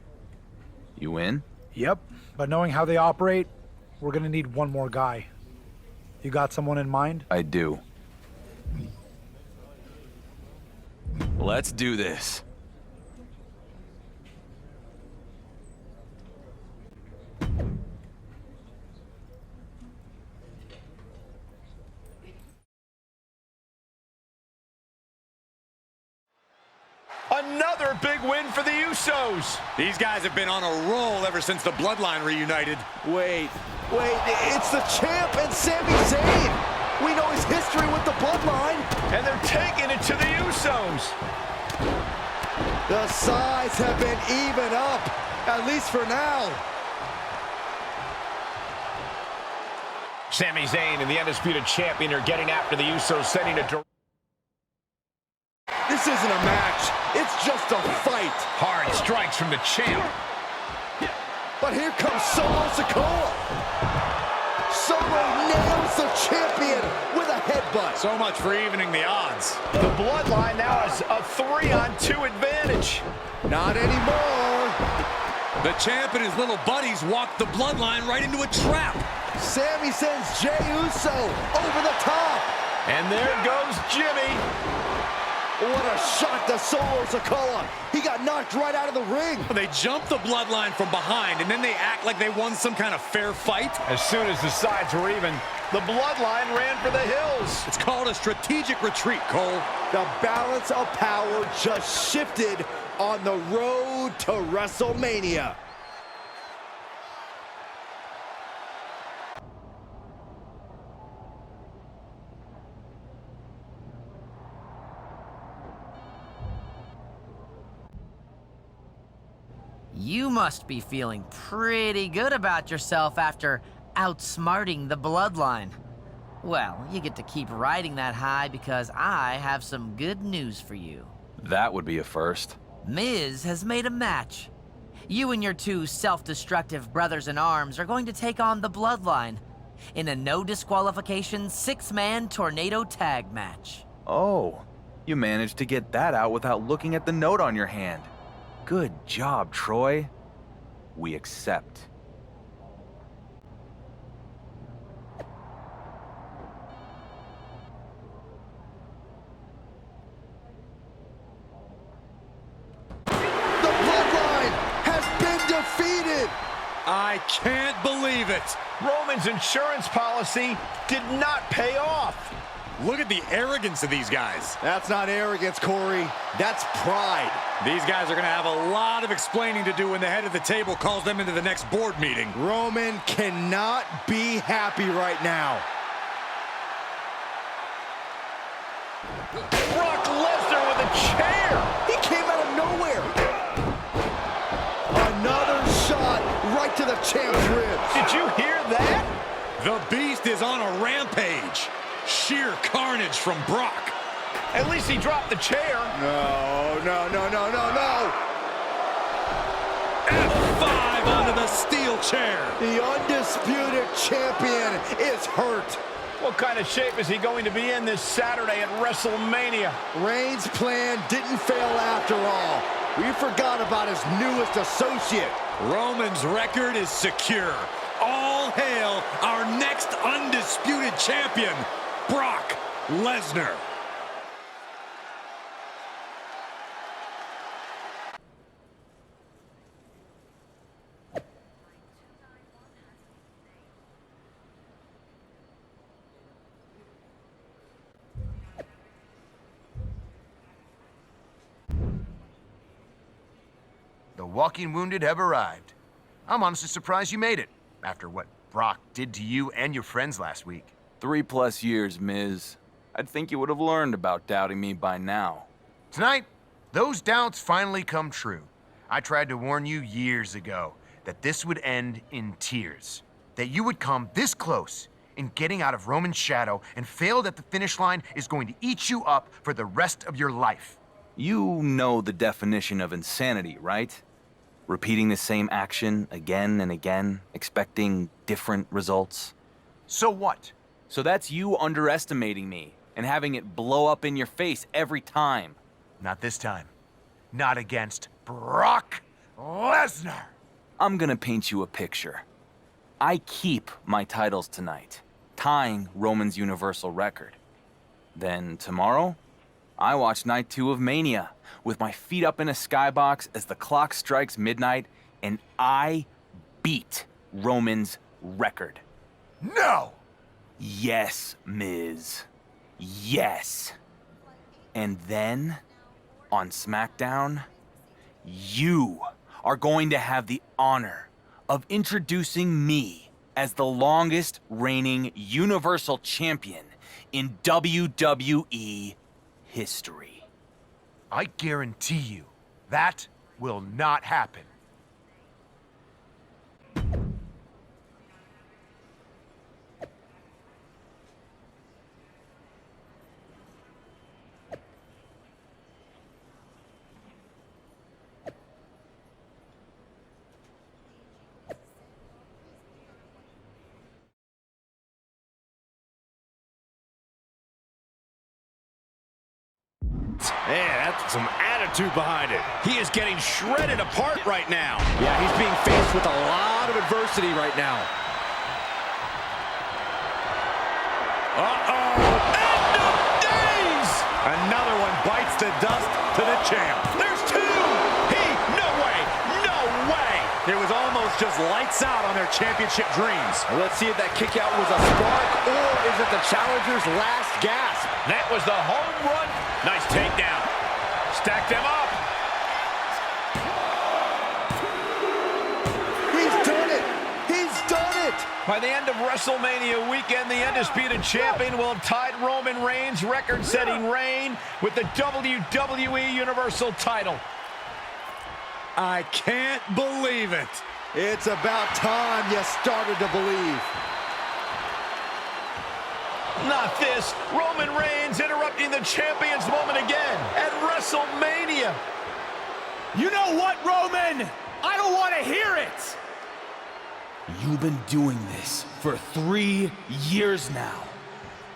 [SPEAKER 3] You in?
[SPEAKER 19] Yep, but knowing how they operate, we're gonna need one more guy. You got someone in mind?
[SPEAKER 3] I do. Let's do this.
[SPEAKER 5] Another big win for the Usos.
[SPEAKER 8] These guys have been on a roll ever since the Bloodline reunited.
[SPEAKER 11] Wait, it's the champ and Sami Zayn. We know his history with the Bloodline.
[SPEAKER 5] And they're taking it to the Usos.
[SPEAKER 11] The sides have been even up, at least for now.
[SPEAKER 5] Sami Zayn and the Undisputed Champion are getting after the Usos, sending a...
[SPEAKER 11] This isn't a match. It's just a fight.
[SPEAKER 5] Hard strikes from the champ.
[SPEAKER 11] But here comes Solo Sikoa. Solo nails the champion with a headbutt.
[SPEAKER 8] So much for evening the odds.
[SPEAKER 5] The Bloodline now has a 3-on-2 advantage.
[SPEAKER 11] Not anymore.
[SPEAKER 8] The champ and his little buddies walked the Bloodline right into a trap.
[SPEAKER 11] Sami sends Jey Uso over the top.
[SPEAKER 5] And there goes Jimmy.
[SPEAKER 11] What a shot to Solo Sikoa. He got knocked right out of the ring.
[SPEAKER 8] They jumped the Bloodline from behind, and then they act like they won some kind of fair fight.
[SPEAKER 5] As soon as the sides were even, the Bloodline ran for the hills.
[SPEAKER 8] It's called a strategic retreat, Cole.
[SPEAKER 11] The balance of power just shifted on the road to WrestleMania.
[SPEAKER 10] You must be feeling pretty good about yourself after outsmarting the Bloodline. Well, you get to keep riding that high because I have some good news for you.
[SPEAKER 3] That would be a first.
[SPEAKER 10] Miz has made a match. You and your two self-destructive brothers-in-arms are going to take on the Bloodline in a no disqualification 6-man tornado tag match.
[SPEAKER 3] Oh, you managed to get that out without looking at the note on your hand. Good job, Troy. We accept.
[SPEAKER 11] The Bloodline has been defeated.
[SPEAKER 8] I can't believe it.
[SPEAKER 5] Roman's insurance policy did not pay off.
[SPEAKER 8] Look at the arrogance of these guys.
[SPEAKER 11] That's not arrogance, Corey. That's pride.
[SPEAKER 8] These guys are going to have a lot of explaining to do when the head of the table calls them into the next board meeting.
[SPEAKER 11] Roman cannot be happy right now.
[SPEAKER 5] Brock Lesnar with a chair.
[SPEAKER 11] He came out of nowhere. Another shot right to the champ's ribs.
[SPEAKER 5] Did you hear that?
[SPEAKER 8] The Beast is on a rampage. Sheer carnage from Brock.
[SPEAKER 5] At least he dropped the chair.
[SPEAKER 11] No.
[SPEAKER 8] F5 onto the steel chair.
[SPEAKER 11] The Undisputed Champion is hurt.
[SPEAKER 5] What kind of shape is he going to be in this Saturday at WrestleMania?
[SPEAKER 11] Reigns' plan didn't fail after all. We forgot about his newest associate.
[SPEAKER 8] Roman's record is secure. All hail our next undisputed champion, Brock Lesnar.
[SPEAKER 14] The walking wounded have arrived. I'm honestly surprised you made it, after what Brock did to you and your friends last week.
[SPEAKER 3] 3+ years, Miz. I'd think you would have learned about doubting me by now.
[SPEAKER 14] Tonight, those doubts finally come true. I tried to warn you years ago that this would end in tears. That you would come this close in getting out of Roman's shadow and failed at the finish line is going to eat you up for the rest of your life.
[SPEAKER 3] You know the definition of insanity, right? Repeating the same action again and again, expecting different results.
[SPEAKER 6] So what?
[SPEAKER 3] So that's you underestimating me and having it blow up in your face every time.
[SPEAKER 6] Not this time. Not against Brock Lesnar.
[SPEAKER 3] I'm gonna paint you a picture. I keep my titles tonight, tying Roman's Universal record. Then tomorrow, I watch Night 2 of Mania with my feet up in a skybox as the clock strikes midnight, and I beat Roman's record.
[SPEAKER 6] No!
[SPEAKER 3] Yes, Miz. Yes. And then, on SmackDown, you are going to have the honor of introducing me as the longest reigning Universal Champion in WWE history.
[SPEAKER 6] I guarantee you, that will not happen.
[SPEAKER 8] Yeah, that's some attitude behind it. He is getting shredded apart right now.
[SPEAKER 6] Yeah, he's being faced with a lot of adversity right now.
[SPEAKER 8] Uh-oh! End of days! Another one bites the dust to the champ. There's two! No way! No way!
[SPEAKER 6] It was almost just lights out on their championship dreams. Let's see if that kick out was a spark, or is it the challenger's last gasp?
[SPEAKER 8] That was the home run. Nice takedown. Stacked him up.
[SPEAKER 11] He's done it! He's done it!
[SPEAKER 8] By the end of WrestleMania weekend, the Undisputed Champion will have tied Roman Reigns' record-setting reign with the WWE Universal title.
[SPEAKER 6] I can't believe it. It's about time you started to believe.
[SPEAKER 8] Not this. Roman Reigns interrupting the champion's moment again at WrestleMania.
[SPEAKER 7] You know what, Roman? I don't want to hear it! You've been doing this for 3 years now.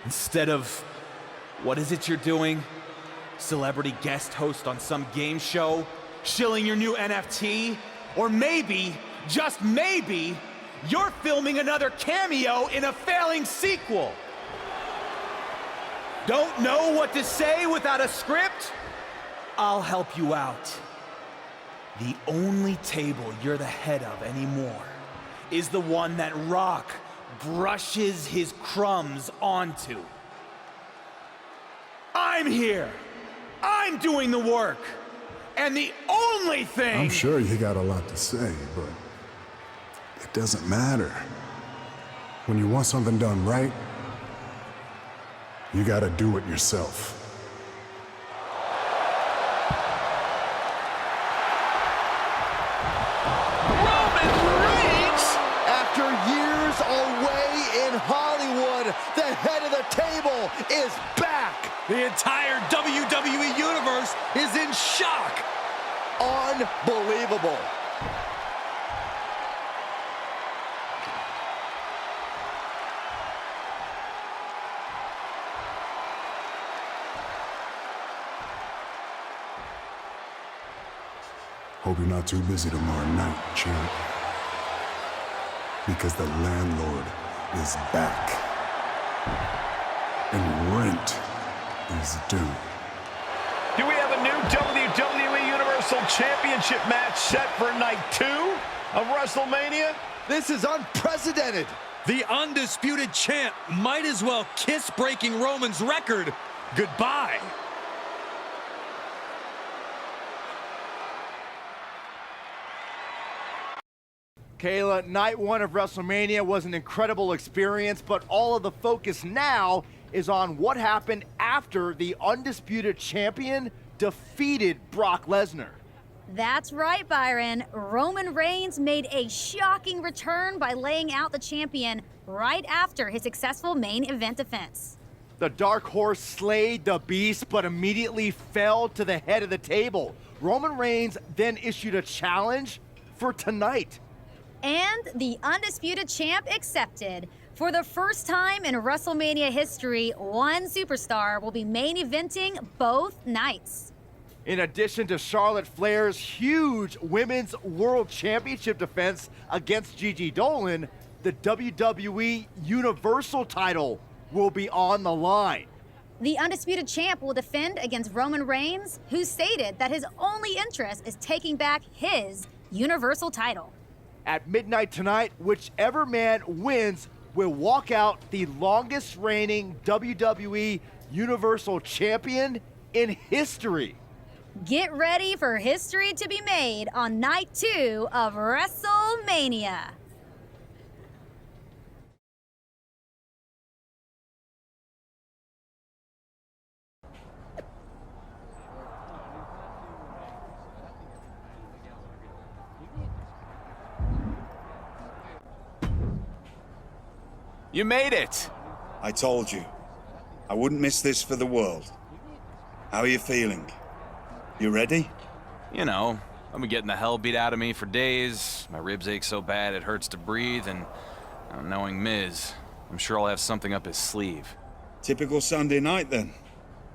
[SPEAKER 7] Instead of, what is it you're doing? Celebrity guest host on some game show? Shilling your new NFT? Or maybe, just maybe, you're filming another cameo in a failing sequel. Don't know what to say without a script? I'll help you out. The only table you're the head of anymore is the one that Rock brushes his crumbs onto. I'm here. I'm doing the work. And the only thing...
[SPEAKER 13] I'm sure you got a lot to say, but it doesn't matter. When you want something done right, you gotta do it yourself.
[SPEAKER 6] Roman Reigns! After years away in Hollywood, the head of the table is back!
[SPEAKER 8] The entire WWE Universe is in shock!
[SPEAKER 6] Unbelievable!
[SPEAKER 13] Hope you're not too busy tomorrow night, champ. Because the landlord is back. And rent is due.
[SPEAKER 8] Do we have a new WWE Universal Championship match set for night 2 of WrestleMania?
[SPEAKER 6] This is unprecedented.
[SPEAKER 8] The Undisputed Champ might as well kiss breaking Roman's record goodbye.
[SPEAKER 11] Kayla, night 1 of WrestleMania was an incredible experience, but all of the focus now is on what happened after the Undisputed Champion defeated Brock Lesnar.
[SPEAKER 16] That's right, Byron. Roman Reigns made a shocking return by laying out the champion right after his successful main event defense.
[SPEAKER 11] The Dark Horse slayed the beast, but immediately fell to the head of the table. Roman Reigns then issued a challenge, for tonight.
[SPEAKER 16] And the Undisputed Champ accepted. For the first time in WrestleMania history, one superstar will be main eventing both nights.
[SPEAKER 11] In addition to Charlotte Flair's huge Women's World Championship defense against Gigi Dolan, the WWE Universal title will be on the line.
[SPEAKER 16] The Undisputed Champ will defend against Roman Reigns, who stated that his only interest is taking back his Universal title.
[SPEAKER 11] At midnight tonight, whichever man wins will walk out the longest reigning WWE Universal Champion in history.
[SPEAKER 16] Get ready for history to be made on night 2 of WrestleMania.
[SPEAKER 18] You made it!
[SPEAKER 17] I told you. I wouldn't miss this for the world. How are you feeling? You ready?
[SPEAKER 3] You know, I've been getting the hell beat out of me for days. My ribs ache so bad it hurts to breathe, and knowing Miz, I'm sure I'll have something up his sleeve.
[SPEAKER 17] Typical Sunday night, then?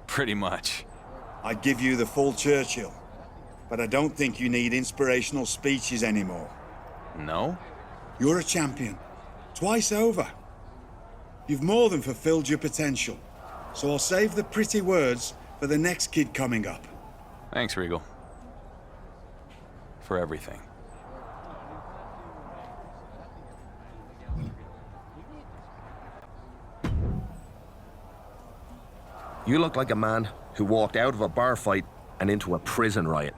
[SPEAKER 3] Pretty much.
[SPEAKER 17] I'd give you the full Churchill, but I don't think you need inspirational speeches anymore.
[SPEAKER 3] No?
[SPEAKER 17] You're a champion. Twice over. You've more than fulfilled your potential, so I'll save the pretty words for the next kid coming up.
[SPEAKER 3] Thanks, Regal. For everything.
[SPEAKER 15] You look like a man who walked out of a bar fight and into a prison riot.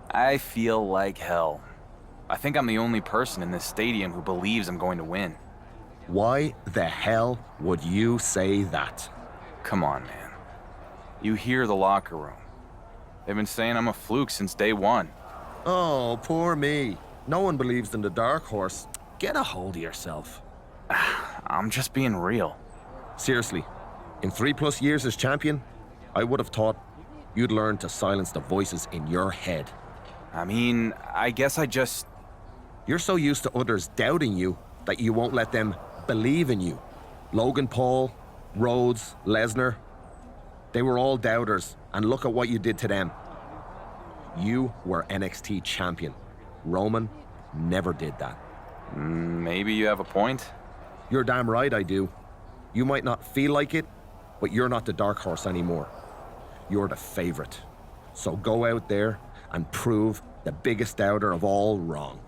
[SPEAKER 3] I feel like hell. I think I'm the only person in this stadium who believes I'm going to win.
[SPEAKER 15] Why the hell would you say that?
[SPEAKER 3] Come on, man. You hear the locker room. They've been saying I'm a fluke since day one.
[SPEAKER 15] Oh, poor me. No one believes in the Dark Horse. Get a hold of yourself.
[SPEAKER 3] I'm just being real.
[SPEAKER 15] Seriously, in 3+ years as champion, I would have thought you'd learn to silence the voices in your head.
[SPEAKER 3] I mean, I guess I just...
[SPEAKER 15] You're so used to others doubting you that you won't let them believe in you. Logan Paul, Rhodes, Lesnar, they were all doubters, and look at what you did to them. You were NXT champion. Roman never did that.
[SPEAKER 3] Maybe you have a point.
[SPEAKER 15] You're damn right I do. You might not feel like it, but you're not the Dark Horse anymore. You're the favorite. So go out there and prove the biggest doubter of all wrong.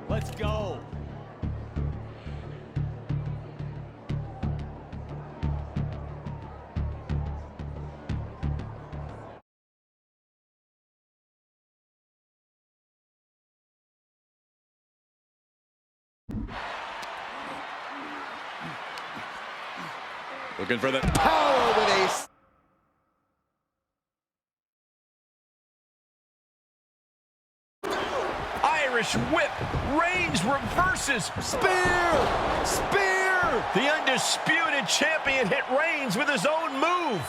[SPEAKER 7] Let's go.
[SPEAKER 8] Looking for the
[SPEAKER 11] power with ace.
[SPEAKER 5] Irish whip. Reigns reverses.
[SPEAKER 11] Spear! Spear!
[SPEAKER 5] The Undisputed Champion hit Reigns with his own move.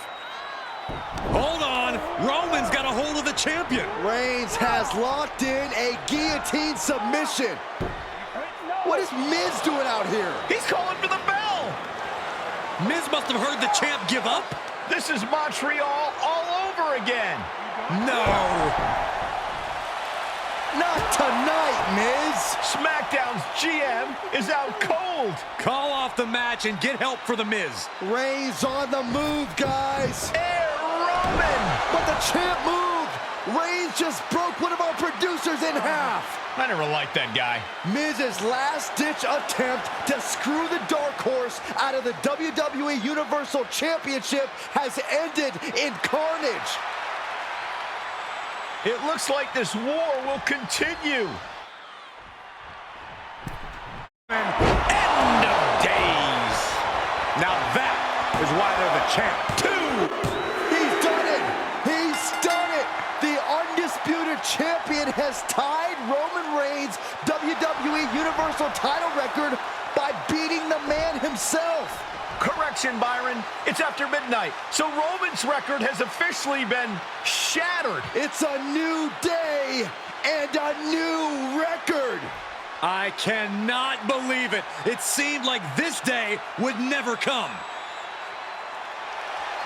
[SPEAKER 8] Hold on. Roman's got a hold of the champion.
[SPEAKER 11] Reigns has locked in a guillotine submission. What is Miz doing out here?
[SPEAKER 5] He's calling for the bell.
[SPEAKER 8] Miz must have heard the champ give up.
[SPEAKER 5] This is Montreal all over again.
[SPEAKER 8] No.
[SPEAKER 11] Not tonight, Miz.
[SPEAKER 5] SmackDown's GM is out cold.
[SPEAKER 8] Call off the match and get help for the Miz.
[SPEAKER 11] Reigns on the move, guys.
[SPEAKER 5] Air Roman.
[SPEAKER 11] But the champ moved. Reigns just broke broke one of our producers in half.
[SPEAKER 5] I never liked that guy.
[SPEAKER 11] Miz's last-ditch attempt to screw the Dark Horse out of the WWE Universal Championship has ended in carnage.
[SPEAKER 5] It looks like this war will continue. End of days. Now that is why they're the champ. 2.
[SPEAKER 11] He's done it. He's done it. The Undisputed Champion has tied Roman Reigns' WWE Universal title record by beating the man himself.
[SPEAKER 5] Correction, Byron. It's after midnight, so Roman's record has officially been shattered.
[SPEAKER 11] It's a new day and a new record.
[SPEAKER 8] I cannot believe it. It seemed like this day would never come.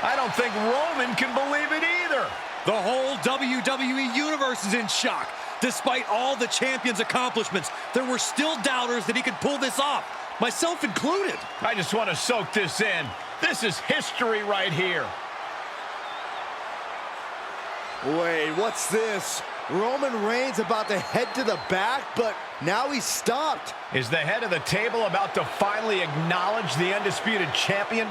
[SPEAKER 5] I don't think Roman can believe it either.
[SPEAKER 8] The whole WWE Universe is in shock. Despite all the champion's accomplishments, there were still doubters that he could pull this off, myself included.
[SPEAKER 5] I just want to soak this in. This is history right here.
[SPEAKER 11] Wait, what's this? Roman Reigns about to head to the back, but now he's stopped.
[SPEAKER 5] Is the head of the table about to finally acknowledge the Undisputed Champion?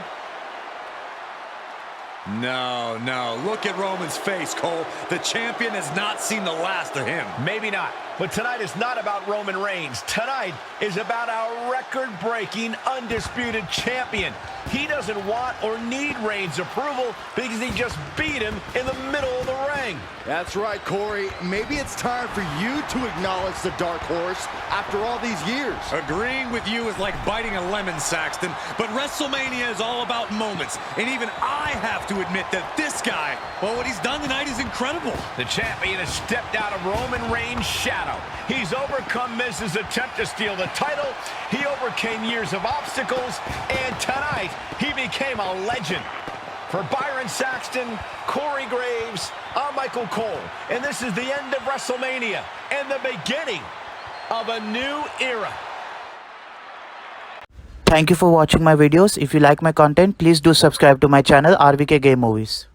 [SPEAKER 8] No, no. Look at Roman's face, Cole. The champion has not seen the last of him.
[SPEAKER 5] Maybe not. But tonight is not about Roman Reigns. Tonight is about our record-breaking Undisputed Champion. He doesn't want or need Reigns' approval because he just beat him in the middle of the ring.
[SPEAKER 11] That's right, Corey. Maybe it's time for you to acknowledge the Dark Horse after all these years.
[SPEAKER 8] Agreeing with you is like biting a lemon, Saxton. But WrestleMania is all about moments. And even I have to admit that this guy, well, what he's done tonight is incredible.
[SPEAKER 5] The champion has stepped out of Roman Reigns' shadow. He's overcome Miz's attempt to steal the title. He overcame years of obstacles. And tonight, he became a legend. For Byron Saxton, Corey Graves, I'm Michael Cole. And this is the end of WrestleMania and the beginning of a new era.
[SPEAKER 20] Thank you for watching my videos. If you like my content, please do subscribe to my channel RVK Game Movies.